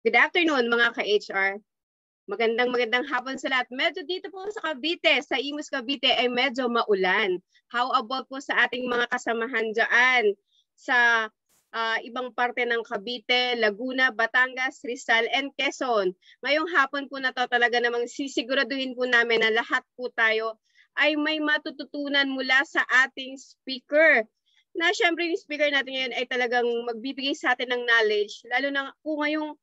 Good afternoon mga ka-HR. Magandang hapon sa lahat. Medyo dito po sa Cavite, sa Imus Cavite ay medyo maulan. How about po sa ating mga kasamahan dyan sa ibang parte ng Cavite, Laguna, Batangas, Rizal, and Quezon? Ngayong hapon po na to talaga namang sisiguraduhin po namin na lahat po tayo ay may matututunan mula sa ating speaker. Na syempre yung speaker natin ngayon ay talagang magbibigay sa atin ng knowledge, lalo na po ngayong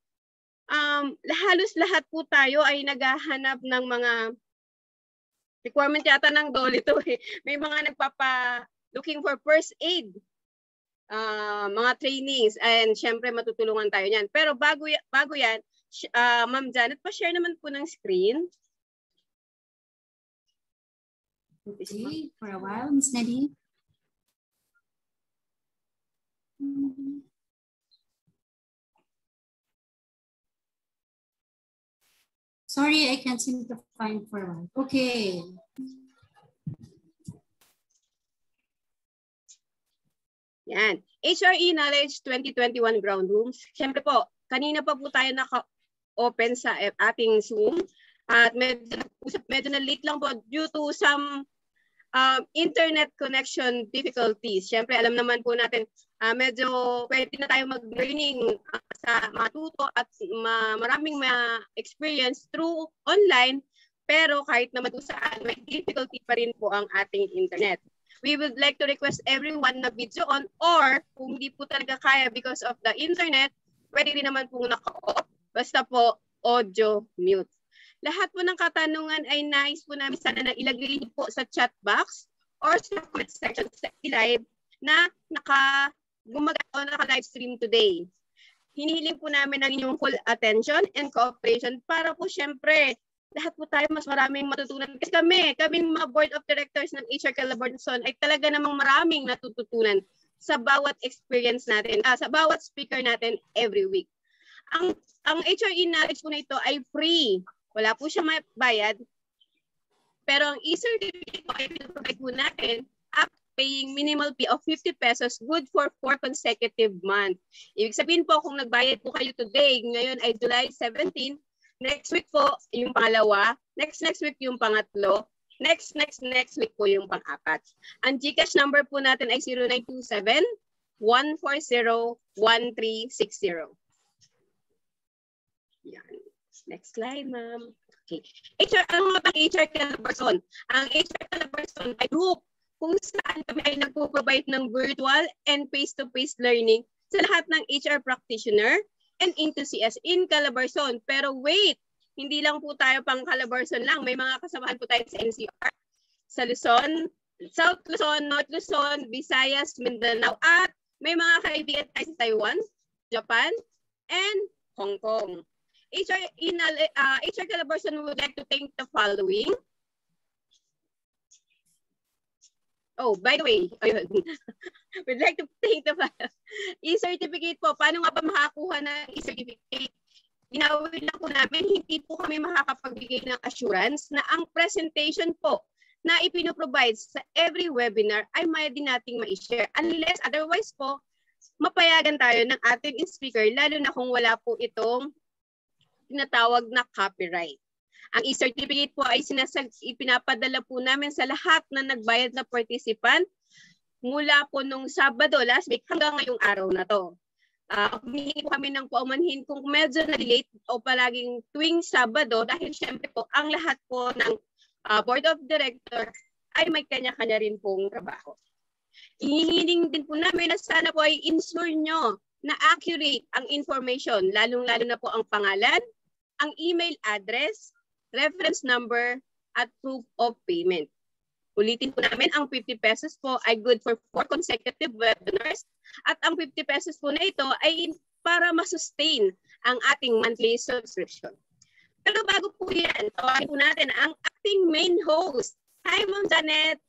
halos lahat po tayo ay naghahanap ng mga requirement yata ng dolito eh. May mga looking for first aid, mga trainings, and syempre matutulungan tayo niyan. Pero bago yan, Ma'am Janet, pa-share naman po ng screen. Okay, for a while, Ms. Nadine. Sorry, I can't seem to find for a while. Okay. Yan. HRE Knowledge 2021 Ground Rooms. Siyempre po, kanina pa po tayo naka-open sa ating Zoom. At medyo na late lang po due to some internet connection difficulties. Siyempre, alam naman po natin, medyo pwede na tayo mag-learning sa matuto at maraming experience through online. Pero kahit naman po saan, may difficulty pa rin po ang ating internet. We would like to request everyone na video on, or kung hindi po talaga kaya because of the internet, pwede rin naman po naka-off. Basta po audio mute. Lahat po ng katanungan ay nais po namin sana na ilagay po sa chat box or sa comment section sa live na naka-live stream today. Hinihiling po namin ang inyong full attention and cooperation para po syempre lahat po tayo mas maraming matutunan. Kasi kaming mga board of directors ng HR Calabarzon ay talaga namang maraming natututunan sa bawat experience natin, sa bawat speaker natin every week. Ang HRE knowledge po na ito ay free. Wala po siya bayad. Pero ang e-certificate po ay pinaprovide po natin up paying minimal fee of 50 pesos good for 4 consecutive months. Ibig sabihin po kung nagbayad po kayo today, ngayon ay July 17, next week po yung pangalawa, next week yung pangatlo, next week po yung pang-apat. Ang GCash number po natin ay 0927-140-1360. Yan. Next slide, ma'am. Okay. Ano nga ba HR Calabarzon? Ang HR Calabarzon ay group kung saan kami ay nagpo-provide ng virtual and face-to-face learning sa lahat ng HR practitioner and enthusiasts in Calabarzon. Pero wait, hindi lang po tayo pang Calabarzon lang. May mga kasamahan po tayo sa NCR, sa Luzon, South Luzon, North Luzon, Visayas, Mindanao, at may mga kaibigan tayo sa Taiwan, Japan, and Hong Kong. HR Calabarzon would like to thank the following. Oh, by the way, we'd like to thank the e-certificate po. Paano nga ba makakuha ng e-certificate? Ginawin lang po namin, hindi po kami makakapagbigay ng assurance na ang presentation po na ipinoprovide sa every webinar ay may din nating ma-share. Unless otherwise po, mapayagan tayo ng ating speaker, lalo na kung wala po itong tinatawag na copyright. Ang e-certificate po ay ipinapadala po namin sa lahat na nagbayad na participant mula po nung Sabado last week hanggang ngayong araw na to. Humingi po kami ng paumanhin kung medyo na-late o palaging tuwing Sabado dahil syempre po ang lahat po ng Board of Directors ay may kanya-kanya rin pong trabaho. Hinihiling din po namin na sana po ay ensure nyo na accurate ang information, lalong-lalo na po ang pangalan, ang email address, reference number, at proof of payment. Ulitin po namin, ang 50 pesos po ay good for 4 consecutive webinars at ang 50 pesos po na ito ay para masustain ang ating monthly subscription. Pero bago po yan, tawagin po natin ang ating main host. Hi, Ma'am Janet.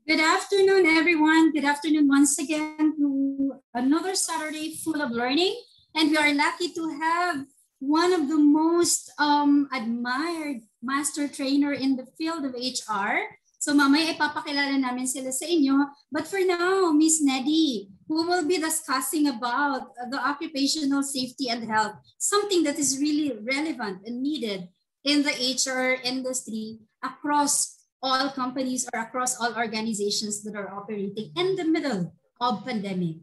Good afternoon, everyone. Good afternoon once again to another Saturday full of learning. And we are lucky to have one of the most admired master trainer in the field of HR, So mamaya ipapakilala namin sila sa inyo. But for now, Miss Neddy, who will be discussing about the occupational safety and health, something that is really relevant and needed in the HR industry across all companies or across all organizations that are operating in the middle of pandemic.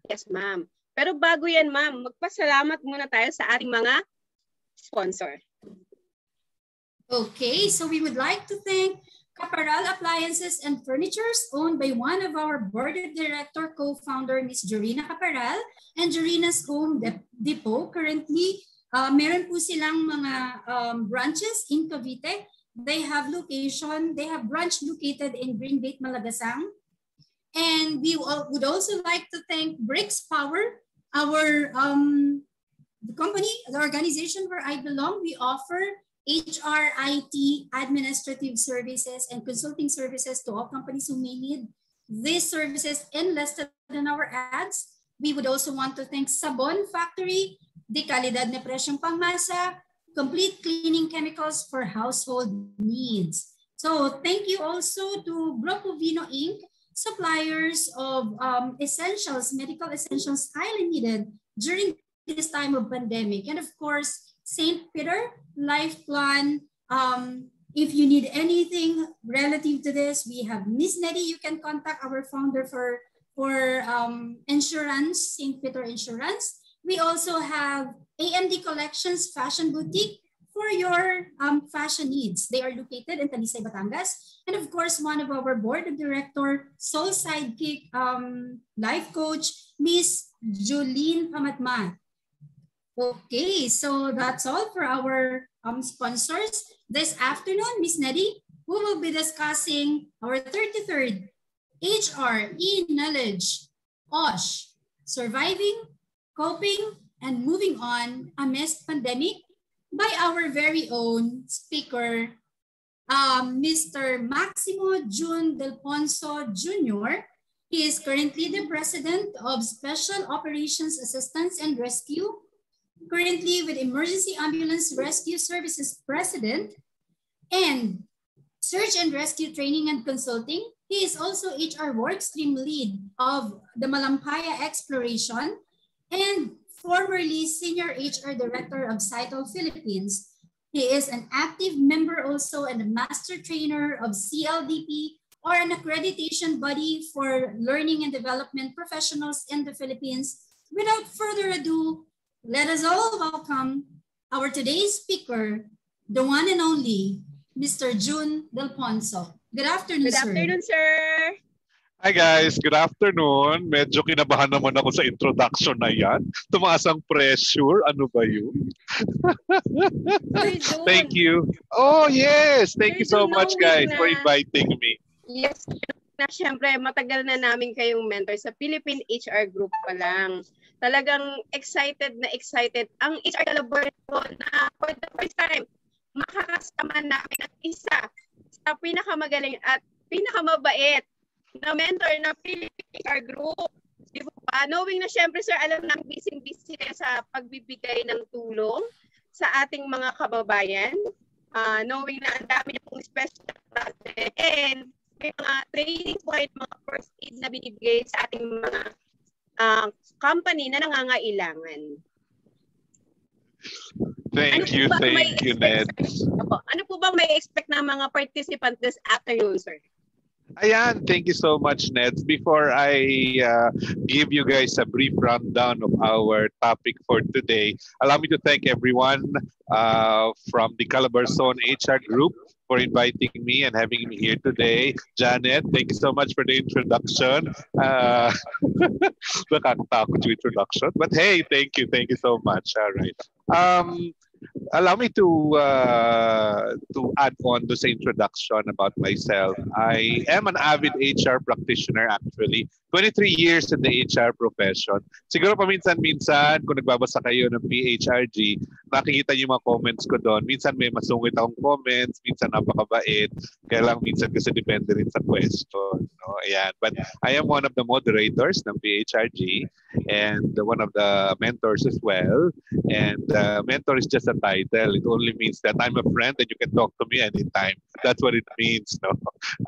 Yes, ma'am. Pero bago yan, ma'am, magpasalamat muna tayo sa ating mga sponsor. Okay, so we would like to thank Caparal Appliances and Furnitures, owned by one of our board of director co-founder, Ms. Jorina Caparal, and Jorina's Home Depot. Currently, meron po silang mga branches in Cavite. They have branch located in Green Gate, Malagasang. And we would also like to thank Bricks Power, our the organization where I belong. We offer HR, IT, administrative services, and consulting services to all companies who may need these services enlisted in our ads. We would also want to thank Sabon Factory, De Calidad na Presyong Pangmasa, complete cleaning chemicals for household needs. So thank you also to Grupo Vino Inc., suppliers of essentials, medical essentials highly needed during this time of pandemic. And of course, St. Peter Life Plan. If you need anything relative to this, we have Miss Neddy. You can contact our founder for insurance, St. Peter Insurance. We also have AMD Collections Fashion Boutique for your fashion needs. They are located in Talisay, Batangas. And of course, one of our board of director, Soul Sidekick life coach, Miss Jolene Pamatmat. Okay, so that's all for our sponsors. This afternoon, Miss Neddy, we will be discussing our 33rd HR e-knowledge, OSH, surviving, coping, and moving on amidst pandemic by our very own speaker, Mr. Maximo Jhun Del Ponso Jr. He is currently the President of Special Operations Assistance and Rescue, currently with Emergency Ambulance Rescue Services President, and Search and Rescue Training and Consulting. He is also HR Workstream Lead of the Malampaya Exploration and formerly Senior HR Director of Cytal Philippines. He is an active member also and a master trainer of CLDP, or an accreditation body for learning and development professionals in the Philippines. Without further ado, let us all welcome our today's speaker, the one and only, Mr. Jhun Del Ponso. Good afternoon, sir. Good afternoon, sir. Hi guys, good afternoon. Medyo kinabahan naman ako sa introduction na yan. Tumaas ang pressure. Ano ba yun? Thank you. Oh yes, thank you so much guys for inviting me. Yes, na syempre matagal na namin kayong mentor sa Philippine HR Group pa lang. Talagang excited ang HR collaborator na for the first time makakasama namin at isa sa pinakamagaling at pinakamabait na mentor na Philippine HR Group. Di ba? Knowing na syempre sir, alam namin busy kayo sa pagbibigay ng tulong sa ating mga kababayan. Knowing na ang dami na pong special project and may mga training po kayo, mga first aid na binibigay sa ating mga company na nangangailangan. Thank you, Ned. Ano po bang may expect ng mga participants this afternoon, sir? Ayan, thank you so much, Ned. Before I give you guys a brief rundown of our topic for today, allow me to thank everyone from the Calabarzon HR Group for inviting me and having me here today. Janet, thank you so much for the introduction. Nakakatakot yung introduction. But hey, thank you so much. All right. Allow me to add on to the introduction about myself. I am an avid HR practitioner actually. 23 years in the HR profession. Siguro paminsan-minsan kung nagbabasa kayo ng PHRG, nakikita niyo yung mga comments ko doon. Minsan may masungit akong comments, minsan napakabait. Kaya lang minsan kasi depende rin sa question. No? Ayan. But I am one of the moderators ng PHRG and one of the mentors as well. And mentor is just a title. It only means that I'm a friend and you can talk to me anytime. That's what it means. No?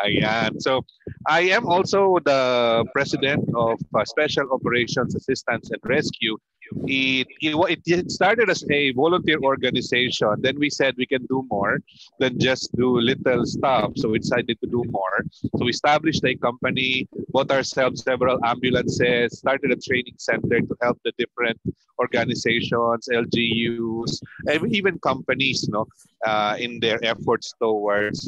Ayan. So I am also the president of Special Operations Assistance and Rescue. It started as a volunteer organization. Then we said we can do more than just do little stuff. So we decided to do more. So we established a company, bought ourselves several ambulances, started a training center to help the different organizations, LGUs, and even companies, no, in their efforts towards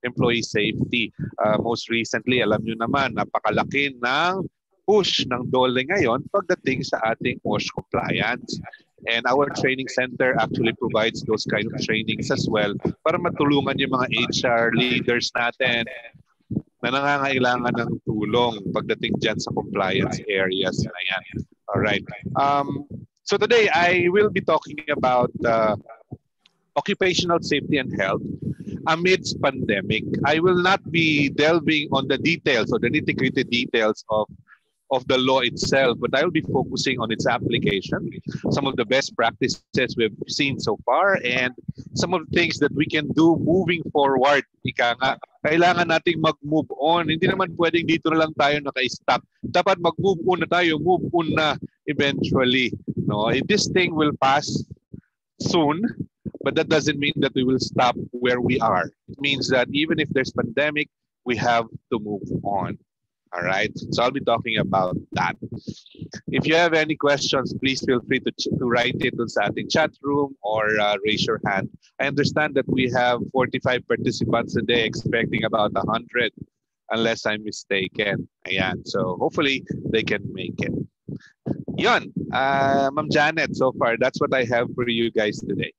employee safety. Most recently, alam nyo naman, napakalaki ng push ng DOLE ngayon pagdating sa ating OSH compliance. And our training center actually provides those kind of trainings as well para matulungan yung mga HR leaders natin na nangangailangan ng tulong pagdating dyan sa compliance areas na yan. Alright. So today, I will be talking about occupational safety and health amidst pandemic. I will not be delving on the details or the nitty-gritty details of the law itself, but I'll be focusing on its application, some of the best practices we've seen so far, and some of the things that we can do moving forward. Ika nga, kailangan nating mag-move on. Hindi naman pwedeng dito na lang tayo naka-stop. Dapat mag-move on na tayo, move on na eventually. No? This thing will pass soon, but that doesn't mean that we will stop where we are. It means that even if there's pandemic, we have to move on. All right, so I'll be talking about that. If you have any questions, please feel free to write it on sa ating chat room or raise your hand. I understand that we have 45 participants a day, expecting about 100, unless I'm mistaken. Ayan, so hopefully they can make it. Yun, Ma'am Janet, so far, that's what I have for you guys today.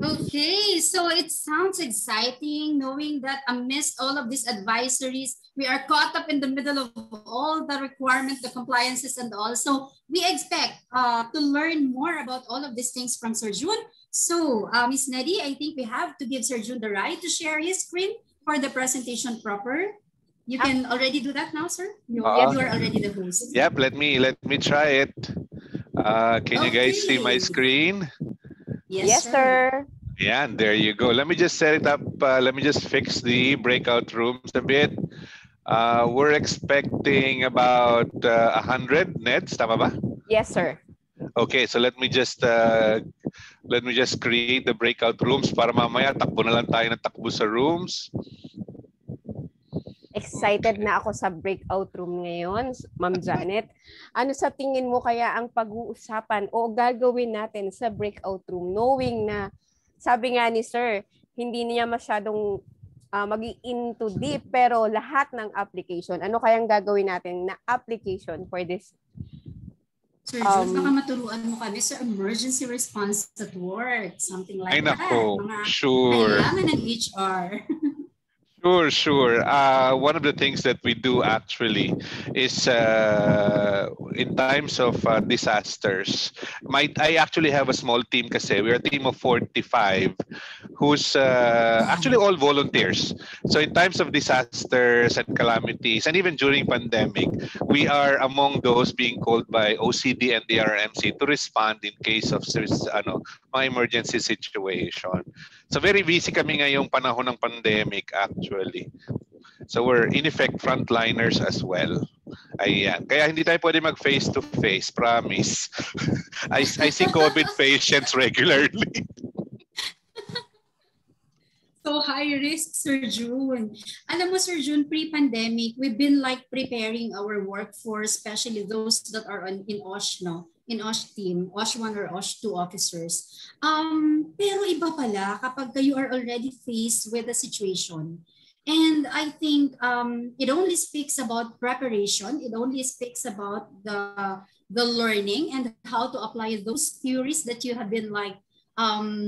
Okay, so it sounds exciting knowing that amidst all of these advisories, we are caught up in the middle of all the requirements, the compliances and all. So we expect to learn more about all of these things from Sir Jhun. So Ms. Neddy, I think we have to give Sir Jhun the right to share his screen for the presentation proper. You can already do that now, sir? You are already the host. Yep, let me try it. Can you guys see my screen? Yes, sir. Yeah, and there you go. Let me just set it up. Let me just fix the breakout rooms a bit. We're expecting about 100 nets, tama ba? Yes, sir. Okay, so let me just create the breakout rooms para mamaya takbo na lang tayo ng takbo sa rooms. Excited na ako sa breakout room ngayon, Ma'am Janet. Ano sa tingin mo kaya ang pag-uusapan o gagawin natin sa breakout room knowing na sabi nga ni Sir, hindi niya masyadong mag-into deep pero lahat ng application. Ano kayang gagawin natin na application for this? Sir Jhun, baka maturuan mo kami sa emergency response at work. Something like that. Mga sure. Kailangan ng HR. Sure. One of the things that we do actually is in times of disasters. I actually have a small team kasi. We're a team of 45 who's actually all volunteers. So in times of disasters and calamities and even during pandemic, we are among those being called by OCD and the RMC to respond in case of mga emergency situation. So very busy kami ngayong panahon ng pandemic actually. So we're in effect frontliners as well. Ayan. Kaya hindi tayo pwede mag face-to-face, promise. I see COVID patients regularly. So high risk, Sir Jhun. Alam mo, Sir Jhun, pre-pandemic, we've been like preparing our workforce, especially those that are in OSH, no? In OSH team, OSH 1 or OSH 2 officers. Pero iba pala kapag you are already faced with a situation. And I think it only speaks about preparation. It only speaks about the learning and how to apply those theories that you have been like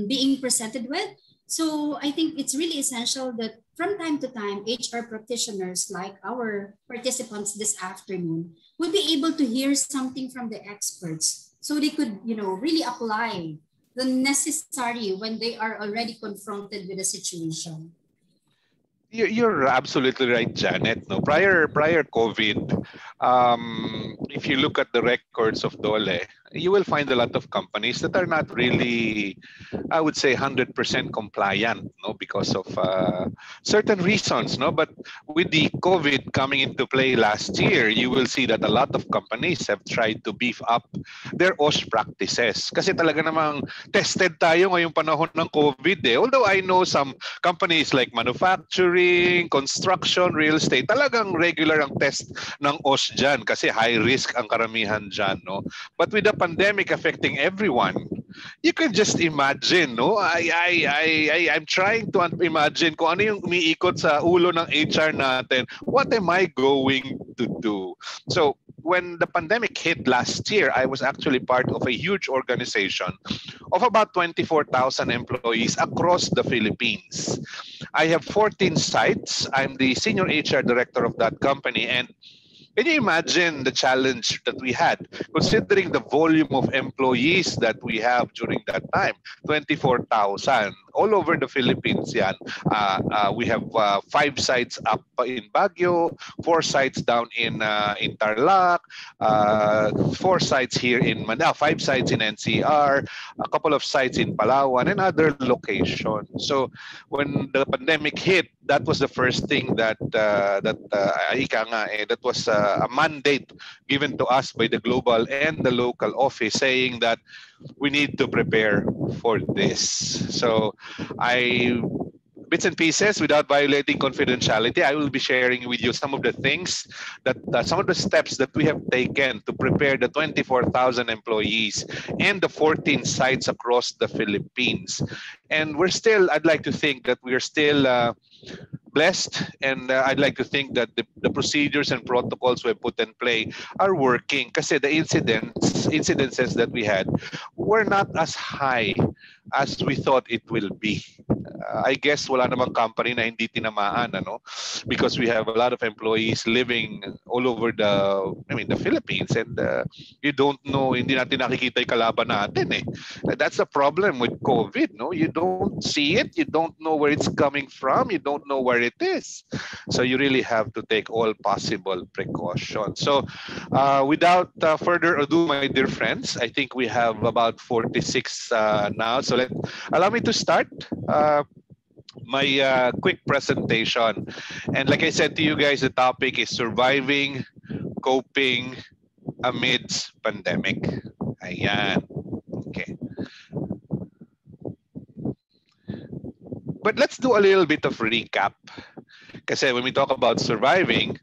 being presented with. So I think it's really essential that from time to time, HR practitioners like our participants this afternoon will be able to hear something from the experts so they could, really apply the necessary when they are already confronted with a situation. You're absolutely right, Janet. No, prior COVID, if you look at the records of Dole, you will find a lot of companies that are not really, I would say, 100% compliant, no, because of certain reasons, no. But with the COVID coming into play last year, you will see that a lot of companies have tried to beef up their OSH practices. Kasi talaga namang tested tayo ngayong panahon ng COVID. Although I know some companies like manufacturing, construction, real estate, talagang regular ang test ng OSH dyan kasi high risk ang karamihan dyan, no? But with the pandemic affecting everyone, you can just imagine, no? I'm trying to imagine kung ano yung umiikot sa ulo ng HR natin. What am I going to do? So, when the pandemic hit last year, I was actually part of a huge organization of about 24,000 employees across the Philippines. I have 14 sites. I'm the senior HR director of that company. And can you imagine the challenge that we had, considering the volume of employees that we have during that time? 24,000 all over the Philippines. Yan. We have 5 sites up in Baguio, 4 sites down in Tarlac, 4 sites here in Manila, 5 sites in NCR, a couple of sites in Palawan, and other locations. So when the pandemic hit, that was the first thing that was a mandate given to us by the global and the local office, saying that we need to prepare for this. So bits and pieces, without violating confidentiality, I will be sharing with you some of the things that some of the steps that we have taken to prepare the 24,000 employees and the 14 sites across the Philippines. And I'd like to think that we are still blessed, and I'd like to think that the procedures and protocols we put in play are working, kasi the incidences that we had were not as high as we thought it will be. I guess wala namang company na hindi tinamaan, because we have a lot of employees living all over the Philippines, and you don't know, hindi natin nakikita yung kalaban natin eh. That's the problem with COVID, no? You don't see it, you don't know where it's coming from, you don't know where it is. So you really have to take all possible precautions. So without further ado, my dear friends, I think we have about 46 now. So allow me to start my quick presentation. And like I said to you guys, the topic is surviving, coping amidst pandemic. Ayan. Okay. But let's do a little bit of recap. Kasi when we talk about surviving,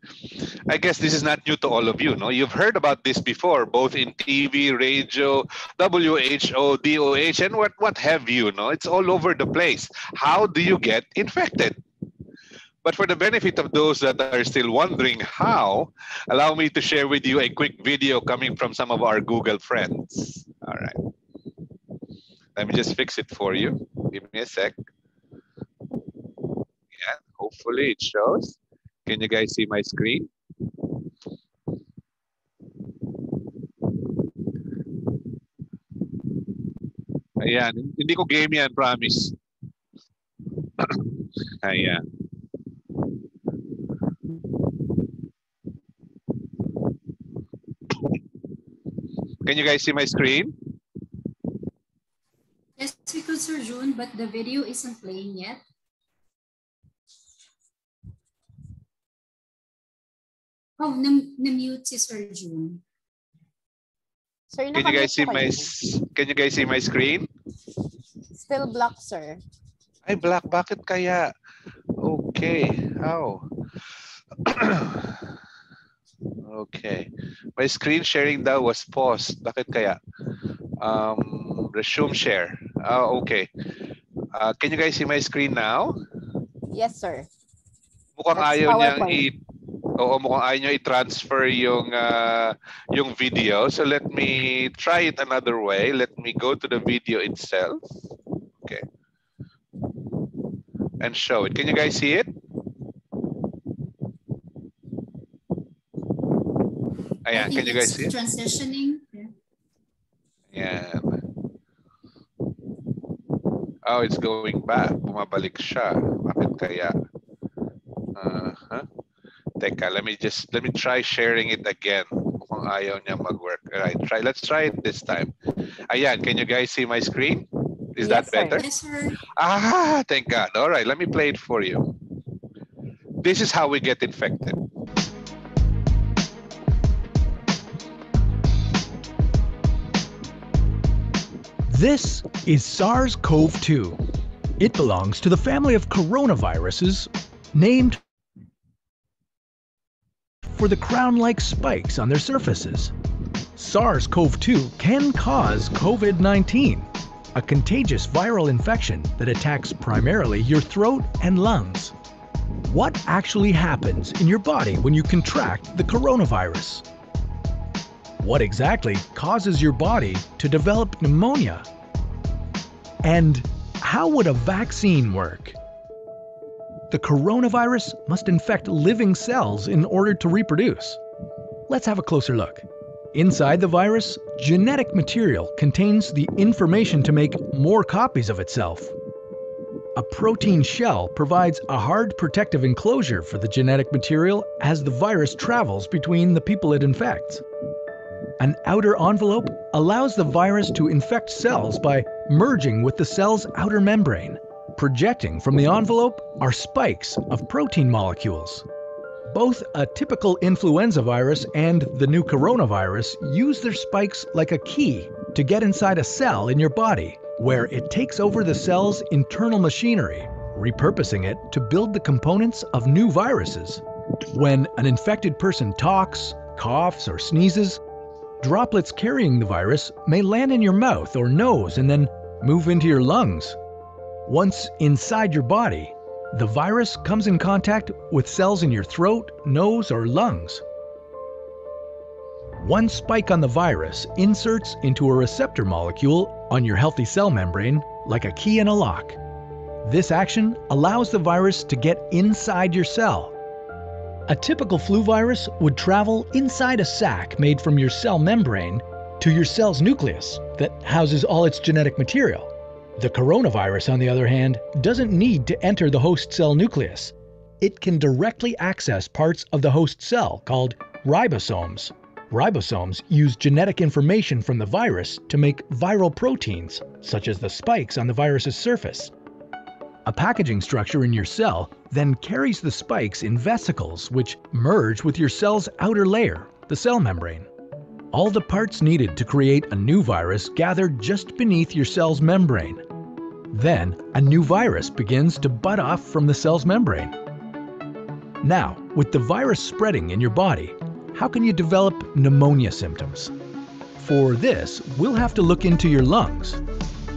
I guess this is not new to all of you. No, you've heard about this before, both in TV, radio, WHO, DOH, and what have you. No, it's all over the place. How do you get infected? But for the benefit of those that are still wondering how, allow me to share with you a quick video coming from some of our Google friends. All right. Let me just fix it for you. Give me a sec. Yeah, hopefully it shows. Can you guys see my screen? Ayan, hindi ko game yan, promise. Ayan. Can you guys see my screen? Yes, we could, Sir Jhun, but the video isn't playing yet. Oh, na-mute si Sir Jhun. Sir, Can you guys see my screen? Still black, sir. Ay, black. Bakit kaya? Okay. How? Okay. My screen sharing daw was paused. Bakit kaya? Resume share. Okay. Can you guys see my screen now? Yes, sir. Mukhang That's ayaw niyang mukhang ayaw niya i-transfer yung video. So let me try it another way. Let me go to the video itself. Okay. And show it. Can you guys see it? Ayan, can you guys see it? Transitioning. Yeah. Yan. Oh, it's going back. Bumabalik siya. Bakit kaya? Uh-huh. Teka, let me try sharing it again. Mukhang ayaw niya mag-work. Alright, let's try it this time. Ayan, can you guys see my screen? Is that Yes, sir. better? Yes, sir. Ah, thank God. All right, let me play it for you. This is how we get infected. This is SARS-CoV-2. It belongs to the family of coronaviruses named for the crown-like spikes on their surfaces. SARS-CoV-2 can cause COVID-19, a contagious viral infection that attacks primarily your throat and lungs. What actually happens in your body when you contract the coronavirus? What exactly causes your body to develop pneumonia? And how would a vaccine work? The coronavirus must infect living cells in order to reproduce. Let's have a closer look. Inside the virus, genetic material contains the information to make more copies of itself. A protein shell provides a hard protective enclosure for the genetic material as the virus travels between the people it infects. An outer envelope allows the virus to infect cells by merging with the cell's outer membrane. Projecting from the envelope are spikes of protein molecules. Both a typical influenza virus and the new coronavirus use their spikes like a key to get inside a cell in your body, where it takes over the cell's internal machinery, repurposing it to build the components of new viruses. When an infected person talks, coughs, or sneezes, droplets carrying the virus may land in your mouth or nose and then move into your lungs. Once inside your body, the virus comes in contact with cells in your throat, nose, or lungs. One spike on the virus inserts into a receptor molecule on your healthy cell membrane like a key in a lock. This action allows the virus to get inside your cell. A typical flu virus would travel inside a sac made from your cell membrane to your cell's nucleus that houses all its genetic material. The coronavirus, on the other hand, doesn't need to enter the host cell nucleus. It can directly access parts of the host cell called ribosomes. Ribosomes use genetic information from the virus to make viral proteins, such as the spikes on the virus's surface. A packaging structure in your cell then carries the spikes in vesicles which merge with your cell's outer layer, the cell membrane. All the parts needed to create a new virus gather just beneath your cell's membrane. Then, a new virus begins to bud off from the cell's membrane. Now, with the virus spreading in your body, how can you develop pneumonia symptoms? For this, we'll have to look into your lungs.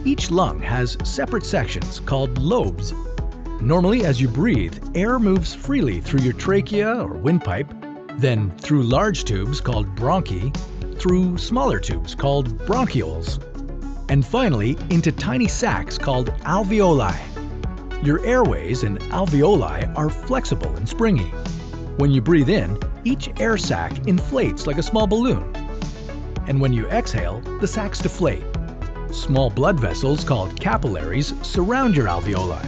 Each lung has separate sections called lobes. Normally, as you breathe, air moves freely through your trachea or windpipe, then through large tubes called bronchi, through smaller tubes called bronchioles, and finally into tiny sacs called alveoli. Your airways and alveoli are flexible and springy. When you breathe in, each air sac inflates like a small balloon. And when you exhale, the sacs deflate. Small blood vessels called capillaries surround your alveoli.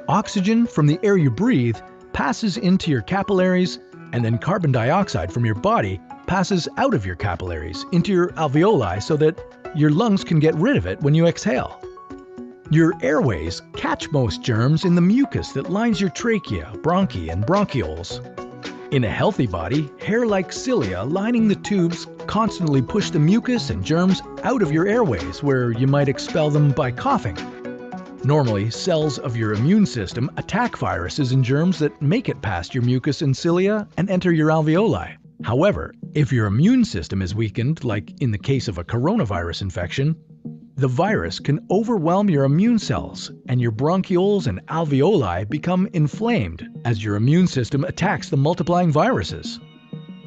Oxygen from the air you breathe passes into your capillaries, and then carbon dioxide from your body passes out of your capillaries into your alveoli so that your lungs can get rid of it when you exhale. Your airways catch most germs in the mucus that lines your trachea, bronchi, and bronchioles. In a healthy body, hair-like cilia lining the tubes constantly push the mucus and germs out of your airways, where you might expel them by coughing. Normally, cells of your immune system attack viruses and germs that make it past your mucus and cilia and enter your alveoli. However, if your immune system is weakened, like in the case of a coronavirus infection, the virus can overwhelm your immune cells, and your bronchioles and alveoli become inflamed as your immune system attacks the multiplying viruses.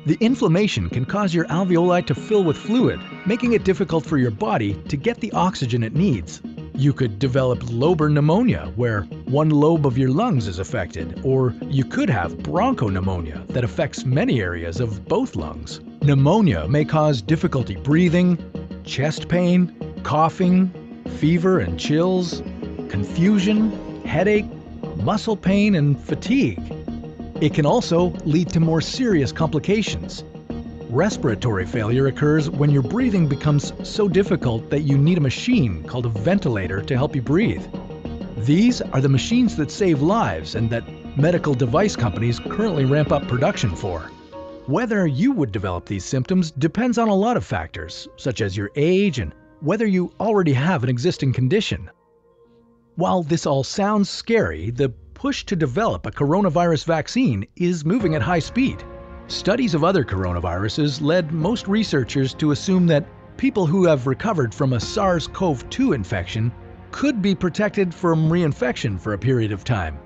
The inflammation can cause your alveoli to fill with fluid, making it difficult for your body to get the oxygen it needs. You could develop lobar pneumonia, where one lobe of your lungs is affected, or you could have bronchopneumonia that affects many areas of both lungs. Pneumonia may cause difficulty breathing, chest pain, coughing, fever and chills, confusion, headache, muscle pain, and fatigue. It can also lead to more serious complications. Respiratory failure occurs when your breathing becomes so difficult that you need a machine called a ventilator to help you breathe. These are the machines that save lives and that medical device companies currently ramp up production for. Whether you would develop these symptoms depends on a lot of factors, such as your age and whether you already have an existing condition. While this all sounds scary, the push to develop a coronavirus vaccine is moving at high speed. Studies of other coronaviruses led most researchers to assume that people who have recovered from a SARS-CoV-2 infection could be protected from reinfection for a period of time.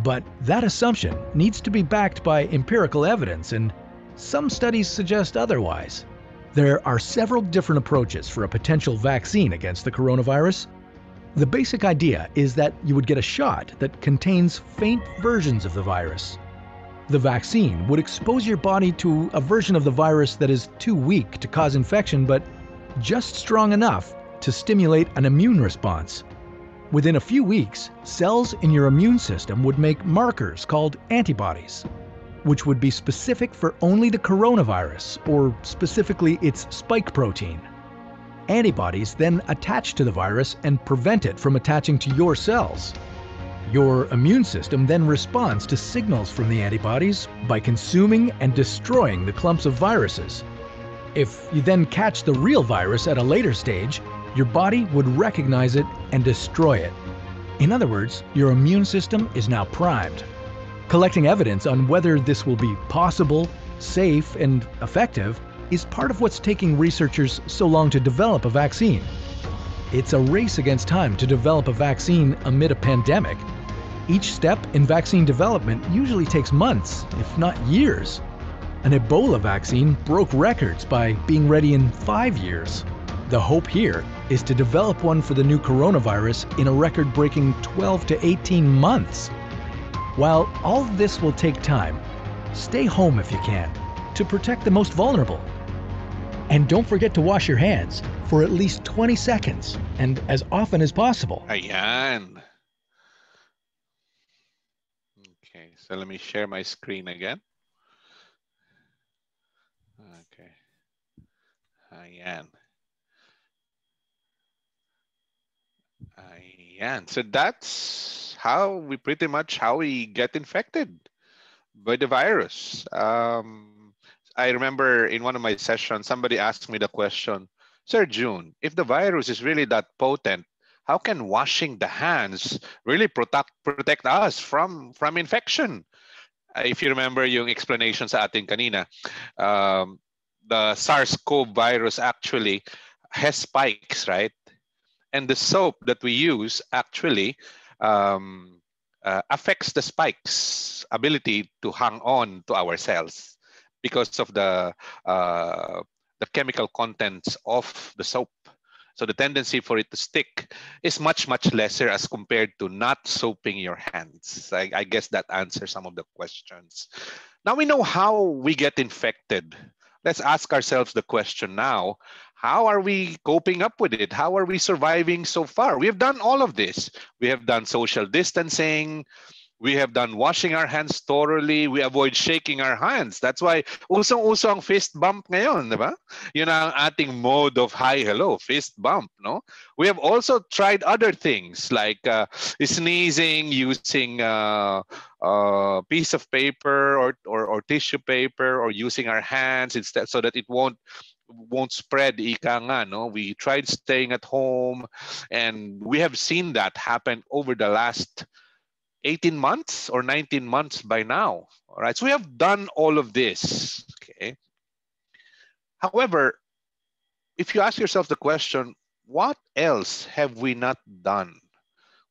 But that assumption needs to be backed by empirical evidence, and some studies suggest otherwise. There are several different approaches for a potential vaccine against the coronavirus. The basic idea is that you would get a shot that contains faint versions of the virus. The vaccine would expose your body to a version of the virus that is too weak to cause infection, but just strong enough to stimulate an immune response. Within a few weeks, cells in your immune system would make markers called antibodies, which would be specific for only the coronavirus, or specifically its spike protein. Antibodies then attach to the virus and prevent it from attaching to your cells. Your immune system then responds to signals from the antibodies by consuming and destroying the clumps of viruses. If you then catch the real virus at a later stage, your body would recognize it and destroy it. In other words, your immune system is now primed. Collecting evidence on whether this will be possible, safe, and effective is part of what's taking researchers so long to develop a vaccine. It's a race against time to develop a vaccine amid a pandemic. Each step in vaccine development usually takes months, if not years. An Ebola vaccine broke records by being ready in 5 years. The hope here is to develop one for the new coronavirus in a record-breaking 12 to 18 months. While all this will take time, stay home if you can, to protect the most vulnerable. And don't forget to wash your hands for at least 20 seconds and as often as possible. Ayan. Okay, so let me share my screen again. Okay. Ayan. Ayan. So that's how we get infected by the virus. I remember in one of my sessions, somebody asked me the question, Sir Jhun, if the virus is really that potent, how can washing the hands really protect us from infection? If you remember yung explanation sa atin kanina, the SARS-CoV virus actually has spikes, right? And the soap that we use actually affects the spikes' ability to hang on to our cells because of the chemical contents of the soap. So the tendency for it to stick is much, much lesser as compared to not soaping your hands. I guess that answers some of the questions. Now we know how we get infected. Let's ask ourselves the question now, how are we coping up with it? How are we surviving so far? We have done all of this. We have done social distancing. We have done washing our hands thoroughly. We avoid shaking our hands. That's why usong-uso ang fist bump ngayon, di ba? Yun ang ating mode of hi, hello, fist bump, no? We have also tried other things like sneezing using a piece of paper or tissue paper, or using our hands instead so that it won't spread, ika nga, no? We tried staying at home, and we have seen that happen over the last 18 months or 19 months by now. All right, so we have done all of this. Okay. However, if you ask yourself the question, what else have we not done?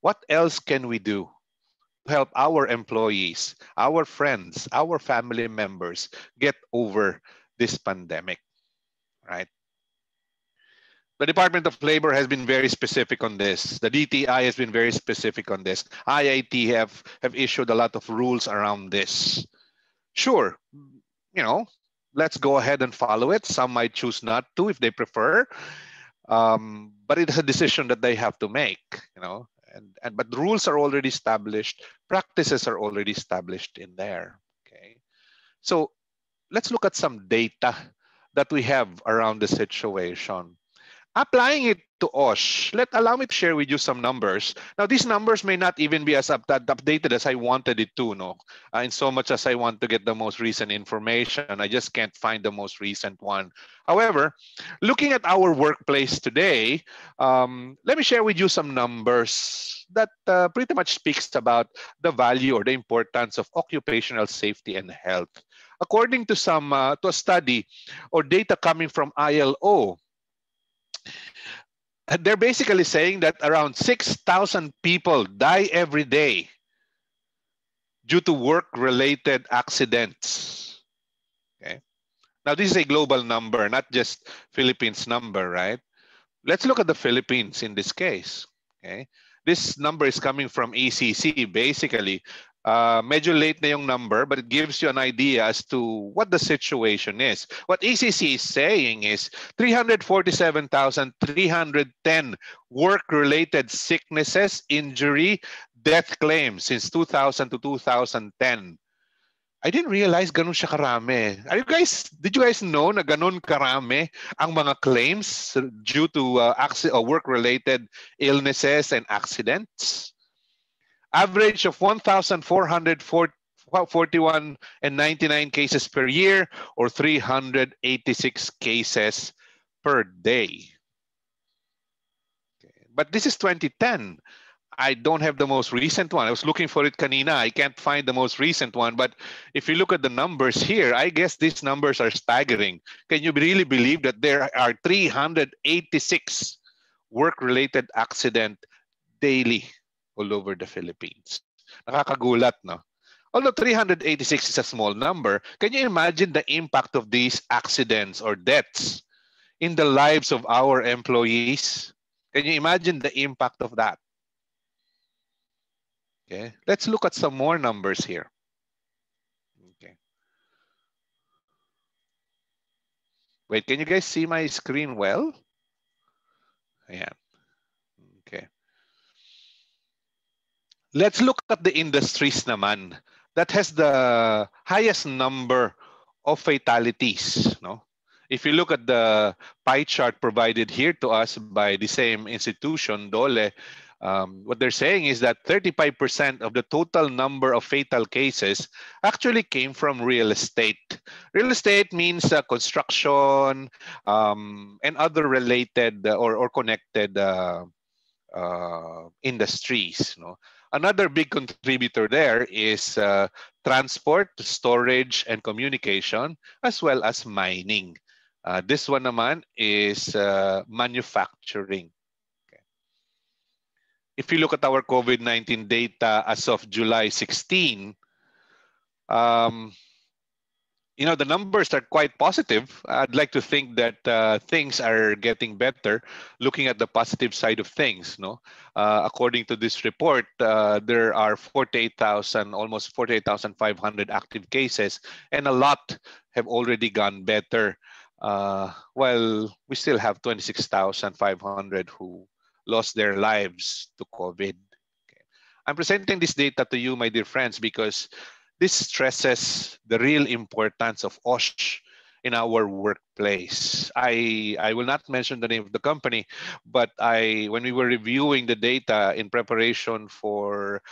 What else can we do to help our employees, our friends, our family members get over this pandemic? Right? The Department of Labor has been very specific on this. The DTI has been very specific on this. IIT have issued a lot of rules around this. Sure, you know, let's go ahead and follow it. Some might choose not to if they prefer. But it is a decision that they have to make, you know. But the rules are already established, practices are already established in there. Okay, so let's look at some data that we have around the situation. Applying it to OSH, allow me to share with you some numbers. Now, these numbers may not even be as updated as I wanted it to, no? In so much as I want to get the most recent information, I just can't find the most recent one. However, looking at our workplace today, let me share with you some numbers that pretty much speaks about the value or the importance of occupational safety and health. According to to a study or data coming from ILO, they're basically saying that around 6,000 people die every day due to work-related accidents. Okay. Now, this is a global number, not just Philippines number, right? Let's look at the Philippines in this case. Okay. This number is coming from ECC, basically. Medyo late na yung number, but it gives you an idea as to what the situation is. What ECC is saying is 347,310 work-related sicknesses, injury, death claims since 2000 to 2010. I didn't realize ganun siya karami. Did you guys know na ganun karami ang mga claims due to work-related illnesses and accidents? Average of 1,441 and 99 cases per year, or 386 cases per day. Okay. But this is 2010. I don't have the most recent one. I was looking for it kanina. I can't find the most recent one. But if you look at the numbers here, I guess these numbers are staggering. Can you really believe that there are 386 work-related accidents daily all over the Philippines? Nakakagulat, no? Although 386 is a small number, can you imagine the impact of these accidents or deaths in the lives of our employees? Can you imagine the impact of that? Okay, let's look at some more numbers here. Okay. Wait, can you guys see my screen well? Yeah. Okay. Let's look at the industries naman that has the highest number of fatalities, no? If you look at the pie chart provided here to us by the same institution, DOLE, what they're saying is that 35% of the total number of fatal cases actually came from real estate. Real estate means construction and other related or connected industries. No? Another big contributor there is transport, storage, and communication, as well as mining. This one naman is manufacturing. Okay. If you look at our COVID-19 data as of July 16, the numbers are quite positive. I'd like to think that things are getting better. Looking at the positive side of things, no. According to this report, there are almost 48,500 active cases, and a lot have already gone better. While we still have 26,500 who lost their lives to COVID. Okay. I'm presenting this data to you, my dear friends, because this stresses the real importance of OSH in our workplace. I will not mention the name of the company, but when we were reviewing the data in preparation for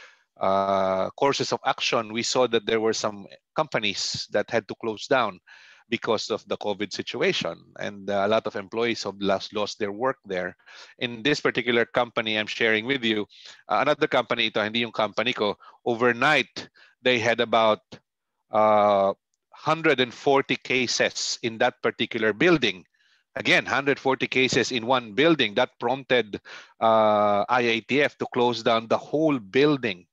courses of action, we saw that there were some companies that had to close down because of the COVID situation, and a lot of employees have lost their work there. In this particular company I'm sharing with you, another company ito, hindi yung company ko, overnight they had about 140 cases in that particular building. Again, 140 cases in one building. That prompted IATF to close down the whole building.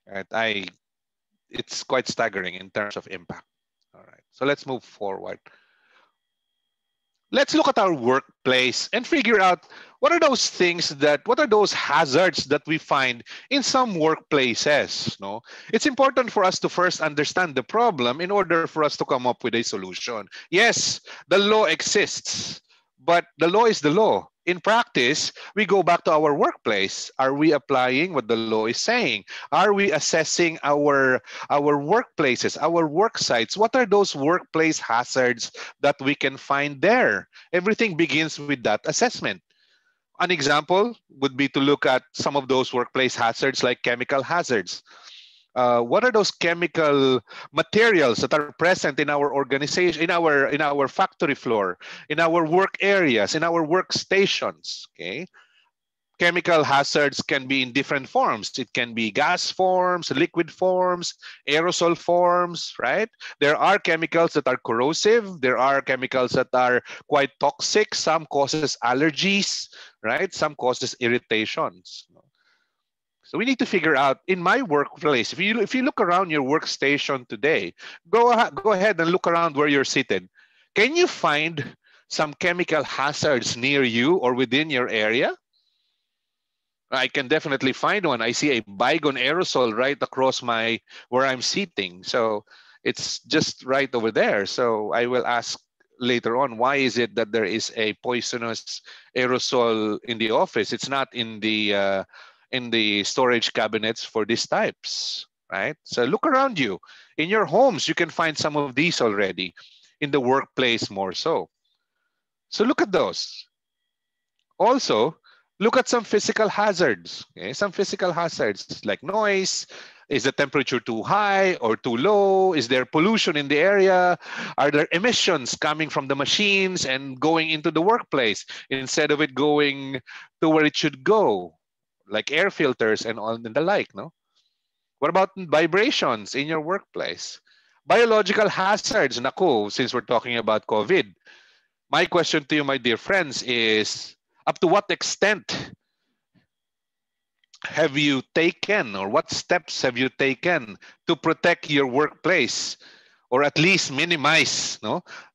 Right? It's quite staggering in terms of impact. All right, so let's move forward. Let's look at our workplace and figure out what are those hazards that we find in some workplaces. No? It's important for us to first understand the problem in order for us to come up with a solution. Yes, the law exists, But the law is the law. In practice, we go back to our workplace. Are we applying what the law is saying? Are we assessing our workplaces, our work sites? What are those workplace hazards that we can find there? Everything begins with that assessment. An example would be to look at some of those workplace hazards like chemical hazards. What are those chemical materials that are present in our organization, in our factory floor, in our work areas, in our workstations? Okay, chemical hazards can be in different forms. It can be gas forms, liquid forms, aerosol forms, right? There are chemicals that are corrosive. There are chemicals that are quite toxic. Some causes allergies, right? Some causes irritations. So we need to figure out in my workplace, if you look around your workstation today, go ahead and look around where you're seated. Can you find some chemical hazards near you or within your area? I can definitely find one. I see a bygone aerosol right across where I'm sitting. So it's just right over there. So I will ask later on, why is it that there is a poisonous aerosol in the office? It's not in the storage cabinets for these types, right? So look around you. In your homes, you can find some of these already. In the workplace, more so. So look at those. Also, look at some physical hazards. Okay? Some physical hazards like noise. Is the temperature too high or too low? Is there pollution in the area? Are there emissions coming from the machines and going into the workplace instead of it going to where it should go, like air filters and all and the like, no? What about vibrations in your workplace? Biological hazards, naku, since we're talking about COVID. My question to you, my dear friends, is up to what extent have you taken, or what steps have you taken to protect your workplace, or at least minimize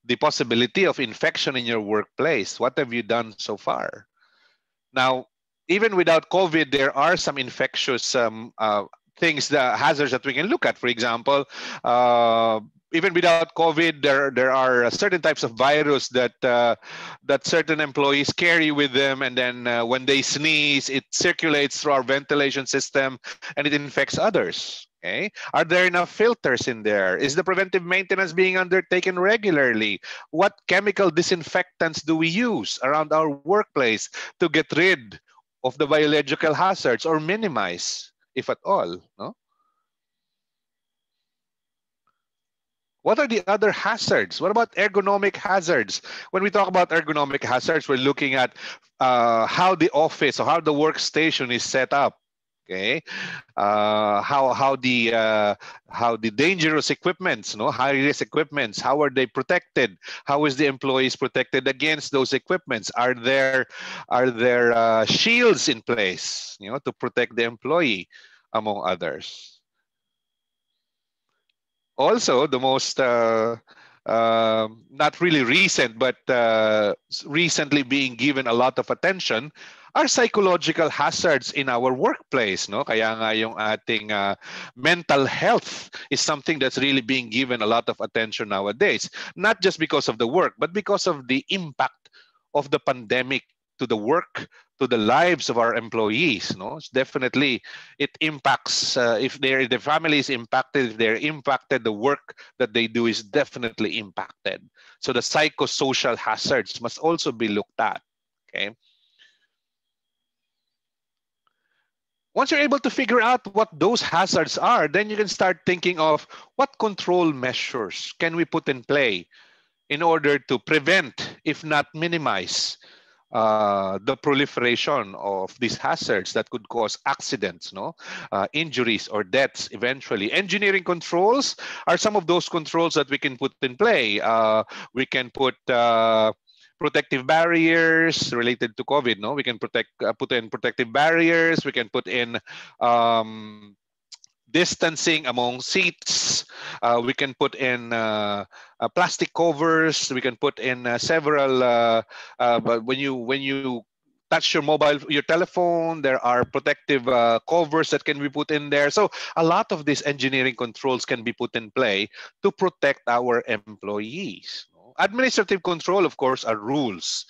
the possibility of infection in your workplace? What have you done so far? Now, even without COVID, there are some infectious things, the hazards that we can look at. For example, even without COVID, there are certain types of virus that certain employees carry with them, and then when they sneeze, it circulates through our ventilation system, and it infects others. Okay, are there enough filters in there? Is the preventive maintenance being undertaken regularly? What chemical disinfectants do we use around our workplace to get rid of the biological hazards or minimize, if at all? No? What are the other hazards? What about ergonomic hazards? When we talk about ergonomic hazards, we're looking at how the office or how the workstation is set up. Okay, how the dangerous equipments, high risk equipments, how are they protected? How is the employees protected against those equipments? Are there shields in place, to protect the employee, among others? Also, the most not really recent, but recently being given a lot of attention are psychological hazards in our workplace. No? Kaya nga yung ating mental health is something that's really being given a lot of attention nowadays. Not just because of the work, but because of the impact of the pandemic to the work, to the lives of our employees. No, it's definitely it impacts. If the family is impacted, if they're impacted, the work that they do is definitely impacted. So the psychosocial hazards must also be looked at. Okay. Once you're able to figure out what those hazards are, then you can start thinking of what control measures can we put in play in order to prevent, if not minimize, the proliferation of these hazards that could cause accidents, injuries or deaths eventually. Engineering controls are some of those controls that we can put in play. We can put protective barriers related to COVID. No, we can put in protective barriers. We can put in distancing among seats. We can put in plastic covers. We can put in several. But when you touch your telephone, there are protective covers that can be put in there. So a lot of these engineering controls can be put in play to protect our employees. Administrative control, of course, are rules.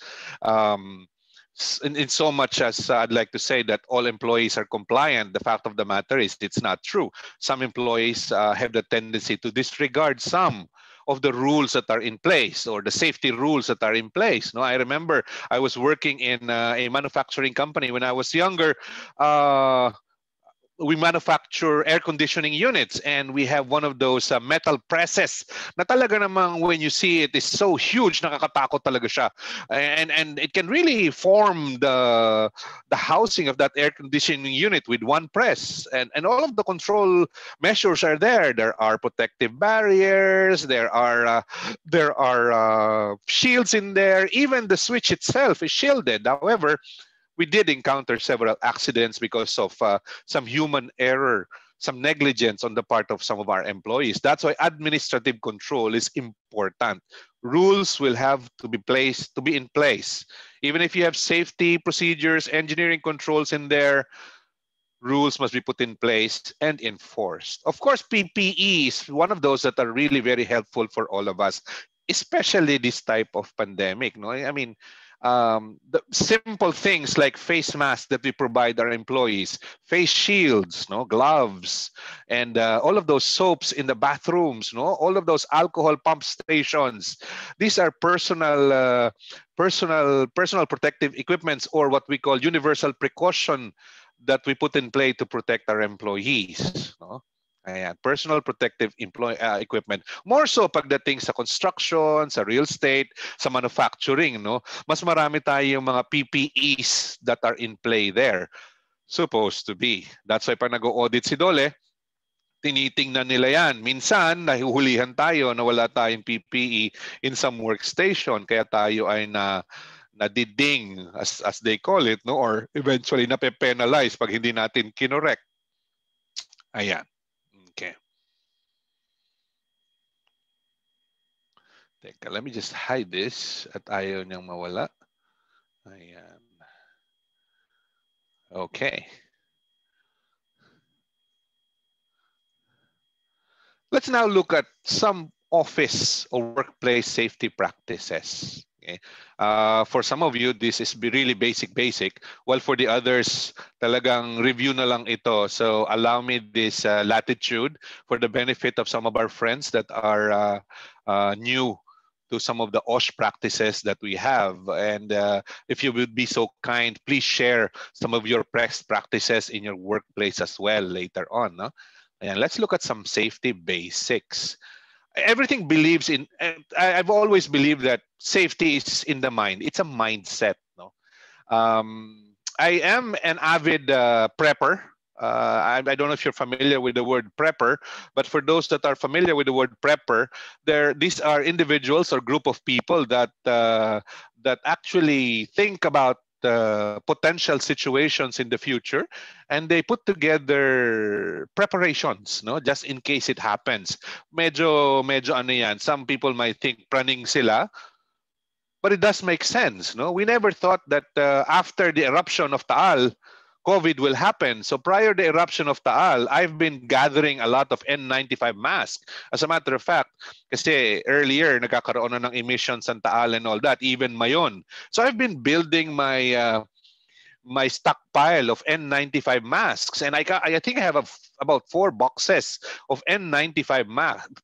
In so much as I'd like to say that all employees are compliant, the fact of the matter is it's not true. Some employees have the tendency to disregard some of the rules that are in place or the safety rules that are in place. No, I remember I was working in a manufacturing company when I was younger. We manufacture air conditioning units, and we have one of those metal presses na talaga namang when you see it is so huge, nakakatakot talaga siya, and it can really form the housing of that air conditioning unit with one press, and all of the control measures are there. There are protective barriers, there are shields in there, even the switch itself is shielded. However, we did encounter several accidents because of some human error, some negligence on the part of some of our employees. That's why administrative control is important. Rules will have to be in place. Even if you have safety procedures, engineering controls in there, rules must be put in place and enforced. Of course, PPE is one of those that are really very helpful for all of us, especially this type of pandemic. No, I mean, the simple things like face masks that we provide our employees, face shields, no, gloves, and all of those soaps in the bathrooms, no, all of those alcohol pump stations. These are personal protective equipments, or what we call universal precaution that we put in play to protect our employees. No? Ayan, personal protective equipment. More so pagdating sa construction, sa real estate, sa manufacturing, no? Mas marami tayong mga PPEs that are in play there. Supposed to be. That's why pag nag-audit si Dole, tinitingnan nila yan. Minsan, nahuhulihan tayo na wala tayong PPE in some workstation. Kaya tayo ay nadiding, as they call it, no? Or eventually nape-penalize pag hindi natin kinorek. Ayan. Okay. Teka, let me just hide this at ayaw niyang mawala. Ayan. Okay. Let's now look at some office or workplace safety practices. Okay. For some of you, this is really basic. While for the others, talagang review na lang ito. So allow me this latitude for the benefit of some of our friends that are new to some of the OSH practices that we have. And if you would be so kind, please share some of your best practices in your workplace as well later on. No? And let's look at some safety basics. Everything believes in, I've always believed that safety is in the mind. It's a mindset. No, I am an avid prepper. I don't know if you're familiar with the word prepper, but for those that are familiar with the word prepper, these are individuals or group of people that that actually think about potential situations in the future, and they put together preparations, no, just in case it happens. Medyo ano yan. Some people might think praning sila, but it does make sense, no? We never thought that after the eruption of Taal, COVID will happen. So prior to the eruption of Taal, I've been gathering a lot of N95 masks. As a matter of fact, kasi earlier, nagkakaroon na ng emissions sa Taal and all that, even mayon. So I've been building my my stockpile of N95 masks, and I think I have about 4 boxes of N95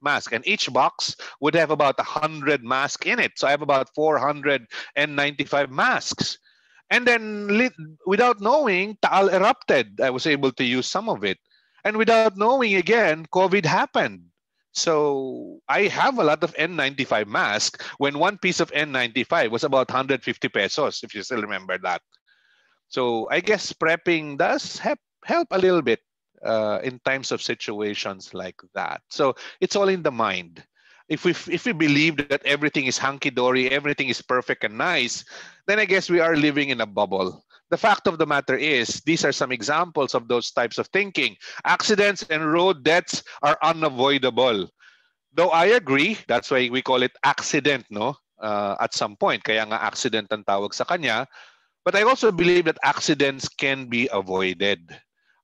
masks, and each box would have about 100 masks in it. So I have about 400 N95 masks. And then without knowing, Taal erupted. I was able to use some of it. And without knowing again, COVID happened. So I have a lot of N95 masks when one piece of N95 was about 150 pesos, if you still remember that. So I guess prepping does help a little bit in times of situations like that. So it's all in the mind. If we believe that everything is hunky-dory, everything is perfect and nice, then I guess we are living in a bubble. The fact of the matter is, these are some examples of those types of thinking. Accidents and road deaths are unavoidable. Though I agree, that's why we call it accident, no? At some point, kaya nga accident ang tawag sa kanya. But I also believe that accidents can be avoided.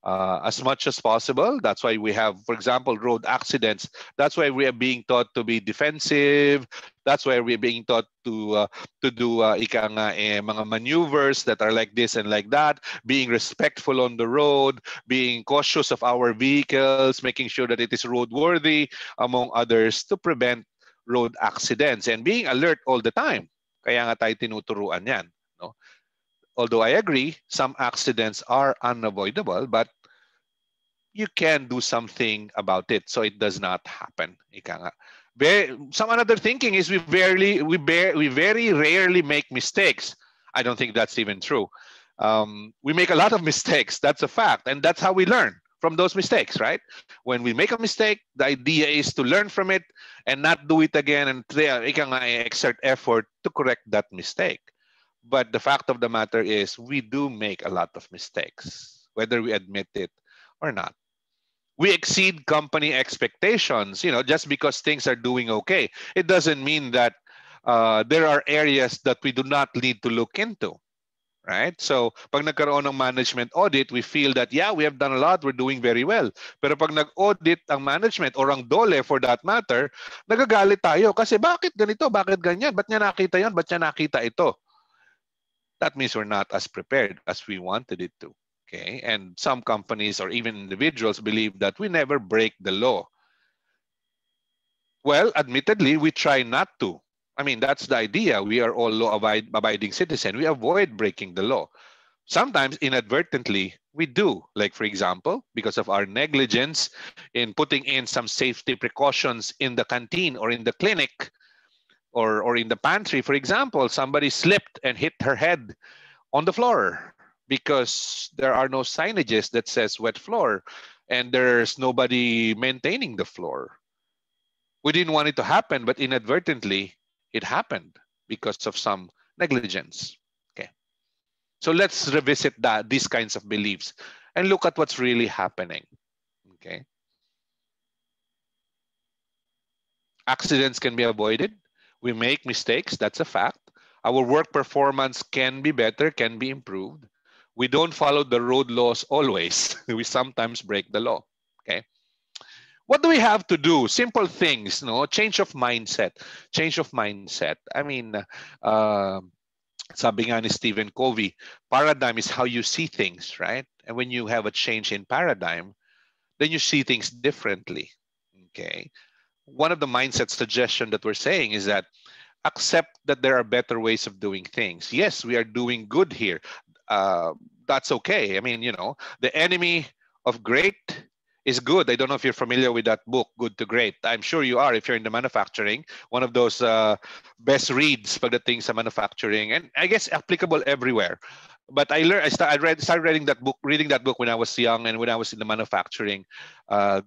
as much as possible. That's why we have, for example, road accidents. That's why we are being taught to be defensive. That's why we're being taught to do mga maneuvers that are like this and like that, being respectful on the road, being cautious of our vehicles, making sure that it is roadworthy, among others, to prevent road accidents, and being alert all the time. Kaya nga tayo tinuturuan yan. No? Although I agree, some accidents are unavoidable, but you can do something about it so it does not happen. Ika nga. Some another thinking is we very rarely make mistakes. I don't think that's even true. We make a lot of mistakes. That's a fact, and that's how we learn from those mistakes, right? When we make a mistake, the idea is to learn from it and not do it again, and exert effort to correct that mistake. But the fact of the matter is we do make a lot of mistakes, whether we admit it or not. We exceed company expectations, just because things are doing okay. It doesn't mean that there are areas that we do not need to look into. Right? So, pag nagkaroon ng management audit, we feel that, yeah, we have done a lot, we're doing very well. Pero pag nag-audit ang management or ang DOLE for that matter, nagagalit tayo kasi bakit ganito, bakit ganyan, ba't niya nakita yan, ba't niya nakita ito? That means we're not as prepared as we wanted it to. Okay? And some companies or even individuals believe that we never break the law. Well, admittedly, we try not to. I mean, that's the idea. We are all law-abiding citizens. We avoid breaking the law. Sometimes, inadvertently, we do. Like, for example, because of our negligence in putting in some safety precautions in the canteen or in the clinic or in the pantry. For example, somebody slipped and hit her head on the floor because there are no signages that says wet floor and there's nobody maintaining the floor. We didn't want it to happen, but inadvertently, it happened because of some negligence. Okay. So let's revisit these kinds of beliefs and look at what's really happening. Okay. Accidents can be avoided. We make mistakes. That's a fact. Our work performance can be better, can be improved. We don't follow the road laws always. We sometimes break the law. Okay. What do we have to do? Simple things, change of mindset. Change of mindset. I mean, sabi nga ni Stephen Covey, paradigm is how you see things, right? And when you have a change in paradigm, then you see things differently. Okay. One of the mindset suggestions that we're saying is that accept that there are better ways of doing things. Yes, we are doing good here. That's okay. I mean, the enemy of great is good. I don't know if you're familiar with that book, Good to Great. I'm sure you are if you're in the manufacturing. One of those best reads pagdating sa manufacturing, and I guess applicable everywhere. But I started reading that book when I was young and when I was in the manufacturing,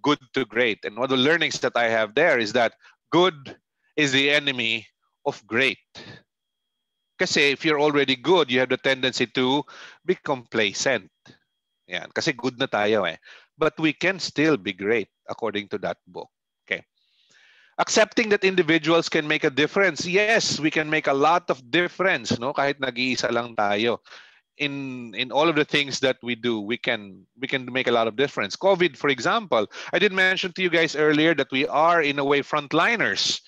Good to Great. And one of the learnings that I have there is that good is the enemy of great. Kasi if you're already good, you have the tendency to be complacent. Yan, kasi good na tayo eh. But we can still be great according to that book. Okay. Accepting that individuals can make a difference. Yes, we can make a lot of difference, kahit nag-iisa lang tayo. In all of the things that we do, we can make a lot of difference. COVID, for example, I did mention to you guys earlier that we are in a way frontliners.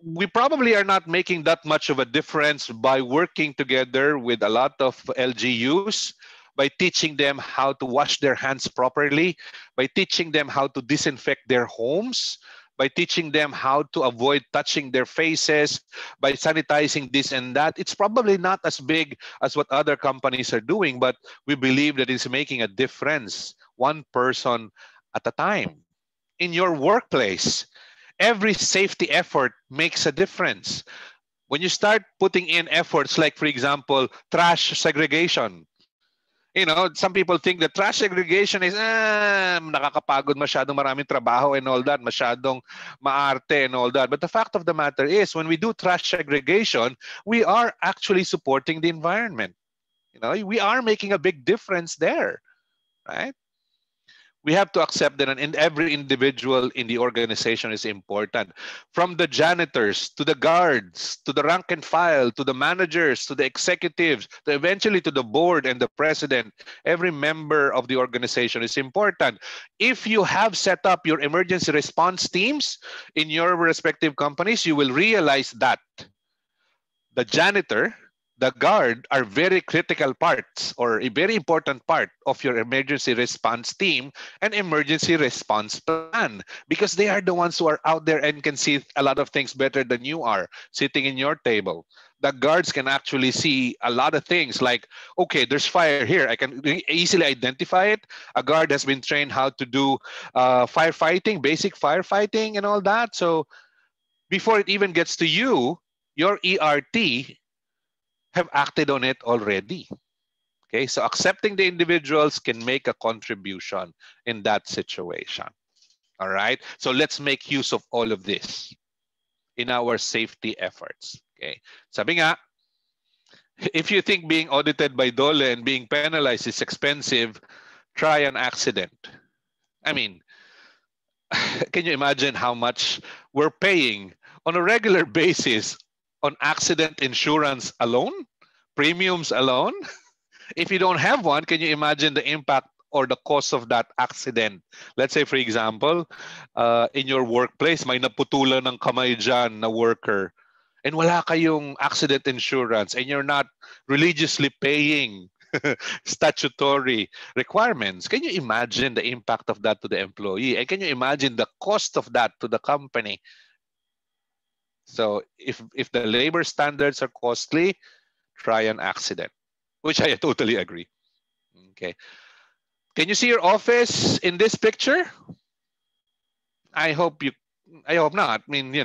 We probably are not making that much of a difference by working together with a lot of LGUs, by teaching them how to wash their hands properly, by teaching them how to disinfect their homes, by teaching them how to avoid touching their faces, by sanitizing this and that. It's probably not as big as what other companies are doing, but we believe that it's making a difference, one person at a time. In your workplace, every safety effort makes a difference. When you start putting in efforts like, for example, trash segregation, some people think that trash segregation is nakakapagod, masyadong maraming trabaho and all that, masyadong maarte and all that. But the fact of the matter is, when we do trash segregation, we are actually supporting the environment. We are making a big difference there, right? We have to accept that every individual in the organization is important. From the janitors, to the guards, to the rank and file, to the managers, to the executives, to eventually to the board and the president. Every member of the organization is important. If you have set up your emergency response teams in your respective companies, you will realize that the janitor, the guard are very critical parts or a very important part of your emergency response team and emergency response plan, because they are the ones who are out there and can see a lot of things better than you are sitting in your table. The guards can actually see a lot of things like, okay, there's fire here. I can easily identify it. A guard has been trained how to do firefighting, basic firefighting and all that. So before it even gets to you, your ERT have acted on it already. Okay, so accepting the individuals can make a contribution in that situation. All right, so let's make use of all of this in our safety efforts. Okay, sabi nga, if you think being audited by DOLE and being penalized is expensive, try an accident. I mean, can you imagine how much we're paying on a regular basis on accident insurance alone? Premiums alone? If you don't have one, can you imagine the impact or the cost of that accident? Let's say, for example, in your workplace, may naputulan ng kamay dyan na worker and wala kayong accident insurance and you're not religiously paying statutory requirements. Can you imagine the impact of that to the employee? And can you imagine the cost of that to the company? So if the labor standards are costly, try an accident, which I totally agree. Okay. Can you see your office in this picture? I hope not. I mean,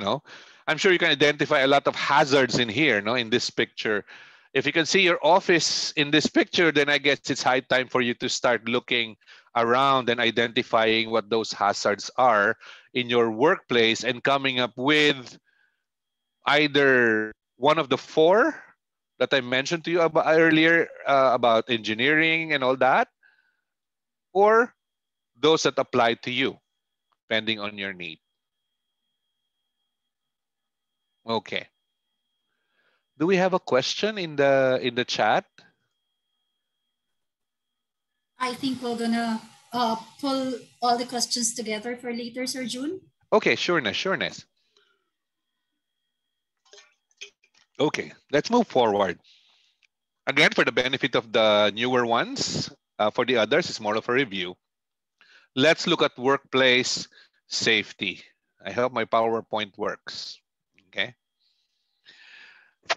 I'm sure you can identify a lot of hazards in here, no, in this picture. If you can see your office in this picture, then I guess it's high time for you to start looking around and identifying what those hazards are in your workplace and coming up with either one of the four that I mentioned to you about earlier about engineering and all that, or those that apply to you, depending on your need. Okay. Do we have a question in the chat? I think we're gonna pull all the questions together for later, Sir Jhun. Okay, sureness. Okay, let's move forward. Again, for the benefit of the newer ones, for the others, it's more of a review. Let's look at workplace safety. I hope my PowerPoint works. Okay.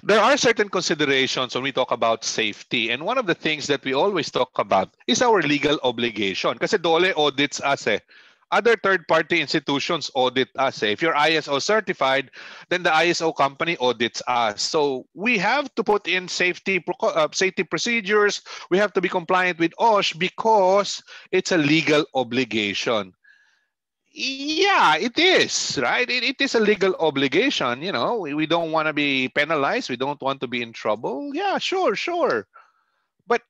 There are certain considerations when we talk about safety. And one of the things that we always talk about is our legal obligation. Kasi DOLE audits us eh. Other third-party institutions audit us. If you're ISO certified, then the ISO company audits us. So we have to put in safety procedures. We have to be compliant with OSH because it's a legal obligation. Yeah, it is, right? It is a legal obligation. We don't want to be penalized. We don't want to be in trouble. Yeah, sure. But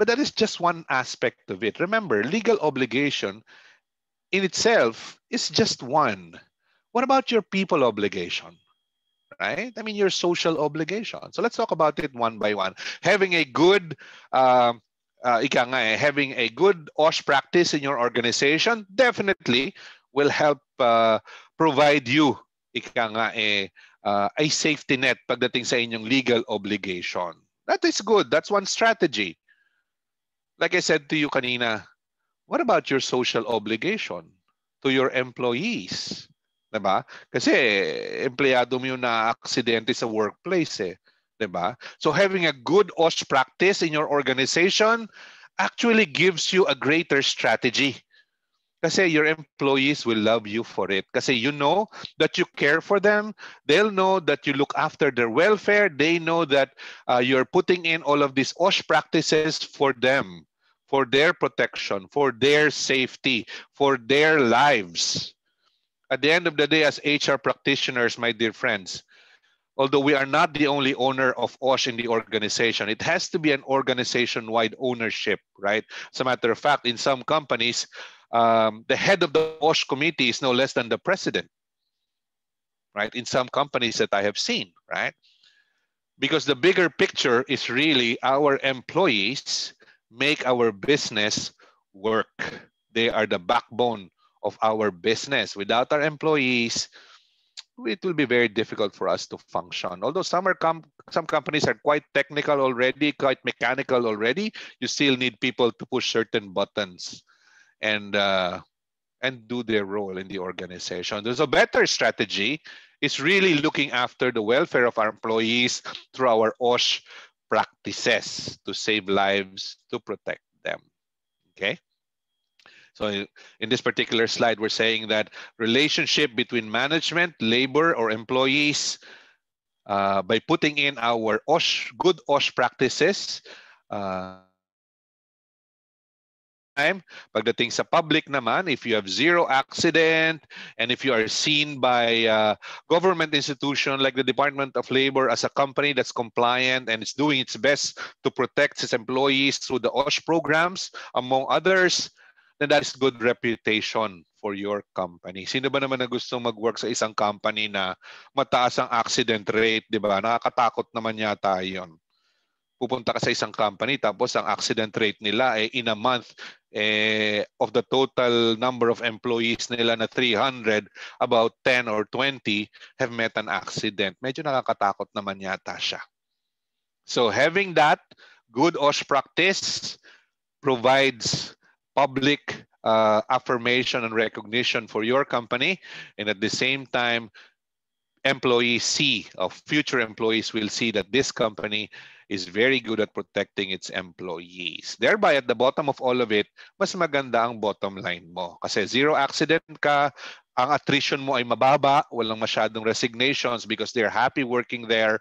that is just one aspect of it. Remember, legal obligation in itself is just one. What about your people obligation, right? I mean, your social obligation. So let's talk about it one by one. Having a good, having a good OSH practice in your organization definitely will help provide you, a safety net pagdating sa inyong legal obligation. That is good. That's one strategy. Like I said to you kanina, what about your social obligation to your employees? Diba? Kasi empleyado mo yung na-aksidente sa workplace eh. Diba? So having a good OSH practice in your organization actually gives you a greater strategy. Kasi your employees will love you for it. Kasi you know that you care for them. They'll know that you look after their welfare. They know that you're putting in all of these OSH practices for them, for their protection, for their safety, for their lives. At the end of the day, as HR practitioners, my dear friends, although we are not the only owner of OSH in the organization, it has to be an organization-wide ownership, right? As a matter of fact, in some companies, the head of the OSH committee is no less than the president, right? In some companies that I have seen, right? Because the bigger picture is really our employees make our business work. They are the backbone of our business. Without our employees, it will be very difficult for us to function. Although some companies are quite technical already, quite mechanical already, you still need people to push certain buttons and do their role in the organization. There's a better strategy is really looking after the welfare of our employees through our OSH practices to save lives, to protect them. Okay? So in this particular slide, we're saying that relationship between management, labor, or employees, by putting in our good OSH practices, pagdating sa public naman, if you have zero accident and if you are seen by government institution like the Department of Labor as a company that's compliant and is doing its best to protect its employees through the OSH programs, among others, then that is good reputation for your company. Sino ba naman na gusto mag-work sa isang company na mataas ang accident rate, di ba? Nakakatakot naman yata yun. Pupunta ka sa isang company tapos ang accident rate nila in a month of the total number of employees nila na 300, about 10 or 20 have met an accident. Medyo nakakatakot naman yata siya. So having that good OSH practice provides public affirmation and recognition for your company, and at the same time future employees will see that this company is very good at protecting its employees. Thereby, at the bottom of all of it, mas maganda ang bottom line mo. Kasi zero accident ka, ang attrition mo ay mababa, walang masyadong resignations because they're happy working there.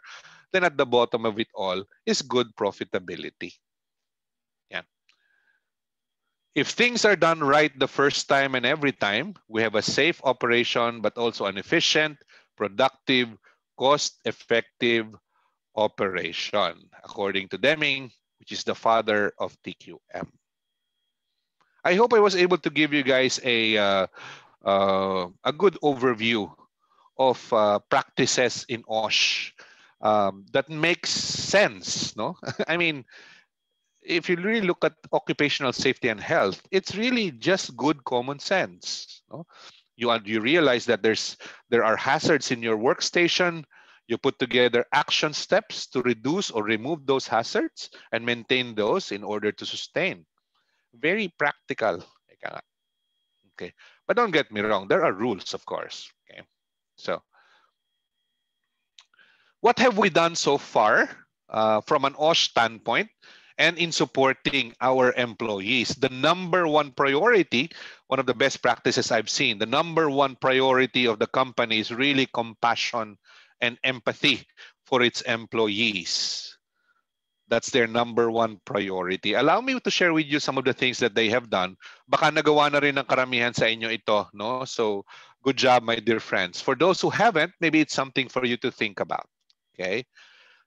Then at the bottom of it all is good profitability. Yeah. If things are done right the first time and every time, we have a safe operation, but also an efficient, productive, cost-effective operation, according to Deming, which is the father of TQM. I hope I was able to give you guys a good overview of practices in OSH that makes sense, no? I mean, if you really look at occupational safety and health, it's really just good common sense. No? You realize that there are hazards in your workstation. You put together action steps to reduce or remove those hazards and maintain those in order to sustain. Very practical. Okay, but don't get me wrong. There are rules, of course. Okay, so what have we done so far from an OSH standpoint? And in supporting our employees, the number one priority, one of the best practices I've seen, the number one priority of the company is really compassion and empathy for its employees. That's their number one priority. Allow me to share with you some of the things that they have done. Baka nagawa na rin ng karamihan sa inyo ito, no? So good job, my dear friends. For those who haven't, maybe it's something for you to think about, okay?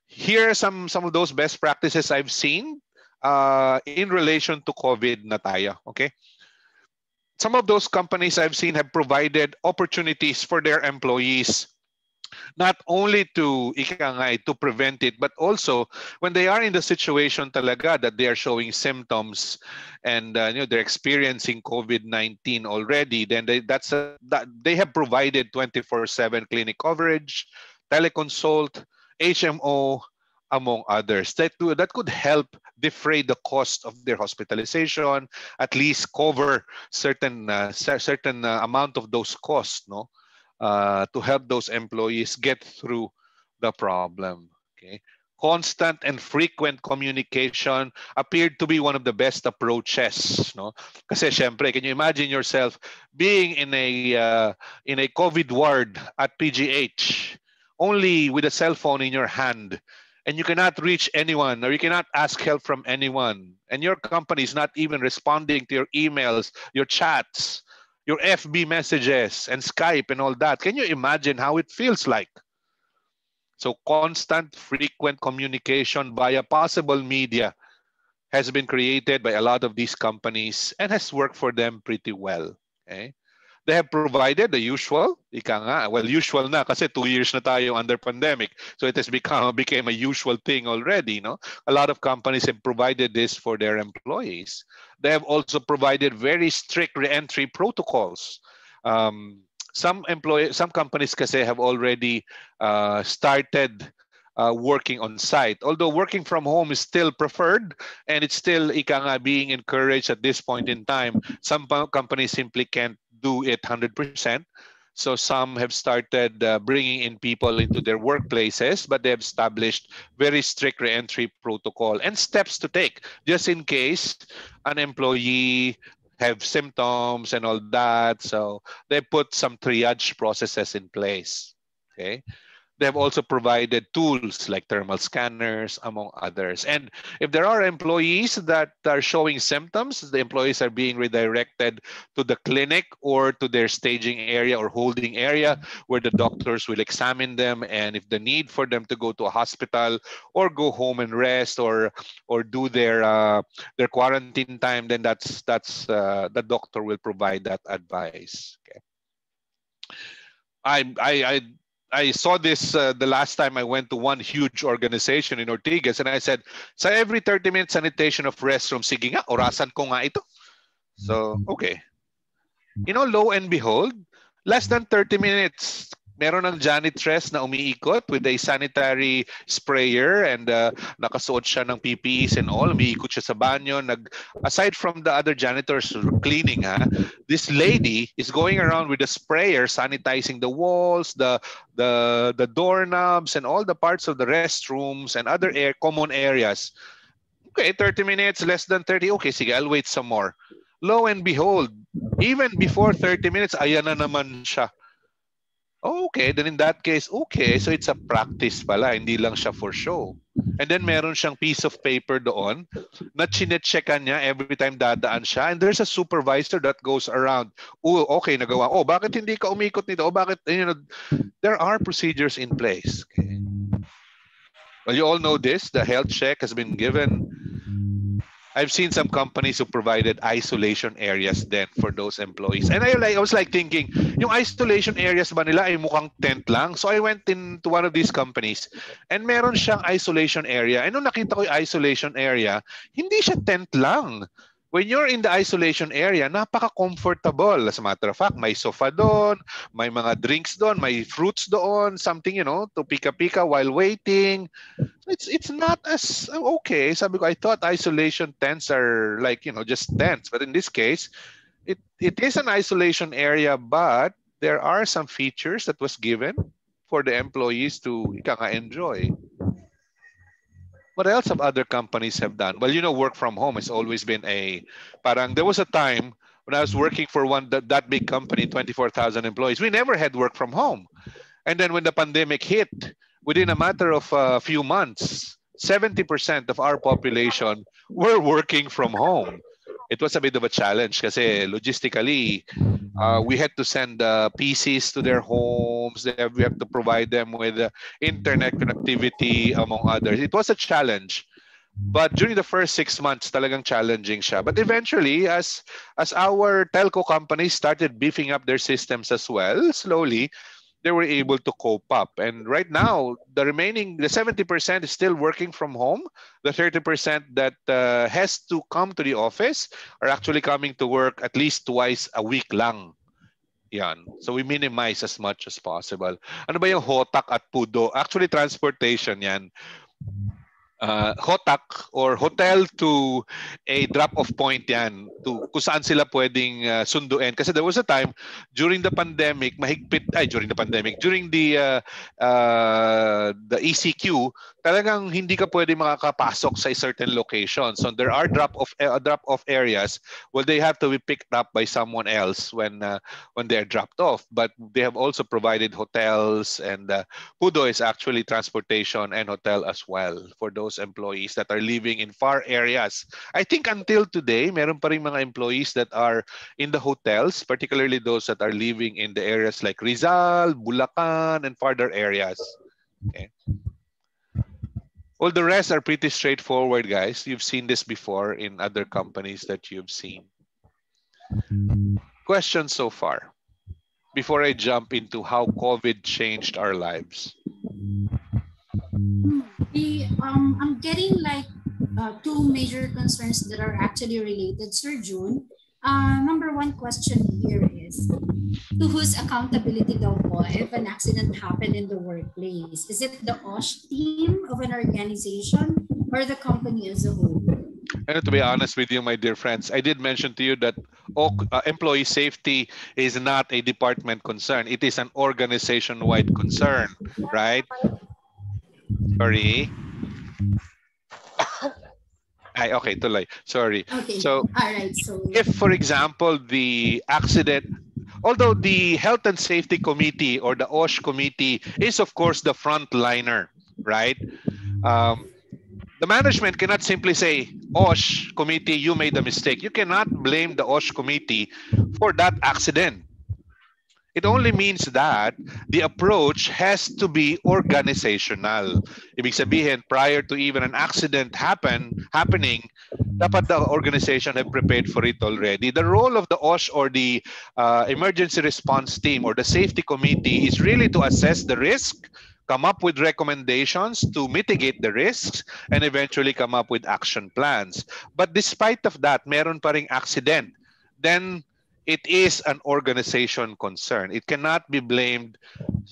Here are some of those best practices I've seen in relation to COVID na tayo, okay? Some of those companies I've seen have provided opportunities for their employees not only to prevent it, but also when they are in the situation talaga that they are showing symptoms and they're experiencing COVID-19 already, then they have provided 24/7 clinic coverage, teleconsult, HMO, among others. That could help defray the cost of their hospitalization, at least cover certain amount of those costs, no, to help those employees get through the problem. Okay, constant and frequent communication appeared to be one of the best approaches, no? Kasi syempre, can you imagine yourself being in a COVID ward at PGH, only with a cell phone in your hand, and you cannot reach anyone or you cannot ask help from anyone, and your company is not even responding to your emails, your chats, your FB messages and Skype and all that. Can you imagine how it feels like? So constant, frequent communication via possible media has been created by a lot of these companies and has worked for them pretty well. Okay? They have provided the usual, ika nga, well, usual na kasi 2 years na tayo under pandemic. So it has became a usual thing already. No? A lot of companies have provided this for their employees. They have also provided very strict re-entry protocols. Some companies kasi have already started working on site. Although working from home is still preferred and it's still ika nga, being encouraged at this point in time, some companies simply can't do it 100%. So some have started bringing in people into their workplaces, but they have established very strict re-entry protocol and steps to take just in case an employee have symptoms and all that. So they put some triage processes in place. Okay. They have also provided tools like thermal scanners, among others. And if there are employees that are showing symptoms, the employees are being redirected to the clinic or to their staging area or holding area where the doctors will examine them. And if the need for them to go to a hospital or go home and rest or do their quarantine time, then that's the doctor will provide that advice. Okay. I saw this the last time I went to one huge organization in Ortigas, and I said, sa every 30-minute sanitation of restroom, sige nga, orasan ko nga ito. So, okay. You know, lo and behold, less than 30 minutes, meron ng janitress na umiikot with a sanitary sprayer and nakasuot siya ng PPEs and all. Umiikot siya sa banyo. Aside from the other janitors cleaning, this lady is going around with a sprayer sanitizing the walls, the doorknobs, and all the parts of the restrooms and other common areas. Okay, 30 minutes, less than 30. Okay, sige, I'll wait some more. Lo and behold, even before 30 minutes, ayan na naman siya. Okay, then in that case, okay, so it's a practice pala, hindi lang siya for show. And then meron siyang piece of paper doon na chine-checkan niya every time dadaan siya. And there's a supervisor that goes around. Oh, okay, nagawa. Oh, bakit hindi ka umikot nito? Oh, bakit, you know, there are procedures in place. Okay. Well, you all know this. The health check has been given. I've seen some companies who provided isolation areas then for those employees. And I was like thinking, yung isolation areas ba nila ay mukhang tent lang? So I went into one of these companies and meron siyang isolation area. And nung nakita ko yung isolation area, hindi siya tent lang. When you're in the isolation area, napaka-comfortable. As a matter of fact, may sofa doon, may mga drinks doon, may fruits doon, something, you know, to pika-pika while waiting. It's not as okay. Sabi ko, I thought isolation tents are like, you know, just tents. But in this case, it is an isolation area, but there are some features that was given for the employees to enjoy. What else have other companies have done? Well, you know, work from home has always been parang there was a time when I was working for that big company, 24,000 employees. We never had work from home. And then when the pandemic hit, within a matter of a few months, 70% of our population were working from home. It was a bit of a challenge kasi logistically, we had to send PCs to their homes. We have to provide them with internet connectivity, among others. It was a challenge. But during the first 6 months, talagang challenging siya. But eventually, as our telco companies started beefing up their systems as well, slowly, they were able to cope up. And right now, the 70% is still working from home. The 30% that has to come to the office are actually coming to work at least twice a week lang. Yan. So we minimize as much as possible. Ano ba yung hotak at pudo? Actually, transportation yan. Hotak or hotel to a drop-off point yan to kung saan sila pwedeng sunduin. Kasi there was a time during the pandemic, during the ECQ, talagang hindi ka pwede makakapasok sa a certain location. So there are drop-off areas where they have to be picked up by someone else when they're dropped off. But they have also provided hotels, and Pudo is actually transportation and hotel as well for those employees that are living in far areas. I think until today, meron pa rin mga employees that are in the hotels, particularly those that are living in the areas like Rizal, Bulacan, and farther areas. Okay. Well, the rest are pretty straightforward, guys. You've seen this before in other companies that you've seen. Questions so far before I jump into how COVID changed our lives? I'm getting like two major concerns that are actually related, Sir June. Number one question here is, to whose accountability daw po if an accident happened in the workplace? Is it the OSH team of an organization or the company as a whole? And to be honest with you, my dear friends, I did mention to you that employee safety is not a department concern. It is an organization-wide concern, right? Sorry. Okay, tuloy. Sorry. Okay, So, all right. So if, for example, the accident, although the Health and Safety Committee or the OSH committee is, of course, the frontliner, right? The management cannot simply say, OSH committee, you made a mistake. You cannot blame the OSH committee for that accident. It only means that the approach has to be organizational. Ibig sabihin, prior to even an accident happening, dapat the organization have prepared for it already. The role of the OSH or the emergency response team or the safety committee is really to assess the risk, come up with recommendations to mitigate the risks, and eventually come up with action plans. But despite of that, meron pa ring accident. Then it is an organization concern. It cannot be blamed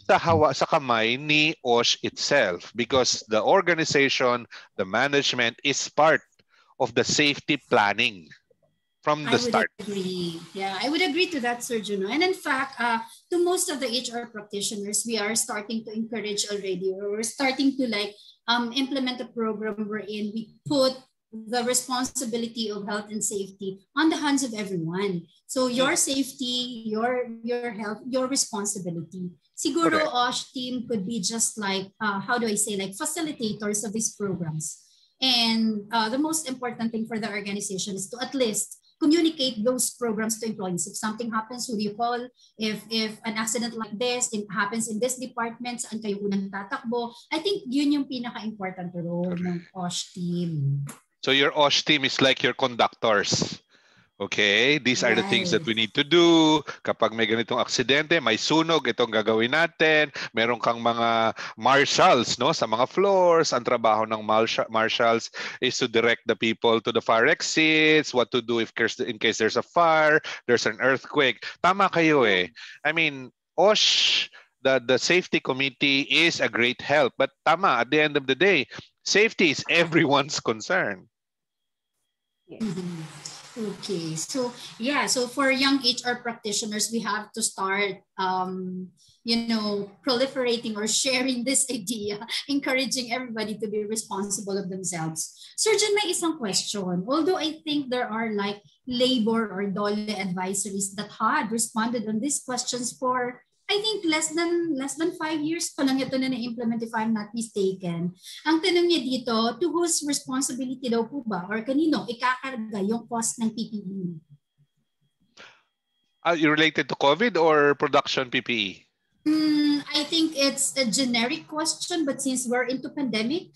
sa kamay ni OSH itself because the organization, the management is part of the safety planning from the start. I would agree. Yeah, I would agree to that, Sir Juno. And in fact, to most of the HR practitioners, we are starting to encourage already, or we're starting to like implement a program wherein we put the responsibility of health and safety on the hands of everyone. So your safety, your health, your responsibility. Siguro OSH team could be just like, how do I say, like facilitators of these programs. And the most important thing for the organization is to at least communicate those programs to employees. If something happens, who do you call? If an accident like this happens in this department, saan kayo unang tatakbo? I think yun yung pinaka-important role ng OSH team. So your OSH team is like your conductors. Okay, these are the things that we need to do. Kapag may ganitong aksidente, may sunog, itong gagawin natin. Meron kang mga marshals, no, sa mga floors. Ang trabaho ng marshals is to direct the people to the fire exits, what to do in case there's a fire, there's an earthquake. Tama kayo eh. I mean, OSH, the safety committee is a great help. But tama, at the end of the day, safety is everyone's concern. Okay, so yeah, so for young HR practitioners, we have to start, proliferating or sharing this idea, encouraging everybody to be responsible of themselves. Surgeon, may isang question. Although I think there are like labor or DOLE advisories that had responded on these questions for, I think less than 5 years pa lang ito na na-implement if I'm not mistaken. Ang tanong niya dito, to whose responsibility daw po ba or kanino ikakarga yung cost ng PPE? You related to COVID or production PPE? I think it's a generic question, but since we're into pandemic,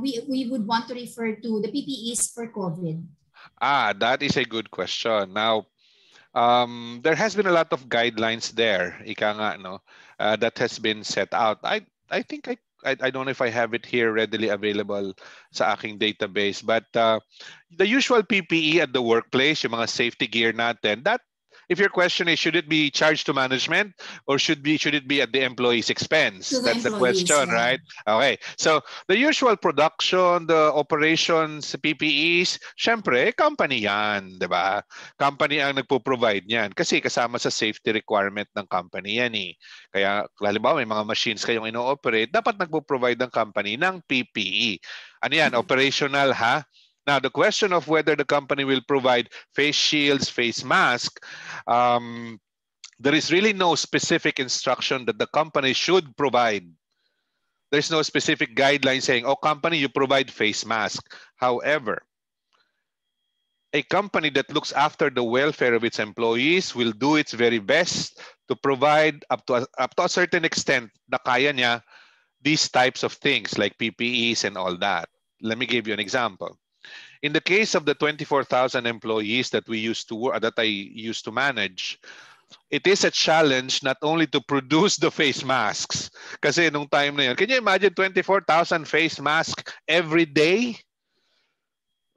we would want to refer to the PPEs for COVID. That is a good question. Now, there has been a lot of guidelines there, ika nga, no, that has been set out. I think I don't know if I have it here readily available sa aking database, but the usual PPE at the workplace, yung mga safety gear natin, that if your question is, should it be charged to management or should it be at the employee's expense? That's the question, yeah. Right? Okay. So the usual production, the operations, PPEs, syempre, company yan, di ba? Company ang nagpo-provide niyan kasi kasama sa safety requirement ng company yan eh. Kaya, halimbawa, may mga machines kayong ino-operate, dapat nagpo-provide ng company ng PPE. Ano yan? Operational, ha? Now, the question of whether the company will provide face shields, face mask, there is really no specific instruction that the company should provide. There's no specific guideline saying, oh, company, you provide face mask. However, a company that looks after the welfare of its employees will do its very best to provide up to a certain extent na kaya niya these types of things like PPEs and all that. Let me give you an example. In the case of the 24,000 employees that we used to work, that I used to manage, it is a challenge not only to produce the face masks. Kasi nung time na yun, can you imagine 24,000 face masks every day?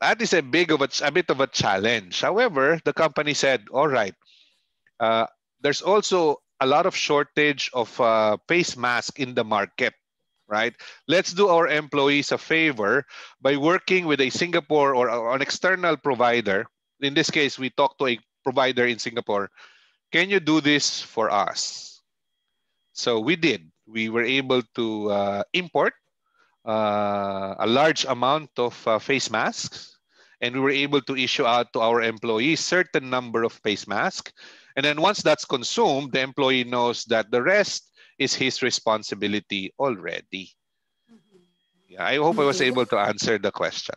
That is a bit of a challenge. However, the company said, all right, there's also a lot of shortage of face mask in the market, right? Let's do our employees a favor by working with a Singapore or an external provider. In this case, we talked to a provider in Singapore. Can you do this for us? So we did. We were able to import a large amount of face masks, and we were able to issue out to our employees certain number of face masks. And then once that's consumed, the employee knows that the rest is his responsibility already. Yeah, I hope I was Okay. able to answer the question.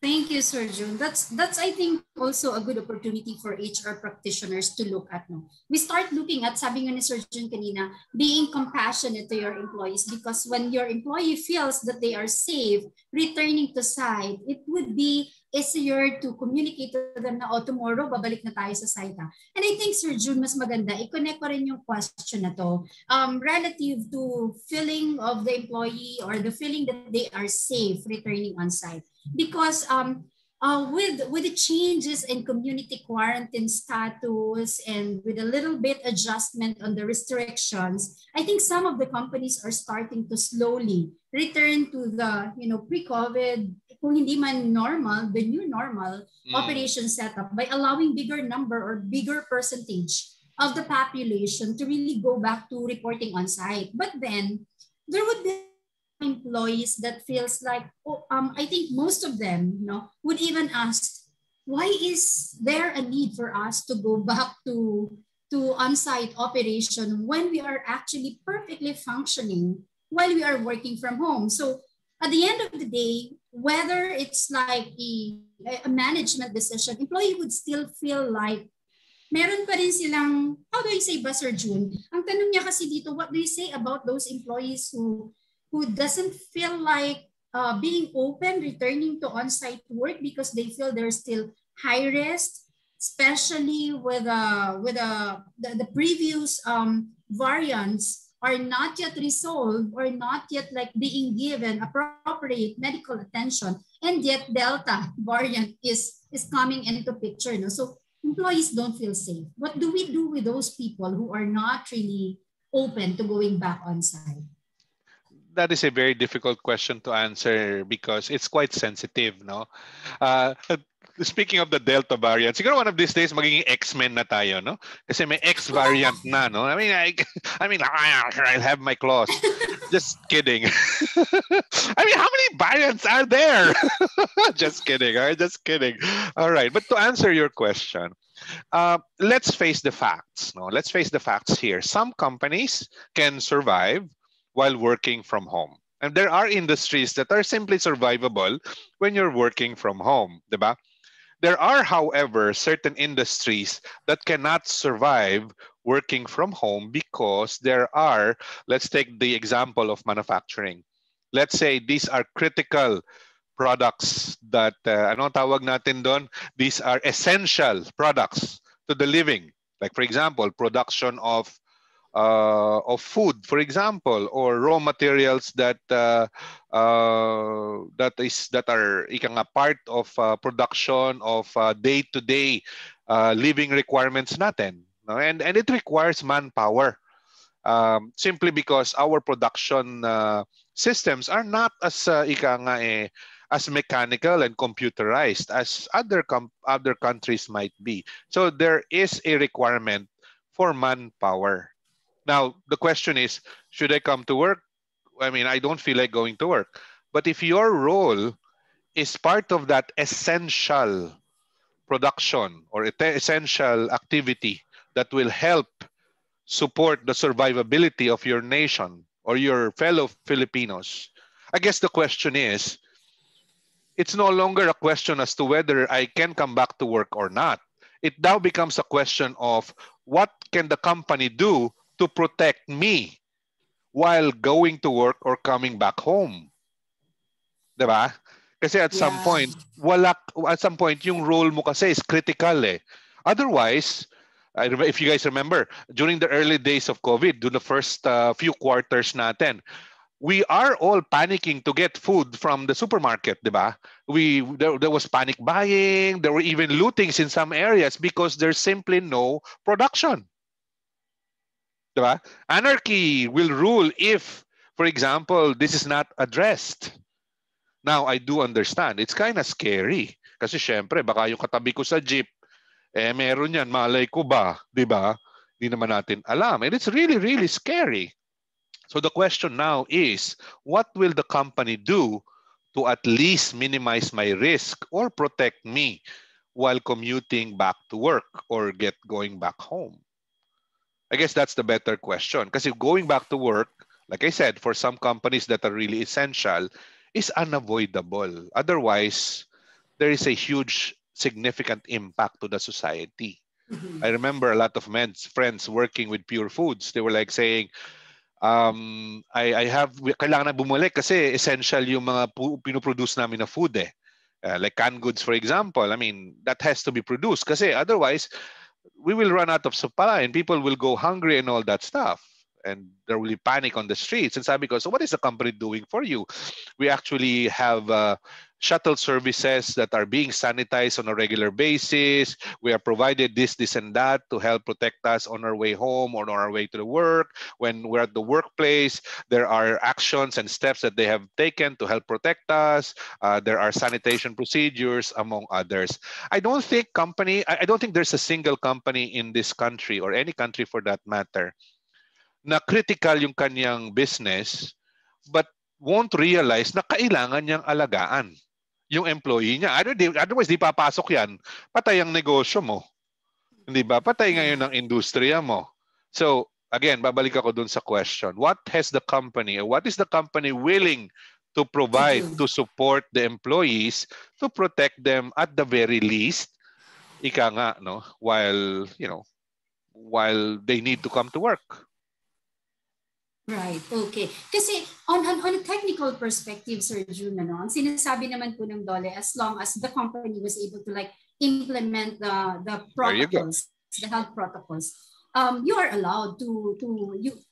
Thank you, Sir June. That's I think also a good opportunity for HR practitioners to look at. No, we start looking at, sabi nga ni Sir June kanina, being compassionate to your employees, because when your employee feels that they are safe returning to site, it would be easier to communicate to them na, oh, tomorrow babalik na tayo sa site. Ha? And I think, Sir June, mas maganda i-connect ko rin yung question na to relative to feeling of the employee or the feeling that they are safe returning on site. Because with the changes in community quarantine status and with a little bit adjustment on the restrictions, I think some of the companies are starting to slowly return to the pre-COVID, kung hindi man normal, the new normal operation setup by allowing bigger number or bigger percentage of the population to really go back to reporting on site. But then there would be employees that feels like, I think most of them, would even ask, why is there a need for us to go back to on-site operation when we are actually perfectly functioning while we are working from home? So at the end of the day, whether it's like a management decision, employee would still feel like meron pa rin silang, how do I say ba, Sir June? Ang tanong niya kasi dito, what do you say about those employees who doesn't feel like being open, returning to on-site work because they feel they're still high risk, especially with the previous variants are not yet resolved or not yet like being given appropriate medical attention, and yet Delta variant is coming into picture. No? So employees don't feel safe. What do we do with those people who are not really open to going back on site? That is a very difficult question to answer because it's quite sensitive, no? Speaking of the Delta variant, siguro one of these days magiging X-Men na tayo, no? Kasi may X variant na, no? I mean, I'll have my claws. Just kidding. I mean, how many variants are there? Just kidding. All right, just kidding. All right, but to answer your question, let's face the facts. No, let's face the facts here. Some companies can survive while working from home. And there are industries that are simply survivable when you're working from home, diba? There are, however, certain industries that cannot survive working from home because there are, let's take the example of manufacturing. Let's say these are critical products that, ano tawag natin doon? These are essential products to the living. Like for example, production of food, for example, or raw materials that are part of production of day-to-day living requirements natin. No? And it requires manpower. Simply because our production systems are not as as mechanical and computerized as other countries might be. So there is a requirement for manpower. Now, the question is, should I come to work? I mean, I don't feel like going to work. But if your role is part of that essential production or essential activity that will help support the survivability of your nation or your fellow Filipinos, I guess the question is, it's no longer a question as to whether I can come back to work or not. It now becomes a question of what can the company do to protect me while going to work or coming back home. Diba? Kasi at some point, yung role mo kasi is critical eh. Otherwise, if you guys remember, during the early days of COVID, during the first few quarters natin, we are all panicking to get food from the supermarket, diba? There was panic buying, there were even lootings in some areas because there's simply no production. Diba? Anarchy will rule if, for example, this is not addressed. Now, I do understand. It's kind of scary. Kasi syempre, baka yung katabi ko sa jeep, meron yan, malay ko ba? Diba? Hindi naman natin alam. And it's really, really scary. So the question now is, what will the company do to at least minimize my risk or protect me while commuting back to work or going back home? I guess that's the better question. Because going back to work, like I said, for some companies that are really essential, is unavoidable. Otherwise, there is a huge, significant impact to the society. I remember a lot of friends working with Pure Foods. They were like saying, kailangan na bumalik kasi essential yung mga pinoproduce namin na food eh. Like canned goods, for example. I mean, that has to be produced kasi otherwise, we will run out of supply and people will go hungry and all that stuff. And there will be panic on the streets. And sabi ko, so what is the company doing for you? We actually have shuttle services that are being sanitized on a regular basis. We are provided this, and that to help protect us on our way home or on our way to the work. When we're at the workplace, there are actions and steps that they have taken to help protect us. There are sanitation procedures, among others. I don't think there's a single company in this country or any country for that matter na critical yung kanyang business but won't realize na kailangan niyang alagaan yung employee niya. Otherwise, di papasok yan. Patay ang negosyo mo. Hindi ba? Patay ngayon ang industriya mo. So, again, babalik ako dun sa question. What is the company willing to provide to support the employees to protect them at the very least, ika nga, no? While they need to come to work. Right, okay. Kasi on a technical perspective, Sir Jhun, ang sinasabi naman po ng DOLE, as long as the company was able to implement the protocols, the health protocols, you are allowed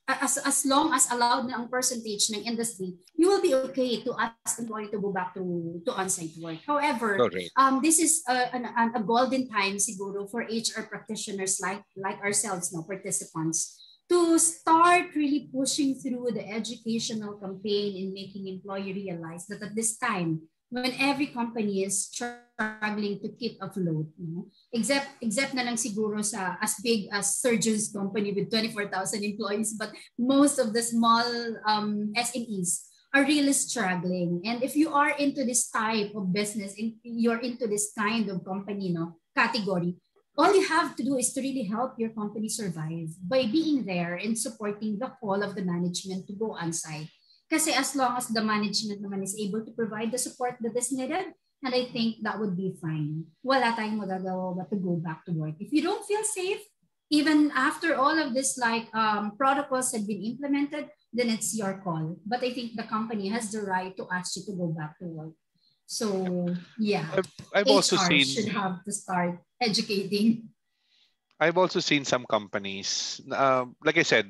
as long as allowed na ang percentage ng industry, you will be okay to ask the employee to go back to on-site work. However, this is a golden time siguro for HR practitioners like ourselves, participants, to start really pushing through the educational campaign in making employee realize that at this time, when every company is struggling to keep afloat, except na lang siguro sa as big as Surgeon's company with 24,000 employees, but most of the small SMEs are really struggling. And if you are into this type of business, you're into this kind of company category, all you have to do is to really help your company survive by being there and supporting the call of the management to go on-site. Kasi as long as the management naman is able to provide the support that is needed, and I think that would be fine. Wala tayong magagawa but to go back to work. If you don't feel safe, even after all of this protocols have been implemented, then it's your call. But I think the company has the right to ask you to go back to work. So yeah, I've also seen should have to start educating. I've also seen some companies, like I said,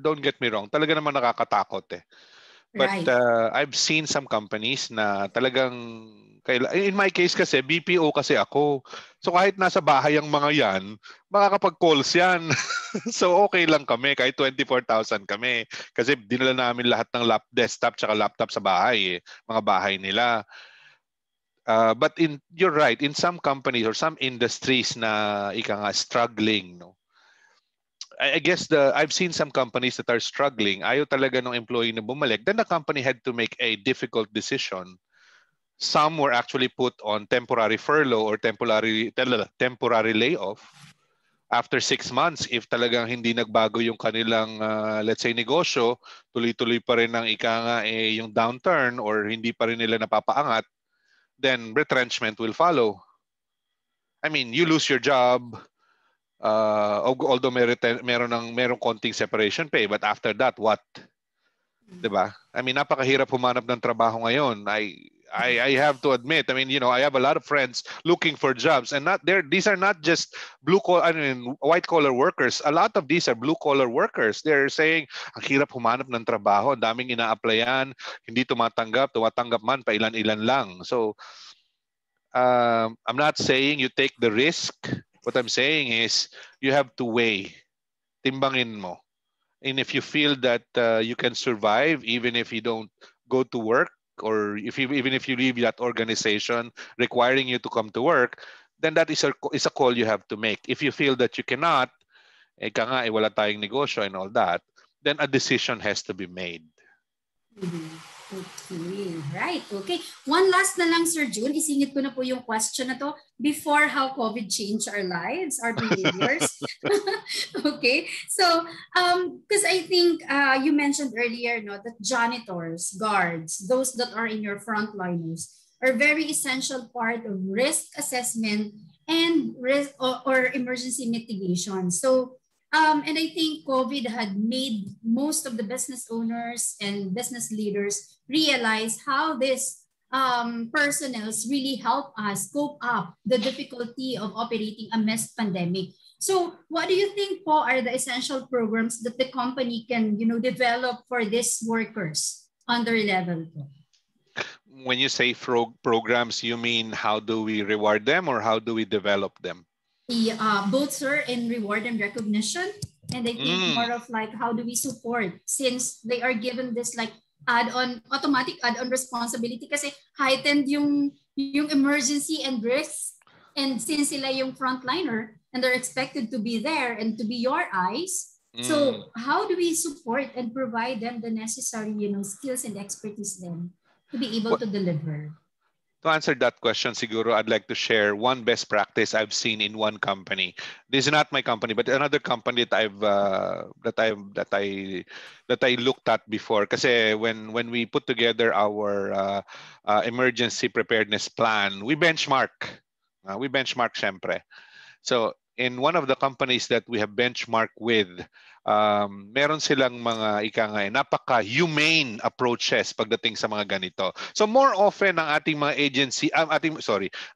don't get me wrong, talaga naman nakakatakot eh. But I've seen some companies na talagang, in my case kasi, BPO kasi ako. So kahit nasa bahay ang mga yan, makakapag-calls yan. So okay lang kami, kahit 24,000 kami. Kasi dinala namin lahat ng desktop tsaka laptop sa bahay, mga bahay nila. But you're right, in some companies or some industries na struggling, I guess I've seen some companies that are struggling. Ayaw talaga ng employee na bumalik. Then the company had to make a difficult decision. Some were actually put on temporary furlough or temporary layoff. After 6 months, if talagang hindi nagbago yung kanilang, let's say, negosyo, tuloy-tuloy pa rin ang yung downturn or hindi pa rin nila napapaangat, then retrenchment will follow. I mean, you lose your job, Although merong konting separation pay, but after that, what? 'Di ba? I mean, napakahirap humanap ng trabaho ngayon. I have to admit, I mean, I have a lot of friends looking for jobs, and these are not just white collar workers. A lot of these are blue collar workers. They're saying ang hirap humanap ng trabaho, ang daming ina-applyan, hindi tumatanggap man pa ilan-ilan lang. So I'm not saying you take the risk. What I'm saying is you have to weigh, timbangin mo. And if you feel that you can survive even if you don't go to work, or even if you leave that organization requiring you to come to work, then that is a call you have to make. If you feel that you cannot, wala tayong negosyo and all that, then a decision has to be made. Okay. Right. Okay. One last na lang, Sir Jhun. Isingit ko na po yung question na to before how COVID changed our lives, our behaviors. Okay. So, because I think you mentioned earlier, that janitors, guards, those that are in your frontliners are very essential part of risk assessment and risk or emergency mitigation. So, and I think COVID had made most of the business owners and business leaders realize how this personnels really help us cope up the difficulty of operating amidst pandemic. So what do you think po are the essential programs that the company can, develop for these workers on their level po? When you say programs, you mean how do we reward them or how do we develop them? Both, sir, in reward and recognition. And I think more of like, how do we support since they are given this like automatic add-on responsibility kasi heightened yung emergency and risk. And since sila yung frontliner and they're expected to be there and to be your eyes. So how do we support and provide them the necessary, skills and expertise then to be able to deliver? To answer that question, siguro I'd like to share one best practice I've seen in one company. This is not my company, but another company that I looked at before. Kasi when we put together our emergency preparedness plan, we benchmark. We benchmark, syempre. So in one of the companies that we have benchmarked with, meron silang mga napaka-humane approaches pagdating sa mga ganito. So more often ang ating mga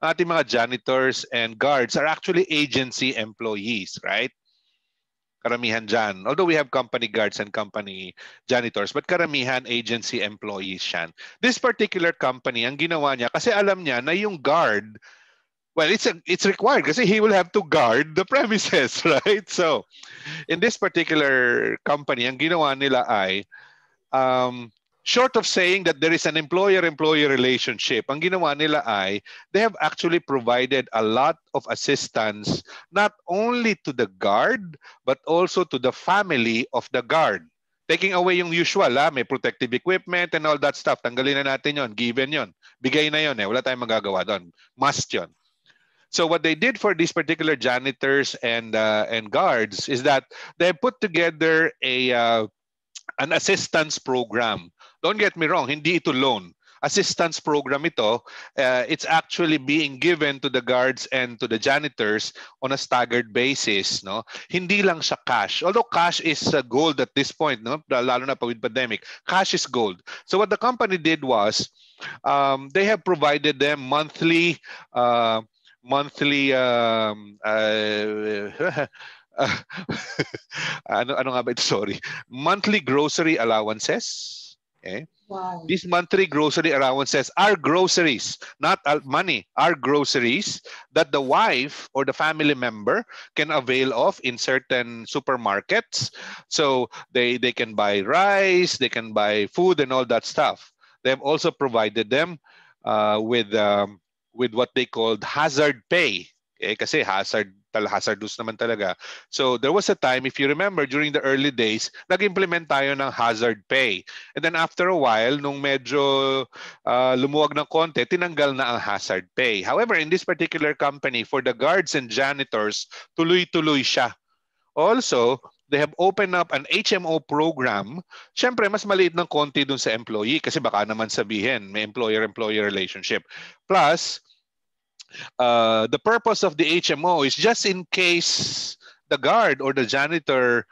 ating mga janitors and guards are actually agency employees, right? Karamihan dyan. Although we have company guards and company janitors, but karamihan agency employees yan. This particular company, ang ginawa niya, kasi alam niya na yung guard, well, it's required kasi he will have to guard the premises, right? So, in this particular company, ang ginawa nila ay, short of saying that there is an employer-employee relationship, ang ginawa nila ay, they have actually provided a lot of assistance, not only to the guard, but also to the family of the guard. Taking away yung usual, may protective equipment and all that stuff. Tanggalin na natin yon, given yon. Bigay na yon, wala tayong magagawa doon. Must yon. So what they did for these particular janitors and guards is that they put together an assistance program. Don't get me wrong, hindi ito loan. Assistance program ito. It's actually being given to the guards and to the janitors on a staggered basis. No, hindi lang siya cash. Although cash is gold at this point, no, lalo na pa with pandemic, cash is gold. So what the company did was, they have provided them monthly ano nga ba ito? Sorry. Monthly grocery allowances. Okay. Wow. These monthly grocery allowances are groceries, not money, are groceries that the wife or the family member can avail of in certain supermarkets. So they can buy rice, they can buy food and all that stuff. They have also provided them with what they called hazard pay. Okay? Kasi hazardous naman talaga. So there was a time, if you remember, during the early days, nag-implement tayo ng hazard pay. And then after a while, nung medyo lumuwag ng konti, tinanggal na ang hazard pay. However, in this particular company, for the guards and janitors, tuloy-tuloy siya. Also, they have opened up an HMO program. Siyempre, mas maliit ng konti dun sa employee kasi baka naman sabihin, may employer-employee relationship. Plus, the purpose of the HMO is just in case the guard or the janitor,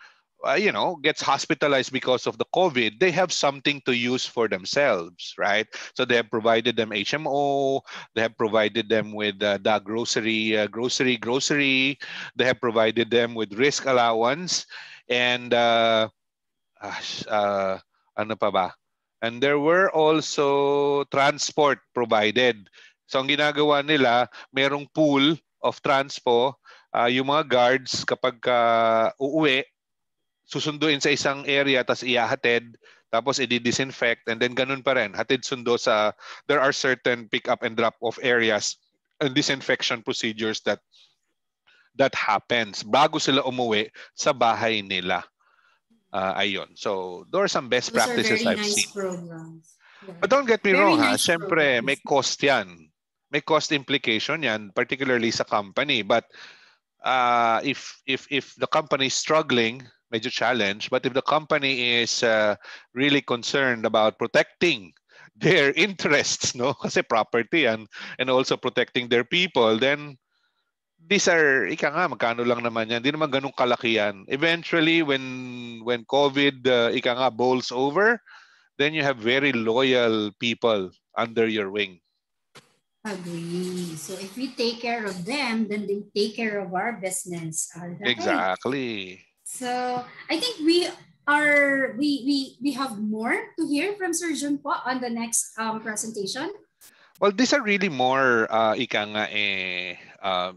gets hospitalized because of the COVID, they have something to use for themselves, right? So they have provided them HMO, they have provided them with the grocery. They have provided them with risk allowance, and ano pa ba? And there were also transport provided. So ang ginagawa nila, merong pool of transpo. Yung mga guards kapag uuwi, susunduin sa isang area tapos ihahatid, tapos i-disinfect, and then ganun pa rin. Hatid sundo there are certain pick up and drop off areas and disinfection procedures that happens bago sila umuwi sa bahay nila. Ayun. So, there are some best Those are practices very I've nice seen. programs. Yeah. But don't get me Very wrong, nice Siyempre, may programs. cost yan. May cost implication yan, particularly sa company. But if the company is struggling, medyo challenge. But if the company is really concerned about protecting their interests, no, kasi property and also protecting their people, then these are, ika nga, magkano lang naman yan. Hindi naman ganun kalaki yan. Eventually, when COVID, ika nga, bowls over, then you have very loyal people under your wing. Agree. So if we take care of them, then they take care of our business. All right. Exactly. So I think we have more to hear from Sir Jhun po on the next presentation. Well, these are really more,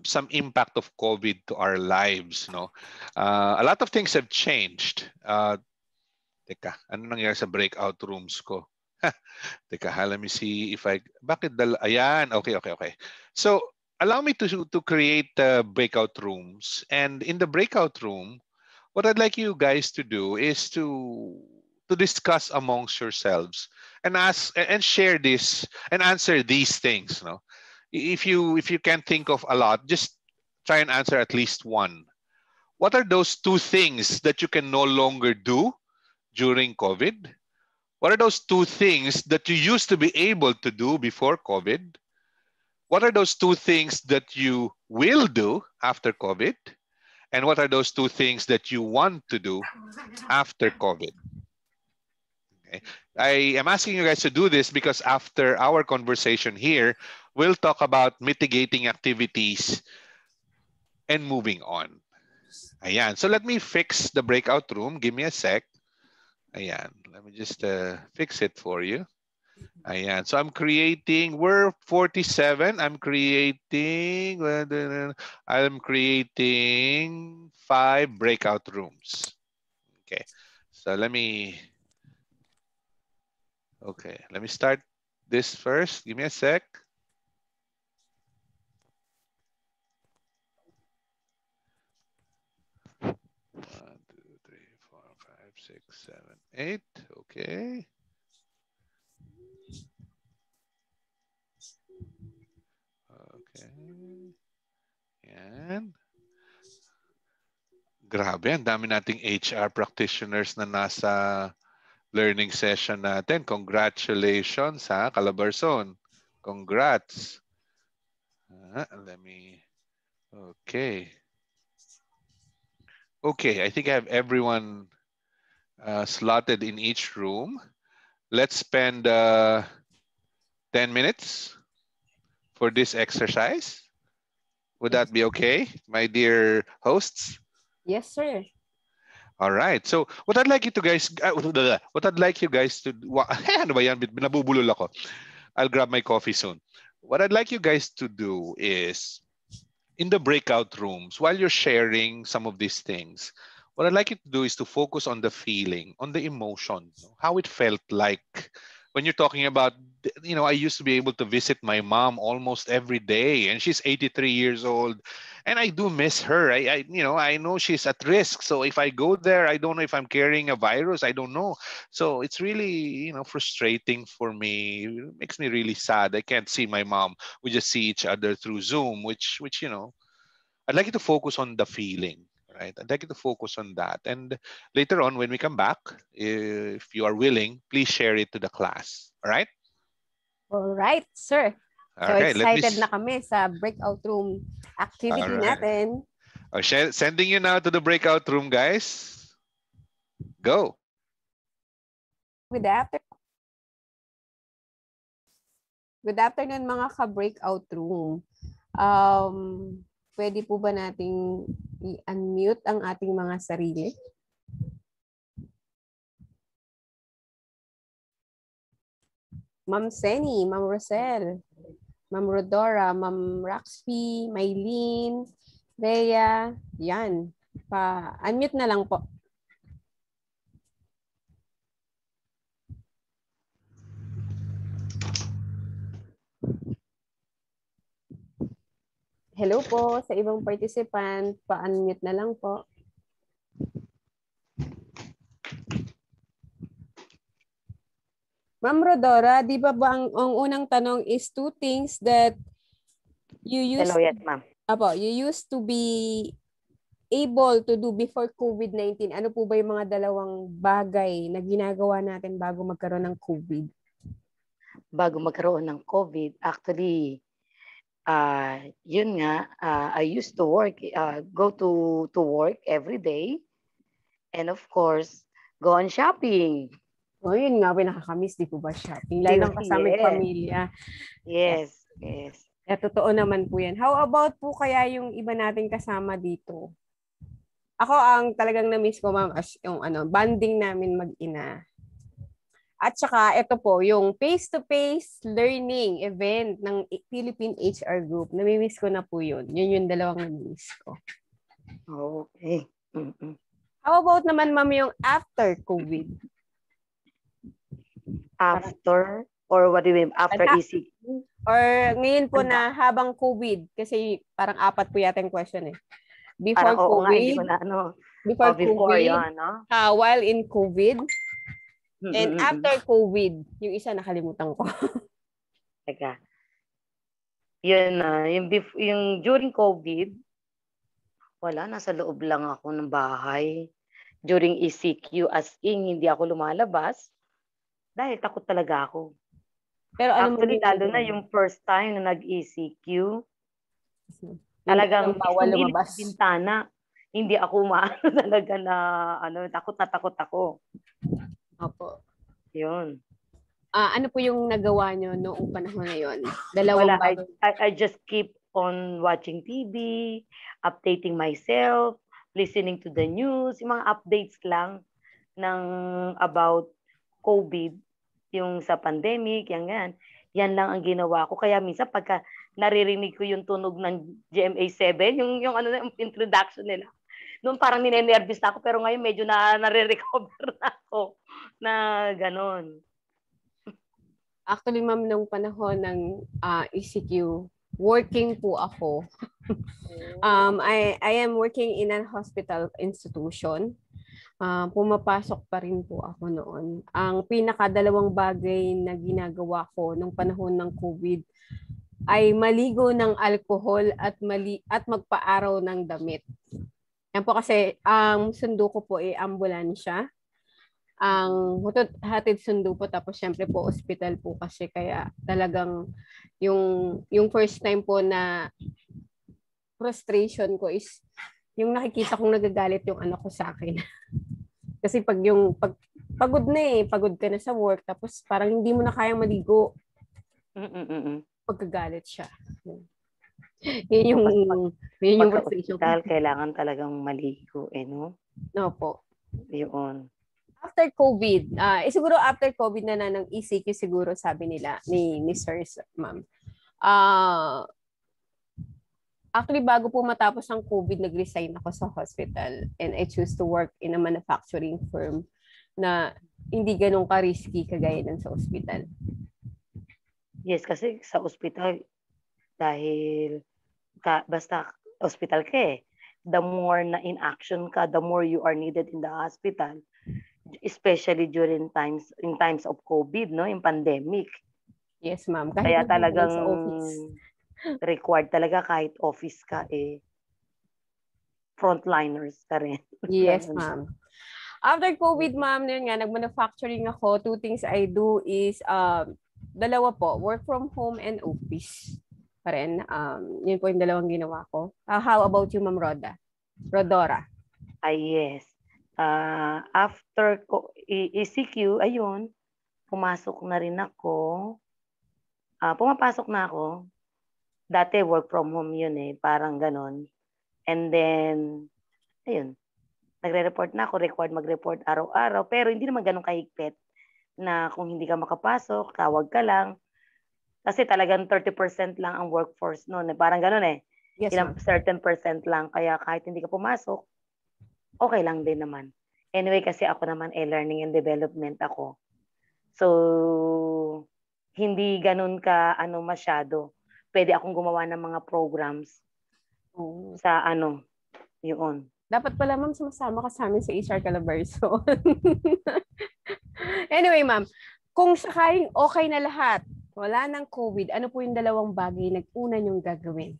some impact of COVID to our lives. No, a lot of things have changed. Teka, ano nangyari sa breakout rooms ko? Teka, let me see if ayan, okay. So, allow me to create breakout rooms. And in the breakout room, what I'd like you guys to do is to discuss amongst yourselves and ask and share this and answer these things. No, if you can't think of a lot, just try and answer at least one. What are those two things that you can no longer do during COVID? What are those two things that you used to be able to do before COVID? What are those two things that you will do after COVID? And what are those two things that you want to do after COVID? Okay. I am asking you guys to do this because after our conversation here, we'll talk about mitigating activities and moving on. Ayan. So let me fix the breakout room. Give me a sec. Ayan. Let me just fix it for you. Ayan. So we're 47. I'm creating 5 breakout rooms. Okay. So let me start this first. Give me a sec. One, two, three, four, five, six, seven, 8. Okay. Okay. Yan. Grabe, ang dami nating HR practitioners na nasa learning session natin. Congratulations, ha, Calabarzon. Congrats. Okay. Okay, I think I have everyone slotted in each room. Let's spend 10 minutes for this exercise. Would that be okay, my dear hosts? Yes, sir. All right. So what I'd like you guys to ano ba yan? Binabubulol ako. I'll grab my coffee soon. What I'd like you guys to do is in the breakout rooms, while you're sharing some of these things, what I'd like you to do is to focus on the feeling, on the emotion, how it felt like when you're talking about, I used to be able to visit my mom almost every day, and she's 83 years old, and I do miss her. I know she's at risk. So if I go there, I don't know if I'm carrying a virus. I don't know. So it's really, frustrating for me. It makes me really sad. I can't see my mom. We just see each other through Zoom, which I'd like you to focus on the feeling. Right? I'd like you to focus on that. And later on, when we come back, if you are willing, please share it to the class. All right? All right, sir. So Okay, excited na kami sa breakout room activity natin. Sending you now to the breakout room, guys. Go. Good afternoon mga ka-breakout room. Pwede po ba nating i-unmute ang ating mga sarili? Ma'am Seni, Ma'am Rosel, Ma'am Rodora, Ma'am Raxby, Maylene, Rhea, yan. Pa-unmute na lang po. Hello po sa ibang participant, pa-unmute na lang po. Ma'am Rodora, di ba ang unang tanong is two things that you used Hello, yes, ma'am. you used to be able to do before COVID-19. Ano po ba yung mga dalawang bagay na ginagawa natin bago magkaroon ng COVID? Bago magkaroon ng COVID, actually, yun nga, I used to work, go to work every day. And of course, go on shopping. O, yun nga, pinakakamiss, di po ba shopping? Lalo kasama yung pamilya. Yes. Yeah, totoo naman po yan. How about po kaya yung iba nating kasama dito? Ako ang talagang na-miss ko, ma'am, as yung bonding namin mag-ina. At saka, ito po, yung face-to-face learning event ng Philippine HR Group. Nami-miss ko na po yun. Yun yung dalawang na-miss ko. Okay. How about naman, ma'am, yung after COVID? After? Or what do you mean? After ECQ? Or ngayon po na habang COVID? Kasi parang 4 po yata yung question eh. Before parang, COVID. Nga, hindi ko na Before COVID. Yun, no? While in COVID. And after COVID. Yung isa nakalimutan ko. Teka. Yun na. Yung during COVID, wala, nasa loob lang ako ng bahay. During ECQ, as in, hindi ako lumalabas. Dahil takot talaga ako. Pero actually, lalo na yung first time na nag-ECQ, talagang bawal lumabas. Bintana. Hindi ako talaga na takot ako. Opo. Yun. Ano po yung nagawa nyo noong panahon na yun? I just keep on watching TV, updating myself, listening to the news, yung mga updates lang ng about COVID, yung sa pandemic, yan lang ang ginawa ko. Kaya minsan pagka naririnig ko yung tunog ng GMA7, yung introduction nila, noon parang ninenervous na ako, pero ngayon medyo nare-recover na ako na ganon. Actually, ma'am, nung panahon ng ECQ, working po ako. I am working in a hospital institution. Pumapasok pa rin po ako noon. Ang pinakadalawang bagay na ginagawa ko nung panahon ng COVID ay maligo ng alcohol at magpaaraw ng damit. Yan po kasi ang sundo ko po ay ambulansya. Ang hatid sundo po, tapos syempre po hospital po kasi, kaya talagang yung first time po na frustration ko is yung nakikita kong nagagalit yung anak ko sa akin. Kasi pagod ka na sa work, tapos parang hindi mo na kayang maligo. Pagkagalit siya. Yun yung frustration ko. Kailangan talagang maligo, no? No po. Yun. After COVID, siguro after COVID na ng ECQ siguro, sabi nila ni Sirs, ma'am. Actually, bago po matapos ang COVID, nag-resign ako sa hospital and I choose to work in a manufacturing firm na hindi ganun ka-risky kagaya ng sa hospital. Yes, kasi sa hospital, dahil basta hospital ka the more na in action ka, the more you are needed in the hospital, especially during times of COVID, no, in pandemic. Yes, ma'am. Kaya talagang required talaga kahit office ka, frontliners ka rin. Yes, ma'am. After COVID, ma'am, yun nga, nag-manufacturing ako. 2 things I do is, dalawa po, work from home and office pa rin. Yun po yung dalawang ginawa ko. How about you, Ma'am Roda? Rodora. Yes. After ECQ, ayun, pumasok na rin ako. Pumapasok na ako. Dati work from home yun eh, parang ganon. And then, ayun, nagre-report na ako, mag-report araw-araw, pero hindi naman ganun kahigpit na kung hindi ka makapasok, tawag ka lang. Kasi talagang 30% lang ang workforce noon. Parang ganun eh. Yes, Ilang certain percent lang. Kaya kahit hindi ka pumasok, okay lang din naman. Anyway, kasi ako naman learning and development ako. So, hindi ganun ka masyado. Pwede akong gumawa ng mga programs sa yun. Dapat pala, ma'am, sumasama ka sa amin sa HR Calabarzon. Anyway, ma'am, kung sakaling okay na lahat, wala ng COVID, ano po yung dalawang bagay na una niyong gagawin?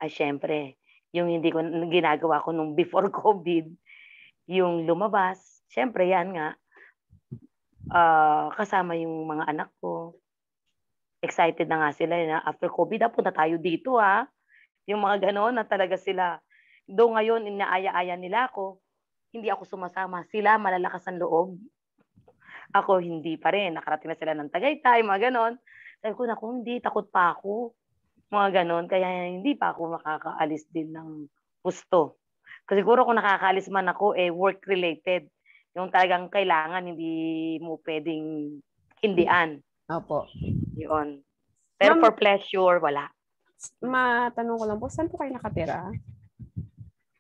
Syempre, yung hindi ko ginagawa ko nung before COVID, yung lumabas, syempre yan nga, kasama yung mga anak ko. Excited na nga sila na after COVID, punta tayo dito ha. Yung mga gano'n na talaga sila. Do ngayon, inaaya-aya nila ako, hindi ako sumasama. Sila malalakas ang loob. Ako hindi pa rin. Nakarating na sila ng Tagaytay, mga gano'n. Sabi ko, naku, hindi, takot pa ako. Mga gano'n. Kaya hindi pa ako makakaalis din ng gusto. Kasi siguro kung nakakaalis man ako, work-related. Yung talagang kailangan, hindi mo pwedeng hindian. Opo. Yun. Pero for pleasure, wala. Matanong ko lang po, saan po kayo nakatira?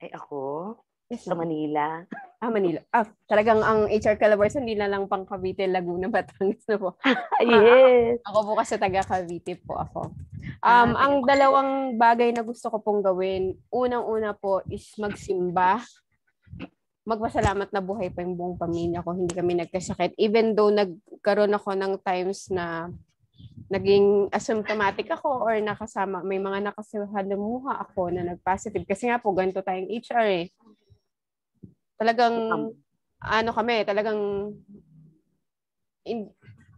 Ako? Yes, Sa Manila. Manila. Talagang ang HR Calabarzon, hindi na lang pang Cavite, Laguna, Batangas na po. Yes. Ako po kasi taga Cavite po ako. Ang dalawang bagay na gusto ko pong gawin, unang-una po is magsimba. Magpasalamat na buhay pa yung buong pamilya ko. Hindi kami nagkasakit. Even though nagkaroon ako ng times na naging asymptomatic ako or may mga nakasalamuha ako na nag-positive. Kasi nga po, ganito tayong HR eh. Talagang,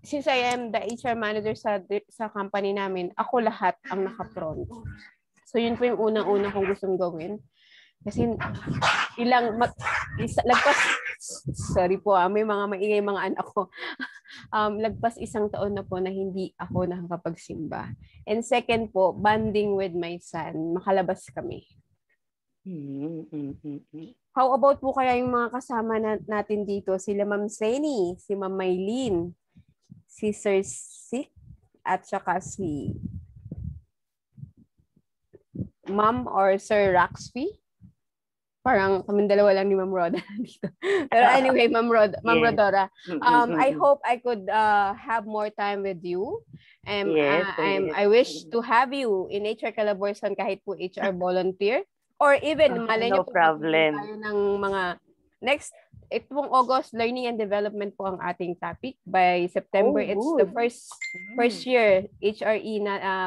since I am the HR manager sa company namin, ako lahat ang naka-front. So, yun po yung unang-una kong gustong gawin. Kasi sorry po, may mga maingay mga anak ko. Lagpas 1 taon na po na hindi ako nakakapagsimba. And second po, bonding with my son. Makalabas kami. How about po kaya yung mga kasama natin dito? Sila Ma'am Seni, si Ma'am Maylene, si Sir Sik, at saka si Ma'am or Sir Raxby. Parang kaming dalawa lang ni Ma'am Roda dito. Pero anyway, Ma'am Rodora, I hope I could have more time with you. I wish to have you in HR Calabarzon kahit po HR volunteer or even malay niyo po problem. Tayo ng mga next itong August, learning and development po ang ating topic. By September, it's the first year HRE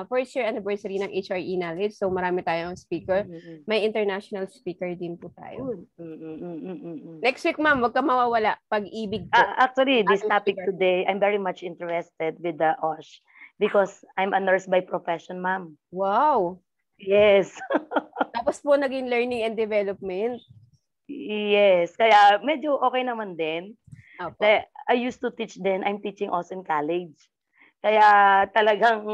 first year anniversary ng HRE knowledge. So marami tayong speaker. May international speaker din po tayo. Next week, ma'am, wag ka mawawala. Pag-ibig po. Actually, this topic today, I'm very much interested with the OSH because I'm a nurse by profession, ma'am. Wow. Yes. Tapos po naging learning and development. Yes, kaya medyo okay naman din. Okay. I used to teach then, I'm teaching also in college. Kaya talagang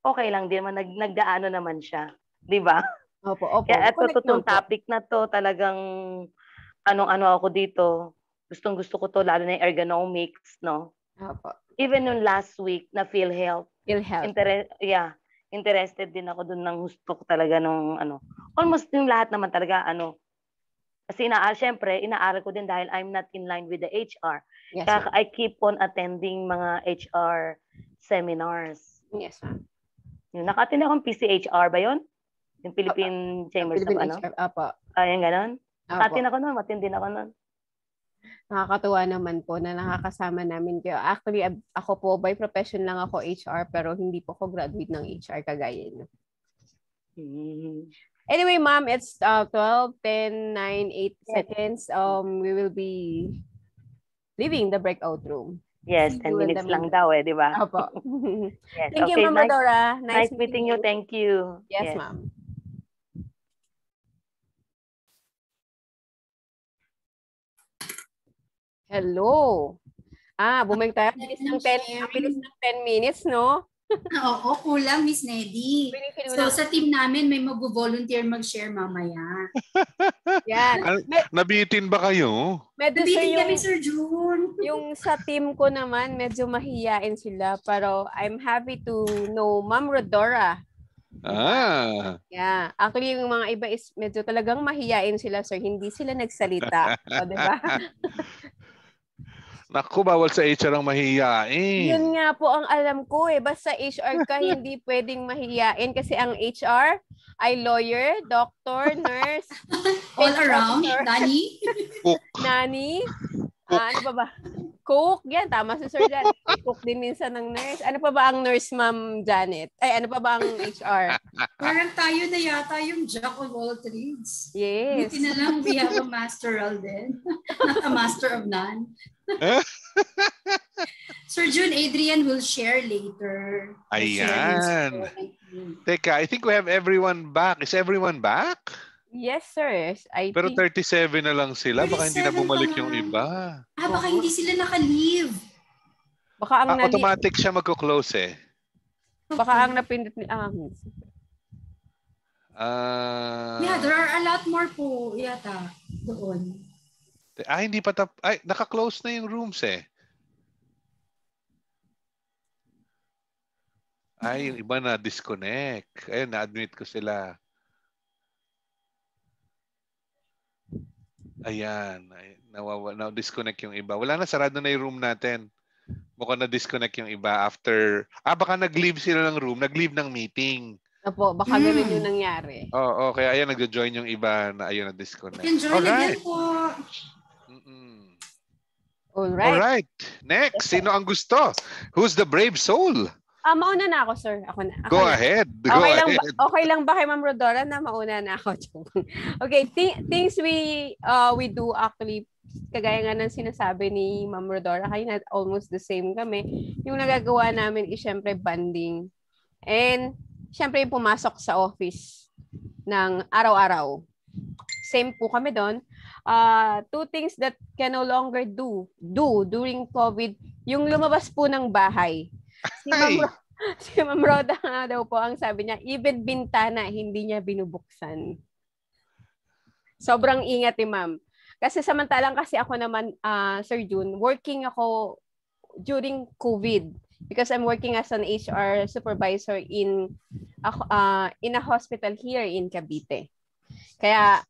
okay lang din, nagdaano naman siya. Di ba? Opo. Kaya itong topic na to, talagang ano ako dito. Gustong-gusto ko to, lalo na yung ergonomics, no? Opo. Even yung last week na PhilHealth. Interested din ako dun ng gusto ko talaga nung almost yung lahat naman talaga kasi syempre, inaaral ko din dahil I'm not in line with the HR. Yes, Kaya I keep on attending mga HR seminars. Yes, ma'am. Naka-attend akong PCHR ba yun? Yung Philippine Chambers of HR, Apo. Yung ganon? Naka-attend ako nun, matindin ako nun. Nakakatuwa naman po na nakakasama namin kayo. Actually, ako po, by profession lang ako HR, pero hindi po ako graduate ng HR kagaya niyo. Anyway, ma'am, it's 12, 10, 9, 8 seconds. We will be leaving the breakout room. Yes, 10 minutes lang daw di ba? Opo. Yes. Thank you, Ma'am Rodora. Nice meeting you. Thank you. Yes, ma'am. Hello. Bumalik tayo. Ang bilis ng 10 minutes, no? Oo, kulang, Miss Neddy. So, sa team namin, may mag-volunteer mag-share mamaya. Yan. Nabitin ba kayo? Nabitin kami, Sir June. Yung sa team ko naman, medyo mahiyain sila. Pero I'm happy to know Ma'am Rodora. Yeah. Actually, yung mga iba is medyo talagang mahiyain sila, sir. Hindi sila nagsalita. O, diba? Naku, bawal sa HR ang mahihiyain. Yun nga po ang alam ko eh. Basta HR ka, hindi pwedeng mahihiyain kasi ang HR ay lawyer, doctor, nurse, all around, Nani. Cook. Nani. Ano pa ba? Cook, yan. Tama si Sir Jan. Cook din minsan ng nurse. Ano pa ba ang nurse, Ma'am Janet? Ay, ano pa ba ang HR? Parang tayo na yata yung jack of all trades. Yes. Buti na lang we have a master then. Not a master of none. Sir June, Adrian will share later. Ayan. Teka, I think we have everyone back. Is everyone back? Yes, sir. Pero 37 na lang sila. Baka hindi na bumalik yung iba. Baka hindi sila naka-leave. Baka ang automatic siya magko-close eh. Baka ang napindot ni yeah, there are a lot more po yata doon. Hindi pa naka-close na yung rooms eh. Yung iba na disconnect. Ayun, na-admit ko sila. Ayan. Na-disconnect yung iba. Wala na, sarado na yung room natin. Mukhang na-disconnect yung iba after... baka nag-leave sila ng room. Nag-leave ng meeting. Opo, baka ganun yung nangyari. Oo, kaya ayan, nag-join yung iba na ayun, na-disconnect. Enjoy again po. Alright. Next, sino ang gusto? Who's the brave soul? Mauna na ako, sir. Ako Go na. ahead. Okay lang ba kay Ma'am Rodora na mauna na ako? Okay, things we do actually, kagaya nga ng sinasabi ni Ma'am Rodora, kaya na almost the same kami. Yung nagagawa namin is syempre banding. And syempre yung pumasok sa office ng araw-araw. Same po kami doon. Two things that can no longer do during COVID, yung lumabas po ng bahay. Si Ma'am Roda nga daw po ang sabi niya, even bintana, hindi niya binubuksan. Sobrang ingat ni Ma'am. Kasi samantalang kasi ako naman, Sir June, working ako during COVID because I'm working as an HR supervisor in a hospital here in Cavite. Kaya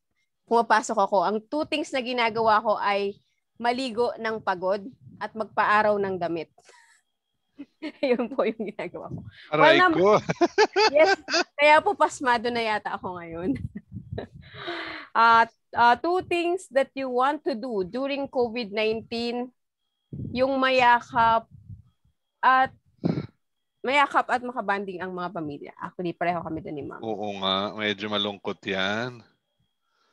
pumapasok ako. Ang two things na ginagawa ko ay maligo ng pagod at magpaaraw ng damit. Yun po yung ginagawa ko. Aray ko. Yes, kaya po pasmado na yata ako ngayon. Two things that you want to do during COVID-19, yung mayakap at makabanding ang mga pamilya. Actually, pareho kami doon ni Ma'am. Oo nga, medyo malungkot yan.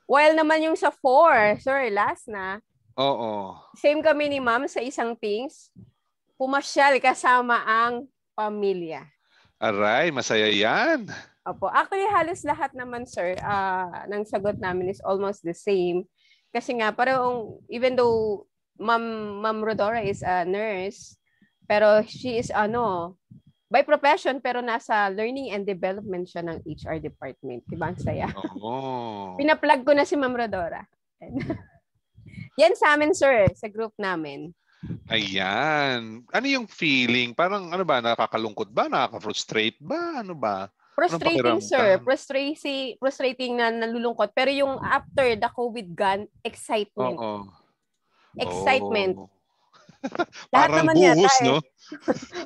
While naman yung sa 4, sorry, last na. Oo. Same kami ni Ma'am sa isang things. Pumasyal kasama ang pamilya. Aray, masaya yan. Opo. Actually, halos lahat naman, sir, ng sagot namin is almost the same. Kasi nga, parang, even though Ma'am Rodora is a nurse, pero she is, by profession, pero nasa learning and development siya ng HR department. Diba ang saya? Oo. Pinaplug ko na si Ma'am Rodora. Yan sa amin, sir, sa group namin. Ayan. Ano yung feeling? Parang ano ba? Nakakalungkot ba? Nakaka-frustrate ba? Ano ba? Frustrating, sir. Frustrating na nalulungkot. Pero yung after the COVID gone, excitement. Oo. Excitement. Oh. Parang buhos, no?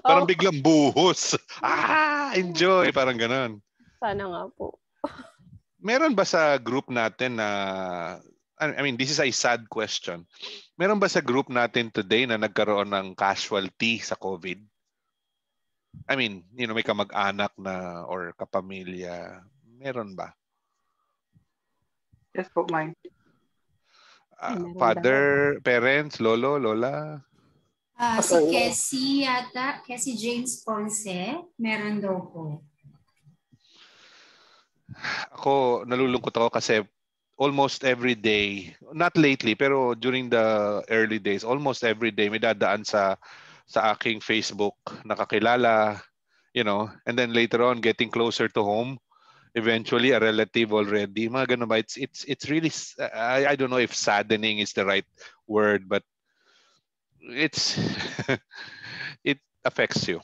Parang biglang buhos. Enjoy. Parang ganon. Sana nga po. Meron ba sa group natin na I mean, this is a sad question. Meron ba sa group natin today na nagkaroon ng casualty sa COVID? I mean, may kamag-anak na or kapamilya. Meron ba? Yes po, mine. Father, parents, lolo, lola? Si Cassie yata, Cassie James Ponce, meron daw po. Ako, nalulungkot ako kasi almost every day, not lately, pero during the early days, almost every day may dadaan sa aking Facebook, nakakilala, and then later on getting closer to home, eventually a relative already. Mga ganun ba? It's really I don't know if saddening is the right word, but it's it affects you.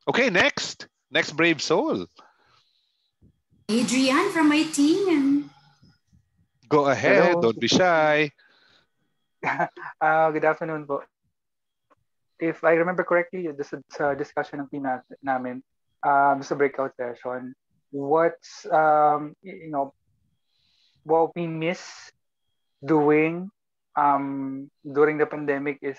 Okay, next brave soul. Adrian from my team. And Go ahead, Hello. don't be shy. Good afternoon po. If I remember correctly, this is a discussion ng team namin sa breakout session. What's what we miss doing during the pandemic is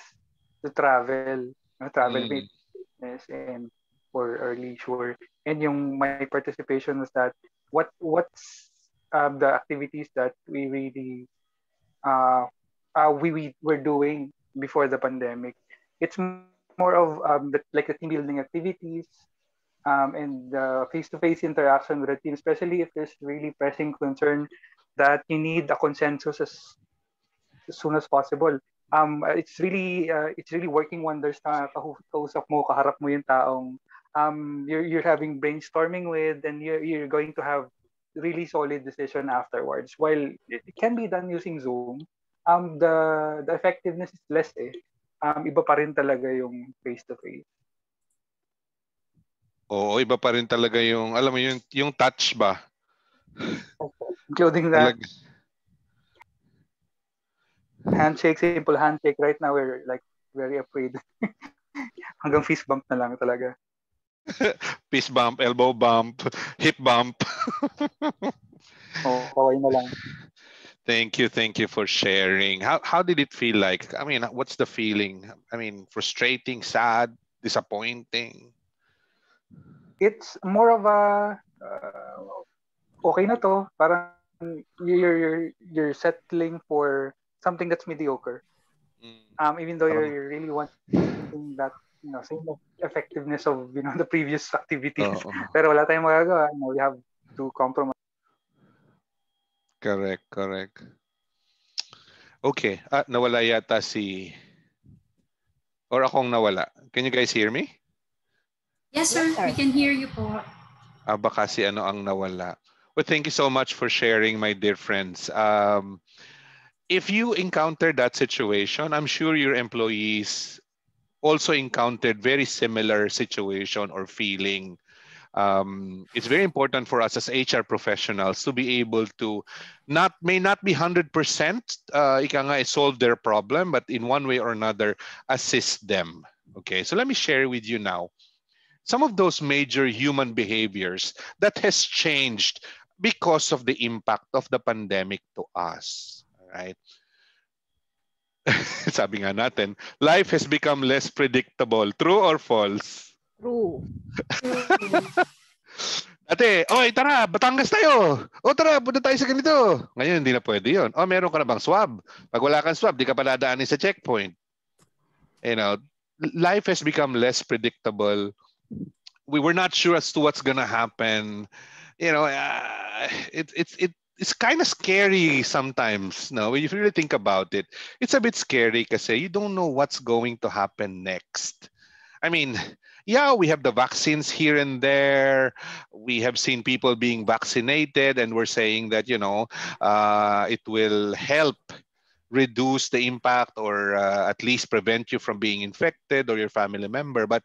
to travel. Travel Mm. business and for leisure. And yung my participation was that what's the activities that we really we were doing before the pandemic. It's more of like the team building activities and face-to-face interaction with the team, especially if there's really pressing concern that you need a consensus as soon as possible. It's really working wonders na kausap mo, kaharap mo yung taong you're having brainstorming with, and you're going to have really solid decision afterwards. While it can be done using Zoom, the effectiveness is less eh. Iba pa rin talaga yung face to face. Oo, iba pa rin talaga yung, alam mo yung touch ba? Including that handshake, simple handshake. Right now we're like very afraid. Hanggang fist bump na lang talaga. Fist bump, elbow bump, hip bump. Kaway na lang. Thank you for sharing. How did it feel like? I mean, what's the feeling? I mean, frustrating, sad, disappointing? It's more of a okay na to. Parang you're settling for something that's mediocre. Even though you really want something that same effectiveness of the previous activities. Pero wala tayong magagawa. We have to compromise. Correct. Okay. Nawala yata or akong nawala. Can you guys hear me? yes, sir. We can hear you po. Baka si ano ang nawala. Well, thank you so much for sharing, my dear friends. If you encountered that situation, I'm sure your employees also encountered very similar situation or feeling. It's very important for us as HR professionals to be able to may not be 100% solve their problem, but in one way or another assist them. Okay, so let me share with you now some of those major human behaviors that has changed because of the impact of the pandemic to us. All right. Sabi nga natin, life has become less predictable. True or false? True. Ate, oy, tara, Batangas tayo. O tara, punta tayo sa ganito. Ngayon, hindi na pwede yun. O, meron ka na bang swab? Pag wala kang swab, di ka pa dadaanin sa checkpoint. Life has become less predictable. We were not sure as to what's gonna happen. It's kind of scary sometimes. No, when you really think about it, it's a bit scary because you don't know what's going to happen next. I mean, yeah, we have the vaccines here and there. We have seen people being vaccinated, and we're saying that it will help reduce the impact or at least prevent you from being infected or your family member. But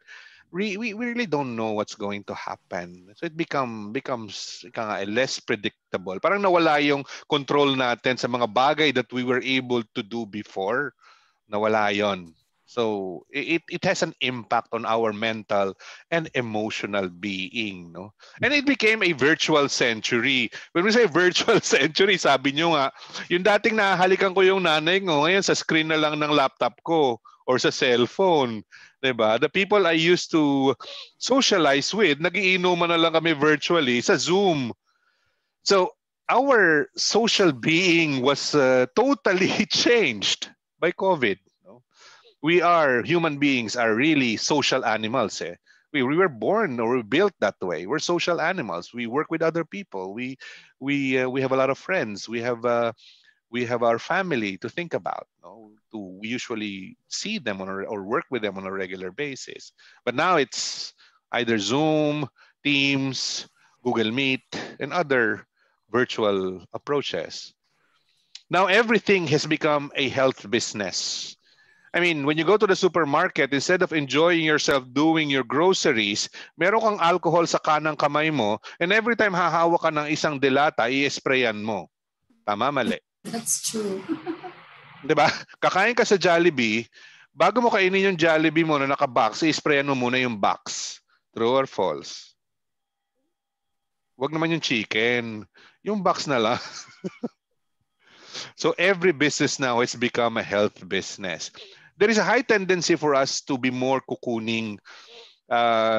we really don't know what's going to happen. So it becomes less predictable. Parang nawala yung control natin sa mga bagay that we were able to do before. Nawala yon. So it has an impact on our mental and emotional being, no? And it became a virtual century. When we say virtual century, sabi nyo nga, yung dating nahalikan ko yung nanay ko, ngayon sa screen na lang ng laptop ko or sa cellphone. Diba? The people I used to socialize with, nagiinuman na lang kami virtually sa Zoom. So our social being was totally changed by COVID. We human beings are really social animals. we were born or we built that way. We're social animals. We work with other people. We have a lot of friends. We have our family to think about. We usually see them or work with them on a regular basis. But now it's either Zoom, Teams, Google Meet, and other virtual approaches. Now everything has become a health business. I mean, when you go to the supermarket, instead of enjoying yourself doing your groceries, meron kang alcohol sa kanang kamay mo, and every time hahawa ka ng isang delata, i-sprayan mo. Tama, mali? That's true. Diba? Kakain ka sa Jollibee, bago mo kainin yung Jollibee mo na naka-box, i-sprayan mo muna yung box. True or false? Wag naman yung chicken. Yung box na lang. So every business now has become a health business. There is a high tendency for us to be more kukuning.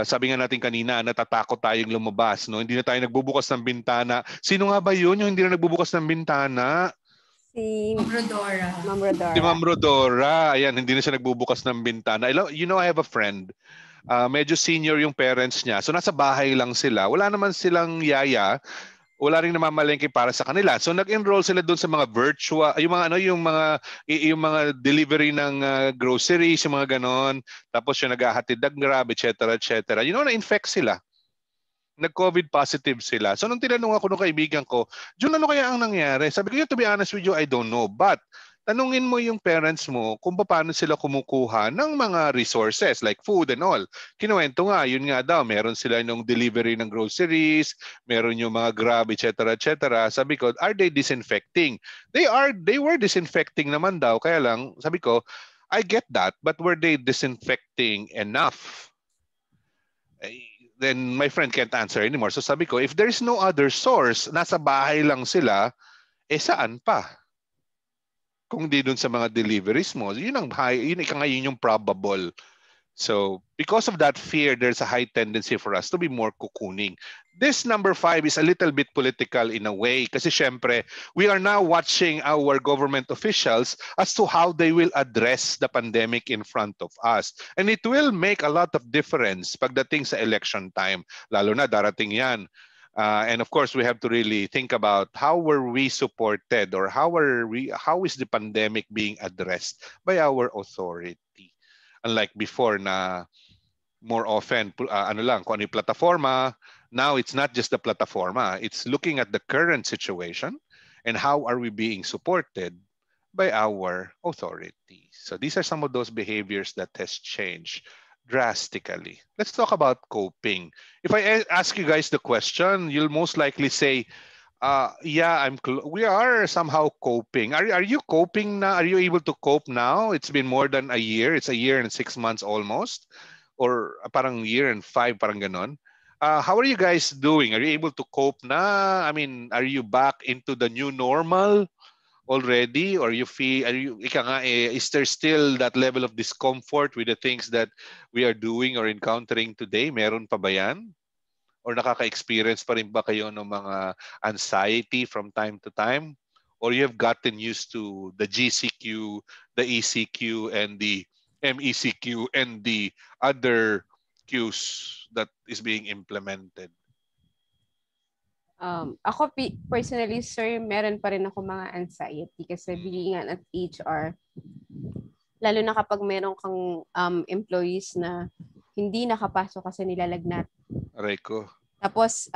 Sabi nga natin kanina, natatakot tayong lumabas. No? Hindi na tayo nagbubukas ng bintana. Sino nga ba yun yung hindi na nagbubukas ng bintana? Si Ma'am Rodora. Ma'am Rodora. Si Ma'am Rodora. Ayan, hindi na siya nagbubukas ng bintana. You know, I have a friend. Medyo senior yung parents niya. So nasa bahay lang sila. Wala naman silang yaya. Wala ring namamalengke para sa kanila. So nag-enroll sila doon sa mga virtual, yung mga delivery ng groceries, yung mga ganon. Tapos yung naghahatid ng Grab, etc., etc. You know, na-infect sila. Nag-COVID positive sila. So nung tinanong ako ng kaibigan ko, Jun, ano kaya ang nangyari? Sabi ko, to be honest with you, I don't know. But tanungin mo yung parents mo kung paano sila kumukuha ng mga resources like food and all. Kinuwento nga, yun nga daw, meron sila yung delivery ng groceries, meron yung mga Grab, etc., etc. Sabi ko, are they disinfecting? They were disinfecting naman daw. Kaya lang, sabi ko, I get that, but were they disinfecting enough? Then my friend can't answer anymore. So sabi ko, if there's no other source, nasa bahay lang sila, saan pa? Kung di dun sa mga deliveries mo, yun yung probable. So because of that fear, there's a high tendency for us to be more kukuning. This number 5 is a little bit political in a way kasi syempre, we are now watching our government officials as to how they will address the pandemic in front of us. And it will make a lot of difference pagdating sa election time. Lalo na darating yan. And of course, we have to really think about how were we supported or how is the pandemic being addressed by our authority. Unlike before na more often, kung ano yung plataforma, now it's not just the plataforma, it's looking at the current situation and how are we being supported by our authority. So these are some of those behaviors that has changed drastically. Let's talk about coping. If I ask you guys the question, you'll most likely say, yeah, we are somehow coping. Are you coping now? Are you able to cope now? It's been more than a year. It's a year and 6 months almost. Or parang year and 5, parang ganon. How are you guys doing? Are you able to cope na? I mean, are you back into the new normal already? Or is there still that level of discomfort with the things that we are doing or encountering today? Meron pa ba yan? Or nakaka-experience pa rin ba kayo ng mga anxiety from time to time? Or you have gotten used to the GCQ, the ECQ, and the MECQ, and the other Qs that is being implemented? Ako personally, sir, meron pa rin ako mga anxiety kasi being at HR, lalo na kapag meron kang employees na hindi nakapasok kasi nilalagnat. Aray ko. Tapos,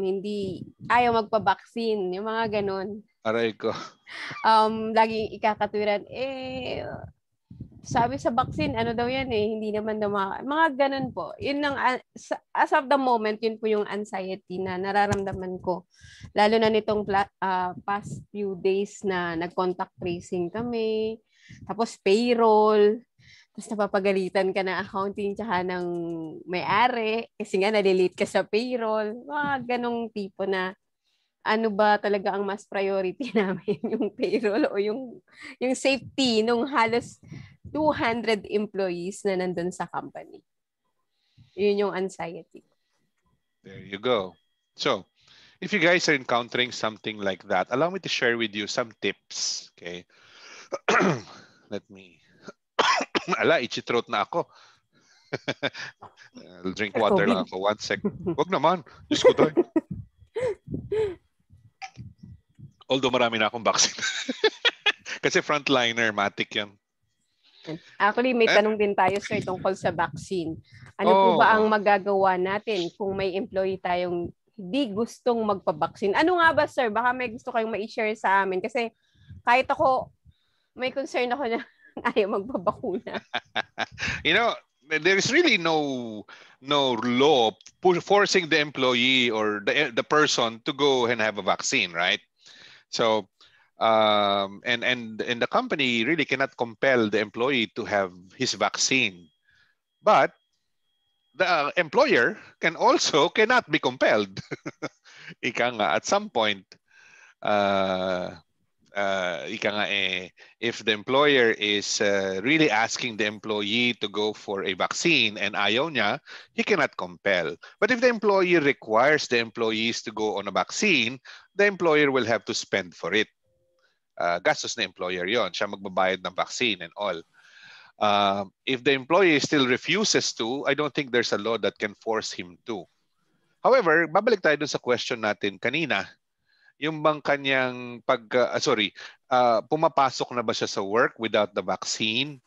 hindi ayaw magpa-vaccine. Yung mga ganun. Aray ko. Laging ikakatuwiran, sabi sa vaccine, ano daw yan hindi naman daw mga ganun po. Yun as of the moment, yun po yung anxiety na nararamdaman ko. Lalo na nitong past few days na nag-contact tracing kami, tapos payroll, tapos napapagalitan ka ng accounting tsaka ng may-ari kasi nga nalilate ka sa payroll. Mga ganong tipo na ano ba talaga ang mas priority namin, yung payroll o yung safety nung halos 200 employees na nandun sa company. Yun yung anxiety. There you go. So, if you guys are encountering something like that, allow me to share with you some tips. Okay? Let me... Ala, itchy throat na ako. I'll drink water lang ako. 1 sec. Wag naman. Diyos ko tayo. Although marami na akong vaccine. Kasi frontliner, matik yan. Actually, may tanong din tayo, sir, tungkol sa vaccine. Ano po ba ang magagawa natin kung may employee tayong hindi gustong magpa-vaccine? Ano nga ba, sir? Baka may gusto kayong ma-share sa amin. Kasi kahit ako, may concern ako na ayaw magpabakuna. You know, there is really no law forcing the employee or the person to go and have a vaccine, right? So, and the company really cannot compel the employee to have his vaccine, but the employer cannot be compelled. Ika nga, at some point, if the employer is really asking the employee to go for a vaccine and ayaw niya, he cannot compel. But if the employee requires the employees to go on a vaccine, the employer will have to spend for it. Gastos na employer yon, siya magbabayad ng vaccine and all. If the employee still refuses to, I don't think there's a law that can force him to. However, babalik tayo dun sa question natin kanina. Yung bang kanyang pumapasok na ba siya sa work without the vaccine?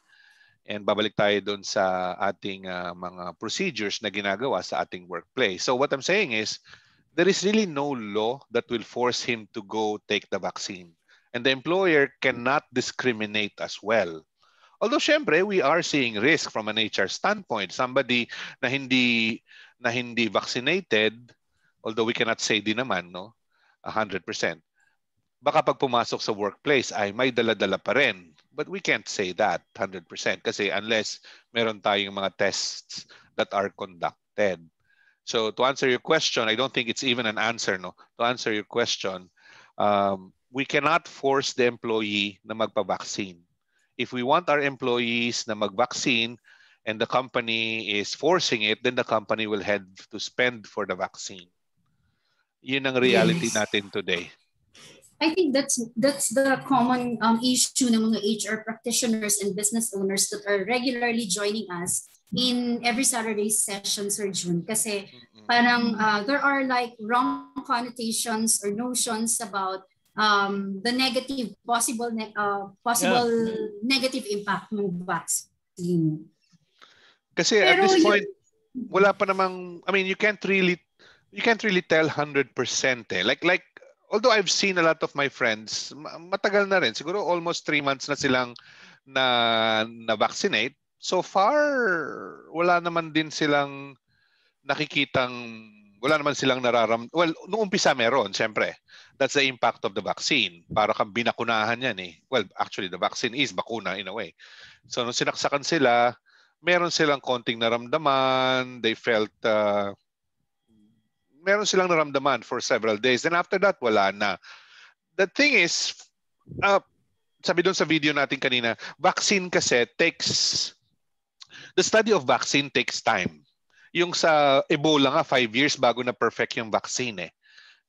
And babalik tayo dun sa ating mga procedures na ginagawa sa ating workplace. So what I'm saying is, there is really no law that will force him to go take the vaccine. And the employer cannot discriminate as well. Although, syempre, we are seeing risk from an HR standpoint. Somebody na hindi vaccinated, although we cannot say din naman, no, 100%. Baka pag pumasok sa workplace ay may dala-dala pa rin. But we can't say that 100% kasi unless meron tayong mga tests that are conducted. So to answer your question, I don't think it's even an answer, no. To answer your question, we cannot force the employee na magpa-vaccine. If we want our employees na mag-vaccine and the company is forcing it, then the company will have to spend for the vaccine. Yun ang reality natin today. I think that's the common issue ng mga HR practitioners and business owners that are regularly joining us in every Saturday session, Sir Jhun. Kasi parang there are like wrong connotations or notions about the possible negative impact ng vaccine. Kasi at this point, wala pa namang, I mean, you can't really tell 100% eh. Like although I've seen a lot of my friends, matagal na rin, siguro almost 3 months na silang na vaccinate. So far, wala naman din silang wala naman silang well, nung umpisa meron, syempre. That's the impact of the vaccine. Para kang binakunahan yan eh. Well, actually, the vaccine is bakuna in a way. So nung sinaksakan sila, meron silang konting naramdaman. They felt, meron silang naramdaman for several days. Then after that, wala na. The thing is, sabi doon sa video natin kanina, vaccine kasi the study of vaccine takes time. Yung sa Ebola nga, 5 years bago na perfect yung vaccine eh.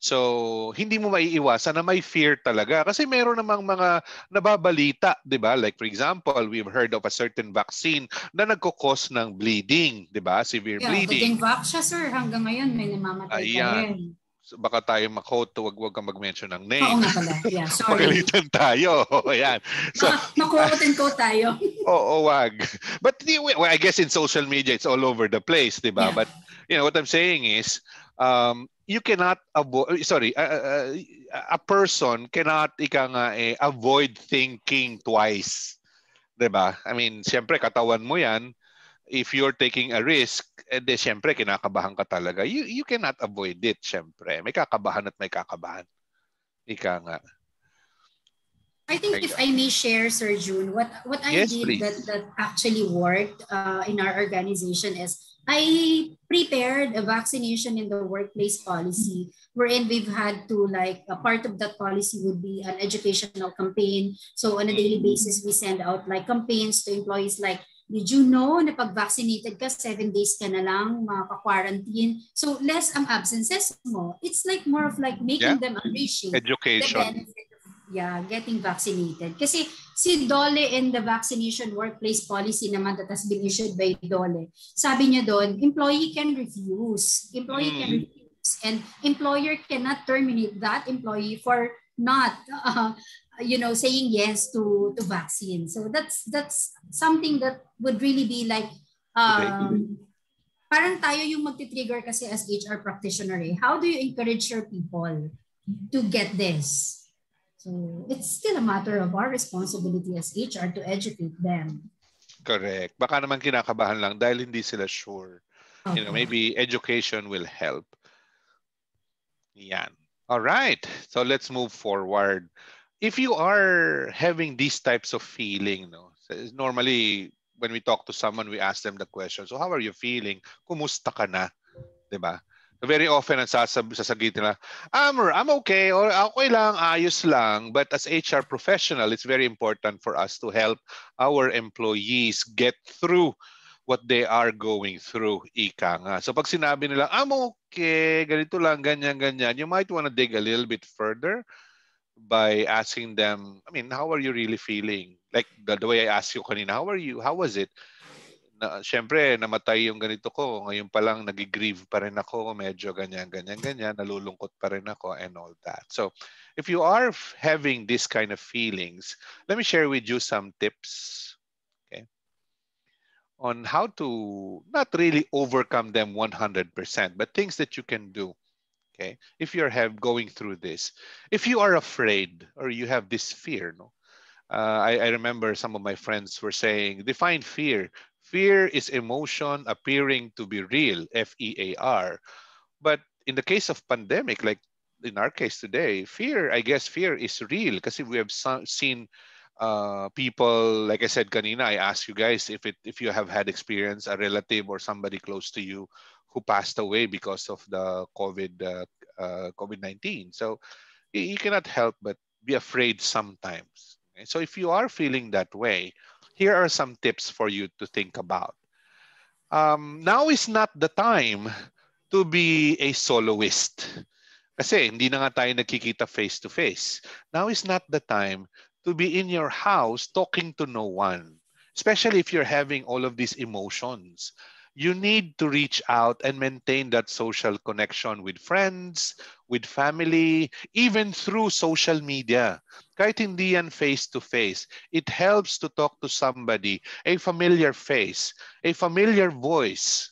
So, hindi mo maiiwasan na may fear talaga. Kasi meron namang mga nababalita, di ba? Like for example, we've heard of a certain vaccine na nagkukos ng bleeding, di ba? Severe bleeding. Naging siya, sir. Hanggang ngayon, may namamatay pa rin. So, baka tayo ma-quote, wag kang mag-mention ng name. Oo nga pala. Yeah, sorry. Pagalitan tayo. Ayan. So, ma-quote and quote tayo. Oo, wag. But well, I guess in social media, it's all over the place, di ba? Yeah. But, you know, what I'm saying is, you cannot avoid, a person cannot avoid thinking twice. Diba? I mean, siyempre, katawan mo yan. If you're taking a risk, de siyempre, kinakabahan ka talaga. You cannot avoid it, siyempre. May kakabahan at may kakabahan. Ika nga. I think if I may share, Sir Jhun, what I did that actually worked in our organization is I prepared a vaccination in the workplace policy wherein we've had to a part of that policy would be an educational campaign. So on a daily basis, we send out campaigns to employees like, did you know na pag vaccinated ka, 7 days ka na lang maka-quarantine? So less ang absences mo. It's more of making them appreciate education. the benefit getting vaccinated. Kasi si Dole in the vaccination workplace policy naman that has been issued by Dole, sabi niya doon, employee can refuse. And employer cannot terminate that employee for not saying yes to vaccine. So that's something that would really be like parang tayo yung magti-trigger kasi as HR practitioner. How do you encourage your people to get this? So it's still a matter of our responsibility as HR to educate them. Correct. Baka naman kinakabahan lang dahil hindi sila sure. Okay. Maybe education will help. Yan. All right. So let's move forward. If you are having these types of feeling, normally when we talk to someone, we ask them the question, so how are you feeling? Kumusta ka na? Diba? So very often, ang sasagitin nila, I'm okay, or okay lang, ayos lang. But as HR professional, it's very important for us to help our employees get through what they are going through, ika nga. So pag sinabi nila, I'm okay, ganito lang, ganyan, ganyan, you might want to dig a little bit further by asking them, how are you really feeling? Like the way I asked you kanina, how are you? How was it? Siyempre, namatay yung ganito ko. Ngayon pa lang, nag-grieve pa rin ako. Medyo ganyan, ganyan, ganyan. Nalulungkot pa rin ako and all that. So, if you are having this kind of feelings, let me share with you some tips, okay, on how to not really overcome them 100%, but things that you can do. Okay, if you're going through this, if you are afraid or you have this fear, I remember some of my friends were saying, define fear. Fear is emotion appearing to be real, FEAR. But in the case of pandemic, like in our case today, I guess fear is real because we have seen people, like I said kanina, I asked you guys if you have had experience, a relative or somebody close to you who passed away because of the COVID-19. So you cannot help but be afraid sometimes. Okay? So if you are feeling that way, here are some tips for you to think about. Now is not the time to be a soloist. Kasi hindi na nga tayo nagkikita face to face. Now is not the time to be in your house talking to no one, especially if you're having all of these emotions. You need to reach out and maintain that social connection with friends, with family, even through social media. Kahit hindi yan face-to-face, it helps to talk to somebody, a familiar face, a familiar voice,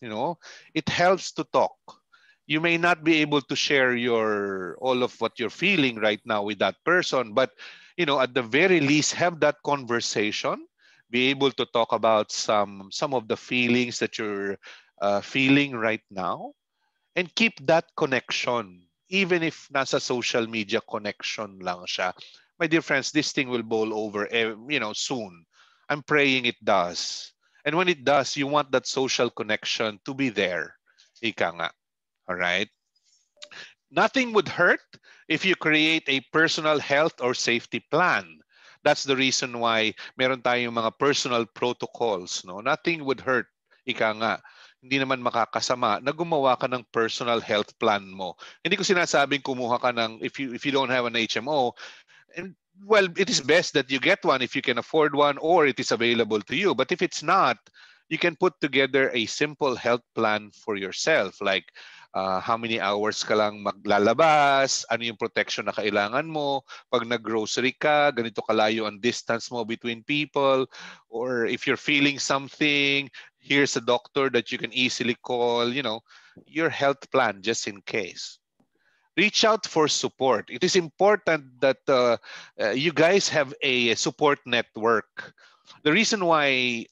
it helps to talk. You may not be able to share all of what you're feeling right now with that person, but at the very least, have that conversation. Be able to talk about some of the feelings that you're feeling right now, and keep that connection, even if nasa social media connection lang siya. My dear friends, this thing will boil over, soon. I'm praying it does. And when it does, you want that social connection to be there. Ika nga. All right? Nothing would hurt if you create a personal health or safety plan. That's the reason why meron tayong mga personal protocols. Nothing would hurt. Ika nga, hindi naman makakasama na gumawa ka ng personal health plan mo. Hindi ko sinasabing kumuha ka ng, if you don't have an HMO, and well, it is best that you get one if you can afford one or it is available to you. But if it's not, you can put together a simple health plan for yourself, like how many hours ka lang maglalabas, ano yung protection na kailangan mo, pag nag-grocery ka, ganito kalayo ang distance mo between people, or if you're feeling something, here's a doctor that you can easily call, your health plan just in case. Reach out for support. It is important that you guys have a support network. The reason why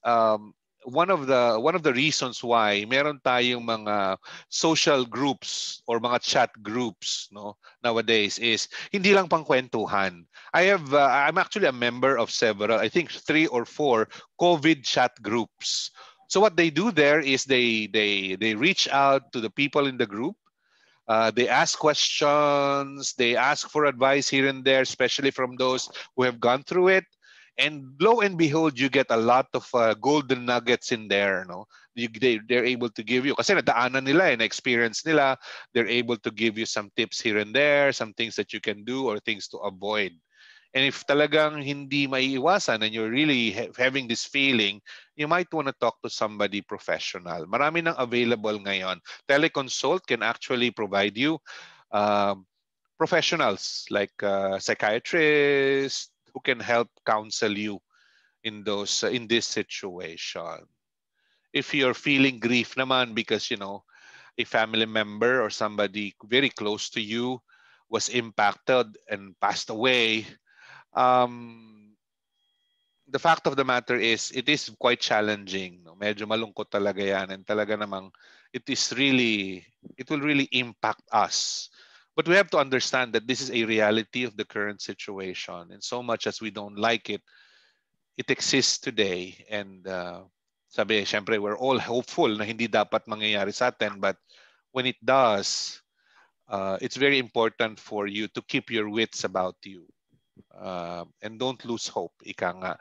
one of the reasons why meron tayong mga social groups or mga chat groups nowadays is hindi lang pangkwentuhan. I'm actually a member of several, I think 3 or 4 COVID chat groups. So what they do there is they reach out to the people in the group. They ask questions, they ask for advice here and there, especially from those who have gone through it. And lo and behold, you get a lot of golden nuggets in there. They're able to give you, kasi nadaanan nila, na-experience nila, they're able to give you some tips here and there, some things that you can do or things to avoid. And if talagang hindi maiiwasan and you're really having this feeling, you might want to talk to somebody professional. Marami nang available ngayon. Teleconsult can actually provide you um, professionals like psychiatrists who can help counsel you in this situation. If you're feeling grief naman because a family member or somebody very close to you was impacted and passed away, um, the fact of the matter is it is quite challenging. No? Medyo malungkot talaga yan, and talaga namang it will really impact us. But we have to understand that this is a reality of the current situation, and so much as we don't like it, it exists today. And sabi, syempre, we're all hopeful na hindi dapat mangyayari sa atin, but when it does, it's very important for you to keep your wits about you. And don't lose hope, ika nga.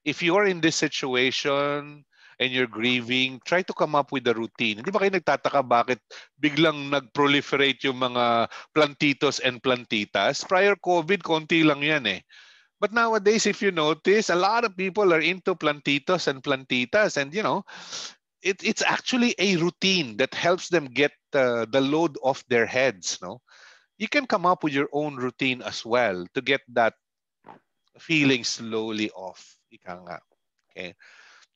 If you're in this situation and you're grieving, try to come up with a routine. Hindi ba kayo nagtataka bakit biglang nag-proliferate yung mga plantitos and plantitas? Prior COVID, konti lang yan eh. But nowadays, if you notice, a lot of people are into plantitos and plantitas. And, it's actually a routine that helps them get the load off their heads. No, you can come up with your own routine as well to get that feeling slowly off. Ika nga. Okay.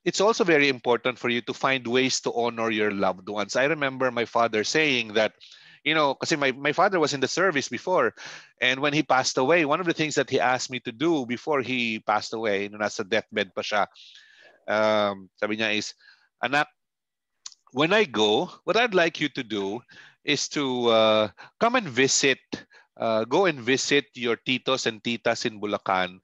It's also very important for you to find ways to honor your loved ones. I remember my father saying that, kasi my father was in the service before, and when he passed away, one of the things that he asked me to do before he passed away, nasa deathbed pa siya, sabi niya is, anak, when I go, what I'd like you to do is to come and visit, go and visit your titos and titas in Bulacan.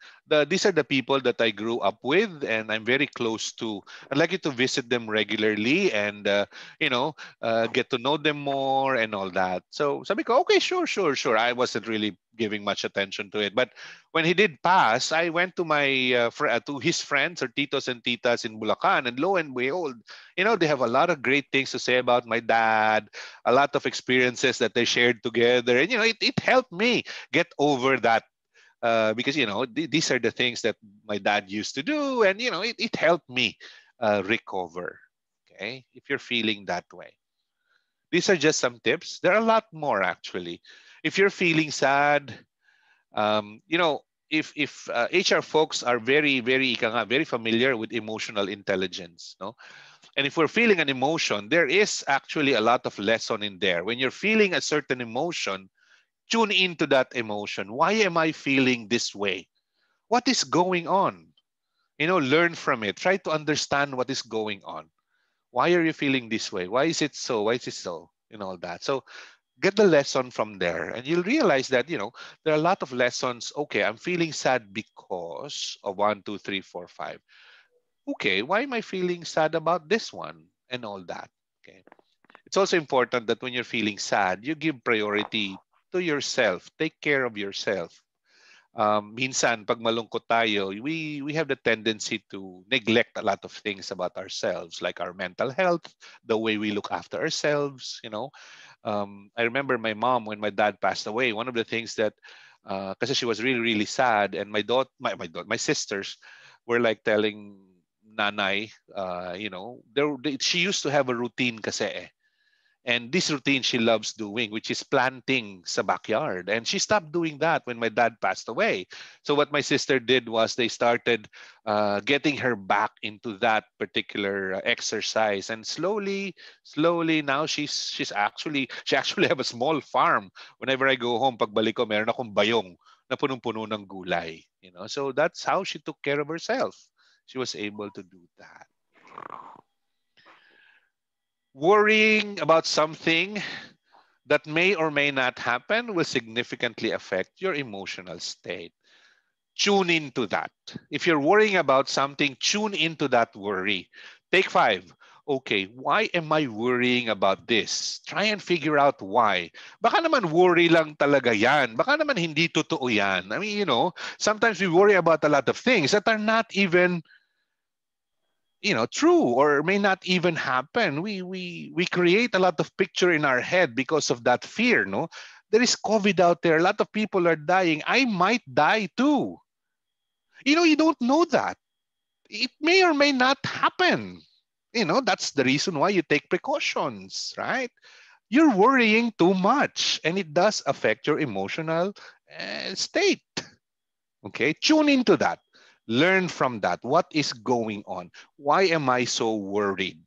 These are the people that I grew up with and I'm very close to. I'd like you to visit them regularly and, get to know them more and all that. So sabi ko, okay, sure. I wasn't really giving much attention to it. But when he did pass, I went to to his friends or titos and titas in Bulacan, and lo and behold, they have a lot of great things to say about my dad, a lot of experiences that they shared together. And, it helped me get over that because, these are the things that my dad used to do. And, it helped me recover. Okay. If you're feeling that way, these are just some tips. There are a lot more actually. If you're feeling sad, um, you know, if HR folks are very familiar with emotional intelligence, no? And if we're feeling an emotion, there is actually a lot of lesson in there. When you're feeling a certain emotion, tune into that emotion. Why am I feeling this way? What is going on? Learn from it. Try to understand what is going on. Why are you feeling this way? Why is it so? Why is it so? All that. So get the lesson from there, and you'll realize that there are a lot of lessons. Okay, I'm feeling sad because of 1, 2, 3, 4, 5. Okay, why am I feeling sad about this one and all that? Okay. It's also important that when you're feeling sad, you give priority to yourself. Take care of yourself. Minsan, pag malungkot tayo, we have the tendency to neglect a lot of things about ourselves, like our mental health, the way we look after ourselves. I remember my mom when my dad passed away. One of the things that, kasi she was really, really sad, and my sisters were like telling nanay, she used to have a routine kasi eh. And this routine she loves doing, which is planting sa backyard. And she stopped doing that when my dad passed away. So what my sister did was they started getting her back into that particular exercise. And slowly now she actually have a small farm. Whenever I go home, pagbalik ko, meron akong bayong na punong-puno ng gulay. So that's how she took care of herself. She was able to do that. Worrying about something that may or may not happen will significantly affect your emotional state. Tune into that. If you're worrying about something, tune into that worry. Take 5. Okay, why am I worrying about this? Try and figure out why. Baka naman worry lang talaga yan. Baka naman hindi totoo yan. I mean, sometimes we worry about a lot of things that are not even true or may not even happen. We create a lot of picture in our head because of that fear. No, there is COVID out there. A lot of people are dying. I might die too. You don't know that. It may or may not happen. That's the reason why you take precautions, right? You're worrying too much, and it does affect your emotional state. Okay, tune into that. Learn from that. What is going on? Why am I so worried?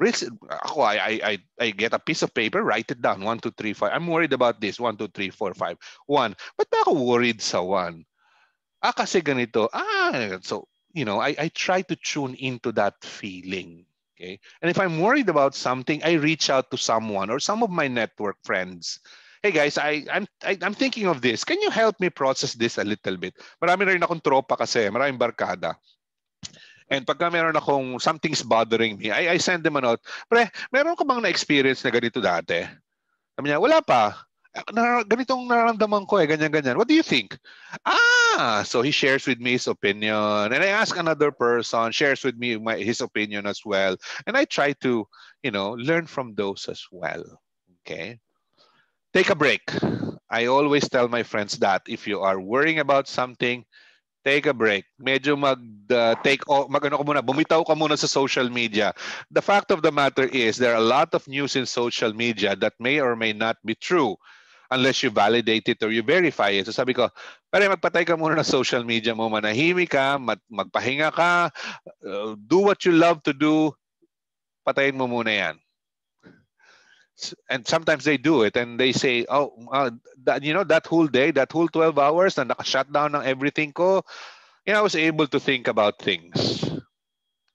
I get a piece of paper, write it down. 1, 2, 3, 5. I'm worried about this. 1, 2, 3, 4, 5. 1. Ba't ba ako worried sa 1? Kasi ganito. So, I try to tune into that feeling. Okay. And if I'm worried about something, I reach out to someone or some of my network friends. Hey guys, I'm thinking of this. Can you help me process this a little bit? Marami rin akong tropa kasi, maraming barkada. And pagka meron akong something's bothering me, I send them a note. Pre, meron ka bang na-experience na ganito dati? Sabi niya, wala pa. Ganitong nararamdaman ko ganyan-ganyan. What do you think? So he shares with me his opinion. And I ask another person, shares with me his opinion as well. And I try to, learn from those as well. Okay? Take a break. I always tell my friends that if you are worrying about something, take a break. Medyo bumitaw ka muna sa social media. The fact of the matter is there are a lot of news in social media that may or may not be true unless you validate it or you verify it. So sabi ko, pare magpatay ka muna ng social media mo, manahimik ka, magpahinga ka, do what you love to do, patayin mo muna yan. And sometimes they do it and they say, that whole day, that whole 12 hours na naka-shut down ng everything ko, I was able to think about things.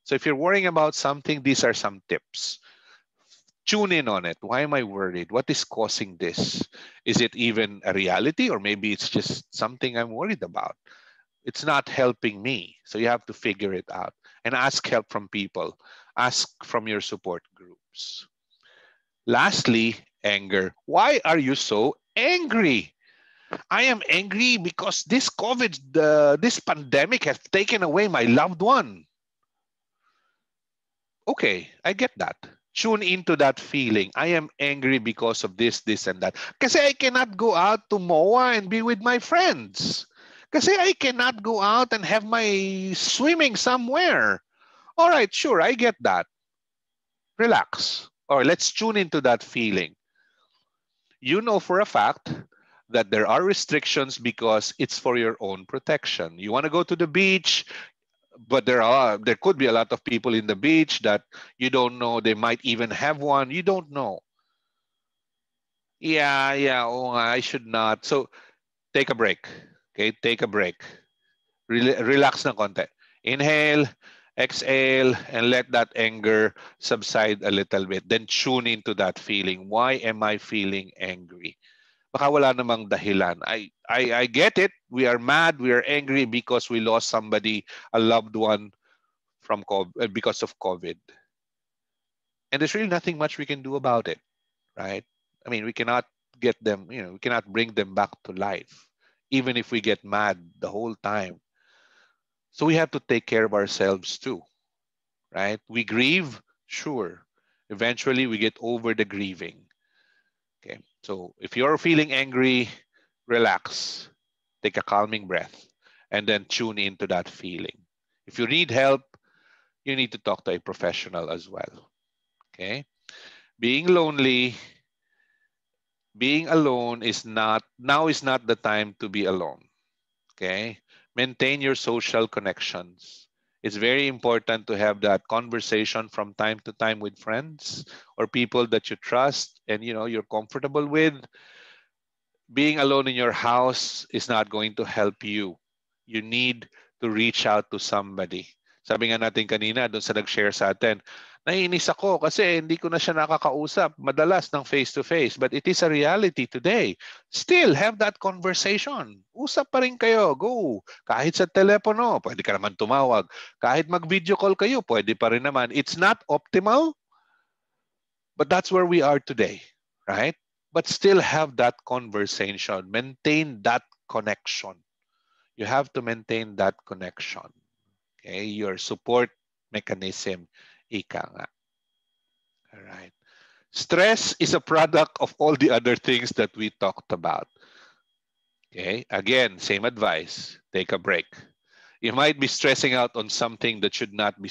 So if you're worrying about something, these are some tips. Tune in on it. Why am I worried? What is causing this? Is it even a reality or maybe it's just something I'm worried about? It's not helping me. So you have to figure it out and ask help from people. Ask from your support groups. Lastly, anger. Why are you so angry? I am angry because this this pandemic has taken away my loved one. Okay, I get that. Tune into that feeling. I am angry because of this, and that. Kasi I cannot go out to MOA and be with my friends. Kasi I cannot go out and have my swimming somewhere. All right, sure, I get that. Relax. Or let's tune into that feeling. You know for a fact that there are restrictions because it's for your own protection. You want to go to the beach, but there could be a lot of people in the beach that you don't know. They might even have one. You don't know. Yeah, I should not. So take a break. Okay, take a break. Relax ng konti. Inhale, exhale, and let that anger subside a little bit. Then tune into that feeling. Why am I feeling angry? Baka wala namang dahilan. I get it. We are mad. We are angry because we lost somebody, a loved one, from because of COVID. And there's really nothing much we can do about it, right? I mean, we cannot get them, we cannot bring them back to life, even if we get mad the whole time. So we have to take care of ourselves too, right? We grieve, sure. Eventually, we get over the grieving. Okay, so if you're feeling angry, relax, take a calming breath, and then tune into that feeling. If you need help, you need to talk to a professional as well. Okay, being alone is not the time to be alone. Okay, maintain your social connections. It's very important to have that conversation from time to time with friends or people that you trust and you're comfortable with. Being alone in your house is not going to help you. You need to reach out to somebody. Sabi nga natin kanina doon sa nag-share sa atin, naiinis ako kasi hindi ko na siya nakakausap madalas ng face-to-face. But it is a reality today. Still have that conversation. Usap pa rin kayo. Go. Kahit sa telepono, pwede ka naman tumawag. Kahit mag-video call kayo, pwede pa rin naman. It's not optimal, but that's where we are today, right? But still have that conversation. Maintain that connection. You have to maintain that connection. Okay, your support mechanism, ika nga. All right. Stress is a product of all the other things that we talked about. Okay, again, same advice. Take a break. You might be stressing out on something that you should not be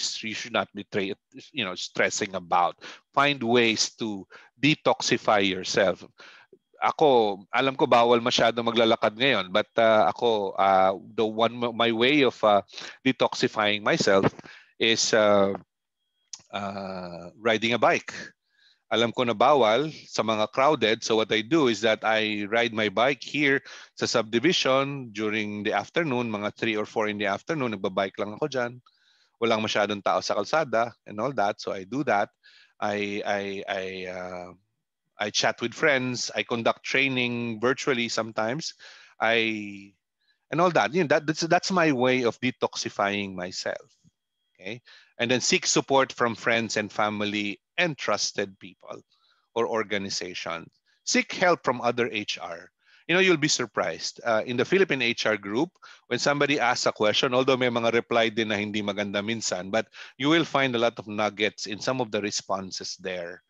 stressing about. Find ways to detoxify yourself. Ako, alam ko bawal masyado maglalakad ngayon, but my way of detoxifying myself is riding a bike. Alam ko na bawal sa mga crowded, so what I do is that I ride my bike here sa subdivision during the afternoon, mga 3 or 4 in the afternoon, nagbabike lang ako dyan. Walang masyadong tao sa kalsada and all that, so I do that. I chat with friends, I conduct training virtually sometimes. And all that. That's my way of detoxifying myself. Okay? And then seek support from friends and family and trusted people or organizations. Seek help from other HR. You'll be surprised. In the Philippine HR group, when somebody asks a question, although may mga reply din na hindi maganda minsan, but you will find a lot of nuggets in some of the responses there.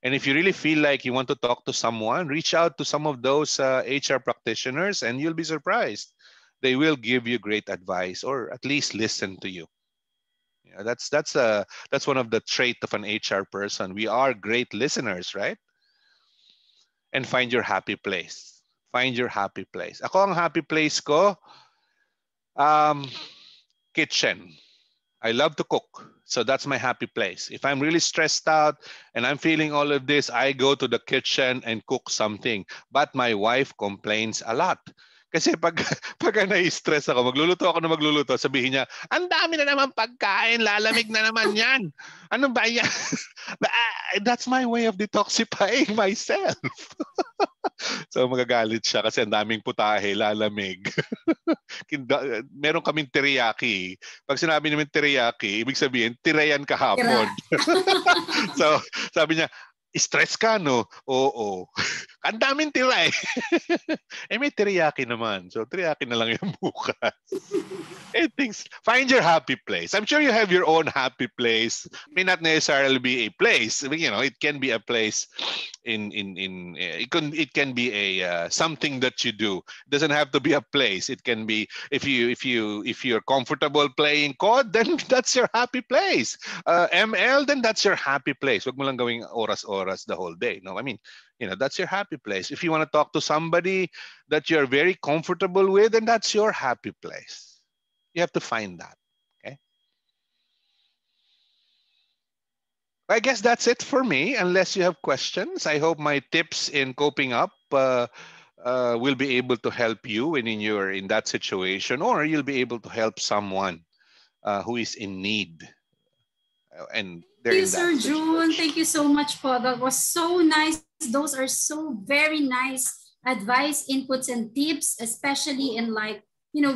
And if you really feel like you want to talk to someone, reach out to some of those HR practitioners and you'll be surprised. They will give you great advice or at least listen to you. That's one of the traits of an HR person. We are great listeners, right? And find your happy place. Find your happy place. Ako ang happy place ko, kitchen. I love to cook. So that's my happy place. If I'm really stressed out and I'm feeling all of this, I go to the kitchen and cook something. But my wife complains a lot. Kasi pag na-stress ako, magluluto, sabihin niya, ang dami na naman pagkain, lalamig na naman yan. Ano ba yan? That's my way of detoxifying myself. So magagalit siya kasi ang daming putahe, lalamig. Meron kaming teriyaki. Pag sinabi namin teriyaki, ibig sabihin, tirayan kahapon. So sabi niya, stress ka, no? Oo. Ang daming tira eh. May teriyaki naman. So teriyaki na lang yung bukas. Find your happy place. I'm sure you have your own happy place. May not necessarily be a place. It can be a place it can be a something that you do. It doesn't have to be a place. It can be if you're comfortable playing COD, then that's your happy place. ML, then that's your happy place. Wag mo lang gawing oras-oras the whole day. No, I mean, that's your happy place. If you want to talk to somebody that you're very comfortable with, then that's your happy place. You have to find that. Okay. I guess that's it for me, unless you have questions. I hope my tips in coping up will be able to help you when you're in that situation, or you'll be able to help someone who is in need. And thank you, Sir Jhun. Thank you so much po. That was so nice. Those are so very nice advice, inputs, and tips, especially in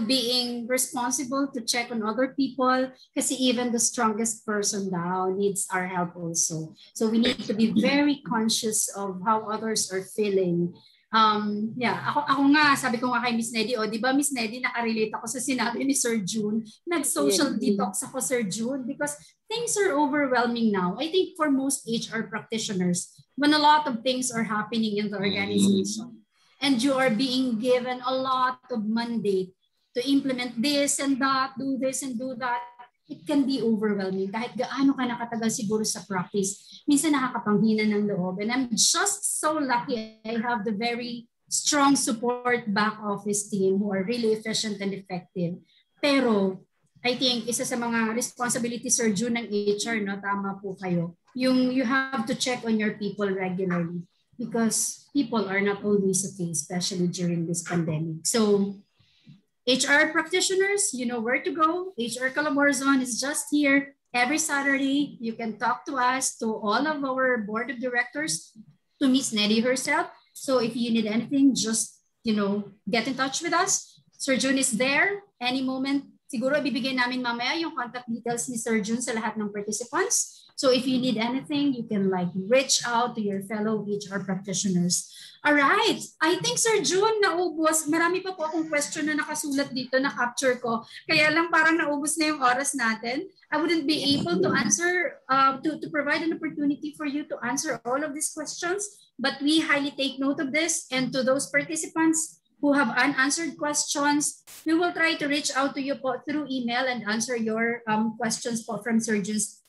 being responsible to check on other people, kasi even the strongest person now needs our help also. So we need to be very conscious of how others are feeling. Ako nga, sabi ko nga kay Miss Neddy, di ba Miss Neddy, nakarelate ako sa sinabi ni Sir Jhun, nag-social detox ako, Sir Jhun, because things are overwhelming now. I think for most HR practitioners, when a lot of things are happening in the organization, and you are being given a lot of mandate to implement this and that, do this and do that, it can be overwhelming. Kahit gaano ka nakatagal siguro sa practice, minsan nakakapanghina ng loob. And I'm just so lucky I have the very strong support back office team who are really efficient and effective. Pero I think isa sa mga responsibility, Sir Jhun, ng HR, no, tama po kayo, yung you have to check on your people regularly because people are not always okay, especially during this pandemic. So HR practitioners, you know where to go. HR Calabarzon is just here every Saturday. You can talk to us, to all of our board of directors, to Miss Neddy herself. So if you need anything, just, get in touch with us. Sir Jhun is there any moment. Siguro ibibigay namin mamaya yung contact details ni Sir Jhun sa lahat ng participants. So if you need anything, you can reach out to your fellow HR practitioners. All right. I think, Sir Jhun, naubos. Marami pa po akong question na nakasulat dito, na-capture ko. Kaya lang parang naubos na yung oras natin. I wouldn't be able to answer, to provide an opportunity for you to answer all of these questions. But we highly take note of this. And to those participants, who have unanswered questions. We will try to reach out to you po through email and answer your questions po from Sir Jun's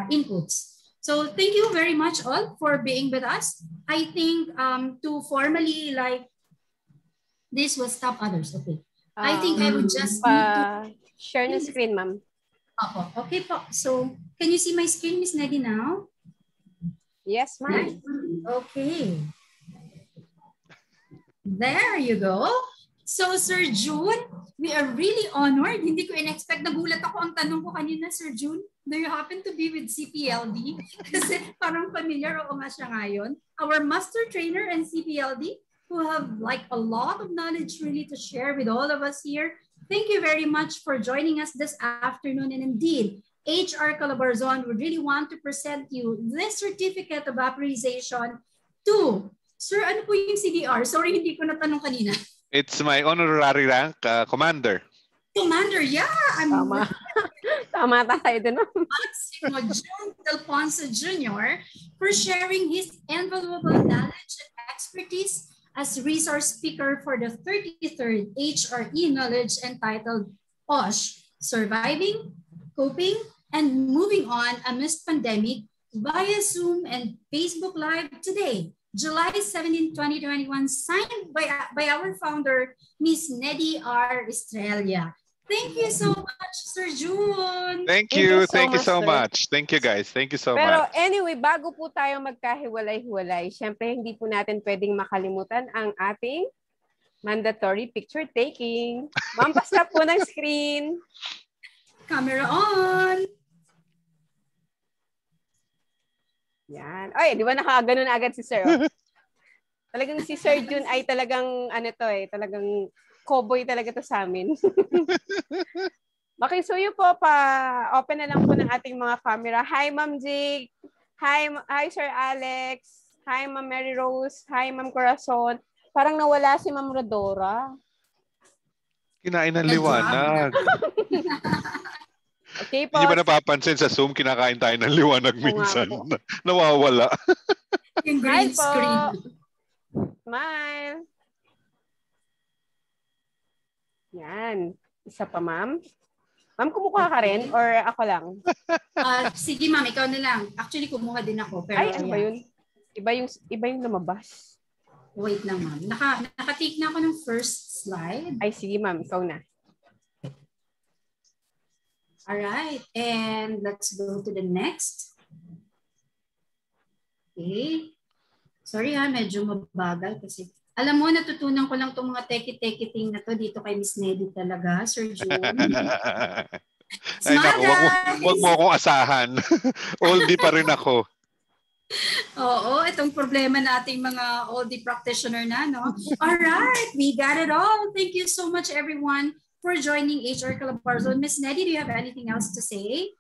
inputs. So thank you very much all for being with us. I think to formally this will stop others. Okay. I think I would just need to share the screen, ma'am. Okay po. So can you see my screen, Miss Neddy, now? Yes, ma'am. Okay. There you go. So, Sir Jhun, we are really honored. Hindi ko in-expect. Nagulat ako ang tanong ko kanina, Sir Jhun. Do you happen to be with CPLD? Kasi parang familiar ako nga siya ngayon. Our master trainer and CPLD who have a lot of knowledge really to share with all of us here. Thank you very much for joining us this afternoon. And indeed, HR Calabarzon would really want to present you this certificate of appreciation to Sir, ano po yung CDR? Sorry, hindi ko natanong kanina. It's my honorary rank, Commander. Commander, yeah. Tama. Tama tayo din. Jhun Del Ponso Jr. for sharing his invaluable knowledge and expertise as resource speaker for the 33rd HRE Knowledge entitled OSH, Surviving, Coping, and Moving On Amidst Pandemic via Zoom and Facebook Live today, July 17, 2021, signed by our founder, Miss Neddy R. Estrella. Thank you so much, Sir Jhun. Thank you so much. Thank you, guys. Thank you so much. Pero anyway, bago po tayo magkahiwalay-hiwalay, syempre hindi po natin pwedeng makalimutan ang ating mandatory picture taking. Ma'am, basta po ng screen. Camera on. Yan. Ay, di ba nakaganon agad si Sir? Oh? Talagang si Sir Jhun ay talagang talagang cowboy talaga to sa amin. Makisuyo po open na lang po ng ating mga camera. Hi Ma'am Jig. Hi Sir Alex. Hi Ma'am Mary Rose. Hi Ma'am Corazon. Parang nawala si Ma'am Rodora. Kinain ng liwanag. Okay po. Hindi ba napapansin sa Zoom, kinakain tayo ng liwanag minsan. Nawawala. Yung green screen. Smile. Yan. Isa pa, ma'am. Ma'am, kumukuha ka rin or ako lang? Sige, ma'am. Ikaw na lang. Actually, kumuha din ako. Pero, ay, ano ba yun? Iba yung lumabas. Wait lang, ma'am. Naka-take na ako ng first slide. Ay, sige, ma'am. Ikaw na. Alright, and let's go to the next. Okay. Sorry medyo mabagal kasi alam mo, natutunan ko lang itong mga teki-teki thing na to dito kay Miss Neddy talaga, Sir Jhun. Ay, naku, wag mo akong asahan. Oldie pa rin ako. Oo, itong problema nating mga oldie practitioner na, no? Alright, we got it all. Thank you so much, everyone, for joining HR Calabarzon. Miss Neddy, do you have anything else to say?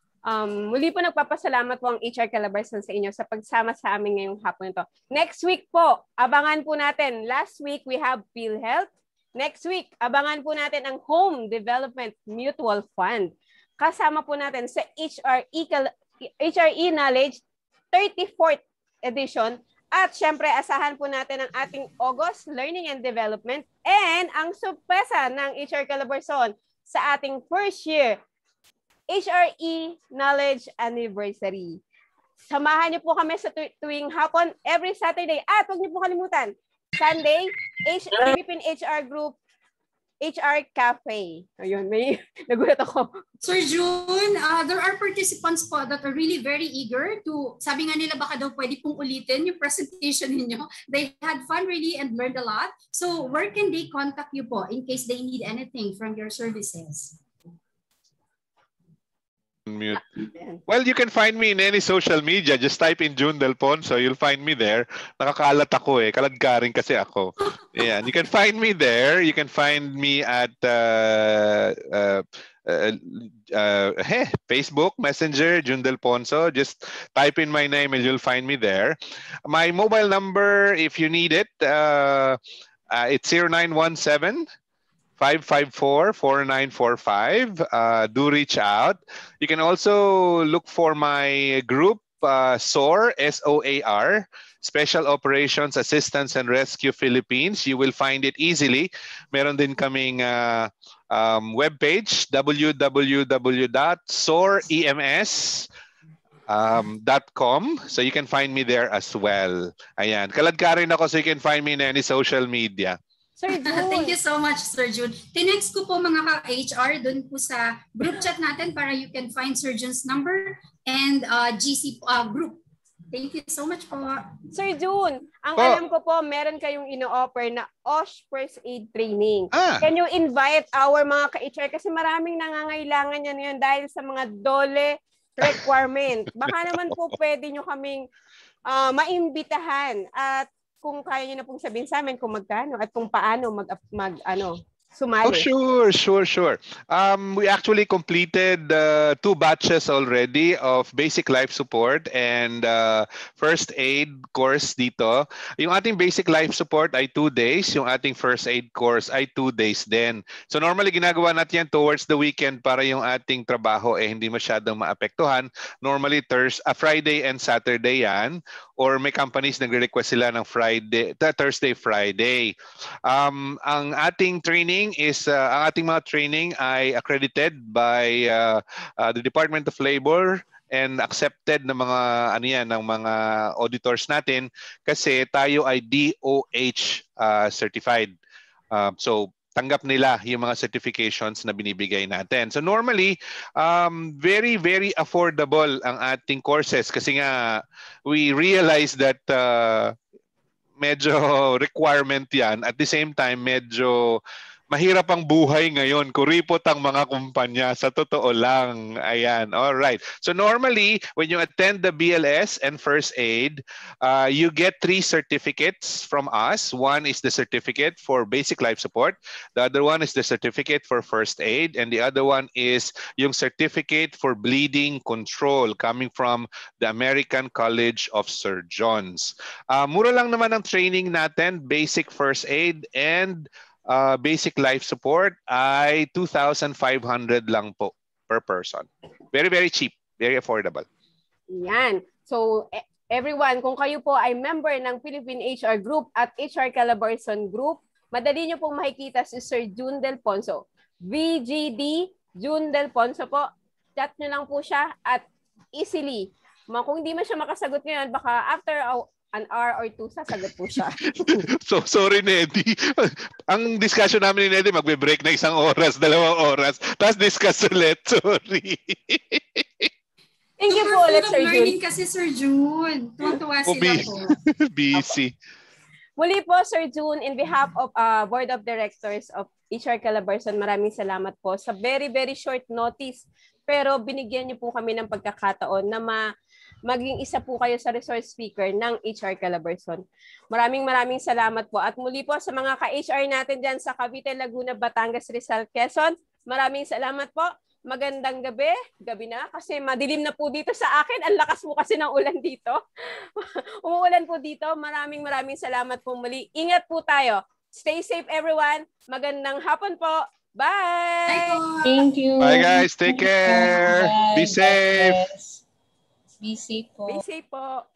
Muli po nagpapasalamat po ang HR Calabarzon sa inyo sa pagsama sa amin ngayong hapon ito. Next week po, abangan po natin. Last week, we have PhilHealth. Next week, abangan po natin ang Home Development Mutual Fund. Kasama po natin sa HRE Knowledge 34th edition. At syempre, asahan po natin ang ating August Learning and Development and ang sorpresa ng HR Calabarzon sa ating first year HRE Knowledge Anniversary. Samahan niyo po kami sa tuwing hapon every Saturday. At huwag niyo po kalimutan, Sunday, Philippine HR Group HR Cafe. Ayun, may nagulat ako. Sir Jhun, there are participants po that are really very eager to, sabi nga nila baka daw pwede pong ulitin yung presentation ninyo. They had fun really and learned a lot. So where can they contact you po in case they need anything from your services? Mute. Well, you can find me in any social media. Just type in Jhun Del Ponso. You'll find me there. Nakakalat ako kaladkarin kasi ako. Yeah, you can find me there. You can find me at Facebook, Messenger, Jhun Del Ponso. Just type in my name and you'll find me there. My mobile number, if you need it, it's 0917 554-4945. Do reach out. You can also look for my group, SOAR, SOAR, Special Operations Assistance and Rescue Philippines. You will find it easily. Meron din kaming webpage, www.soarems.com. So you can find me there as well. Ayan. Kalad ka rin ako, so you can find me in any social media. Sir Jhun. Thank you so much, Sir Jhun. Tinext ko po mga ka-HR doon po sa group chat natin para you can find Sir Jhun's number and GC group. Thank you so much po. Sir Jhun, ang alam ko po, meron kayong ino-offer na OSH First Aid Training. Can you invite our mga ka-HR? Kasi maraming nangangailangan yan ngayon dahil sa mga DOLE requirement. Baka naman po pwede nyo kaming maimbitahan at kung kaya nyo na pong sabihin sa amin kung magkano at kung paano sumali. Oh, sure. We actually completed 2 batches already of basic life support and first aid course dito. Yung ating basic life support ay 2 days. Yung ating first aid course ay 2 days din. So normally ginagawa natin yan towards the weekend para yung ating trabaho hindi masyadong maapektuhan. Normally Friday and Saturday yan. Or may companies nagre-request sila ng Thursday, Friday. Ang ating training is ang ating mga training ay accredited by the Department of Labor and accepted ng mga ng mga auditors natin kasi tayo ay DOH certified. So tanggap nila yung mga certifications na binibigay natin. So normally, very, very affordable ang ating courses kasi nga we realize that medyo requirement yan. At the same time, medyo mahirap ang buhay ngayon. Kuripot ang mga kumpanya. Sa totoo lang. Ayan. All right. So normally, when you attend the BLS and First Aid, you get 3 certificates from us. One is the certificate for basic life support. The other one is the certificate for First Aid. And the other one is yung certificate for bleeding control coming from the American College of Surgeons. Mura lang naman ang training natin, basic First Aid and basic life support ay 2,500 lang po per person. Very, very cheap. Very affordable. Yan. So, everyone, kung kayo po ay member ng Philippine HR Group at HR Calabarzon Group, madali nyo pong makikita si Sir Jhun Del Ponso. VGD Jhun Del Ponso po. Chat nyo lang po siya at easily. Kung hindi man siya makasagot ngayon, baka after an hour or 2, sasagot po siya. So, sorry, Neddy. Ang discussion namin ni Neddy, magbe-break na 1 oras, 2 oras, tapos discuss ulit. Sorry. Thank you po ulit, Sir Jhun. Learning kasi, Sir Jhun. Tuwang-tuwa sila po. Busy. Muli po, Sir Jhun, in behalf of Board of Directors of HR Calabarzon, maraming salamat po sa very, very short notice. Pero binigyan niyo po kami ng pagkakataon na maging isa po kayo sa resource speaker ng HR Calabarzon. Maraming salamat po. At muli po sa mga ka-HR natin dyan sa Cavite, Laguna, Batangas, Rizal, Quezon, maraming salamat po. Magandang gabi. Gabi na kasi madilim na po dito sa akin. Ang lakas po kasi ng ulan dito. Umuulan po dito. Maraming salamat po muli. Ingat po tayo. Stay safe everyone. Magandang hapon po. Bye! Bye. Thank you. Bye guys. Take care. Bye. Be safe. Be safe po. Be safe po.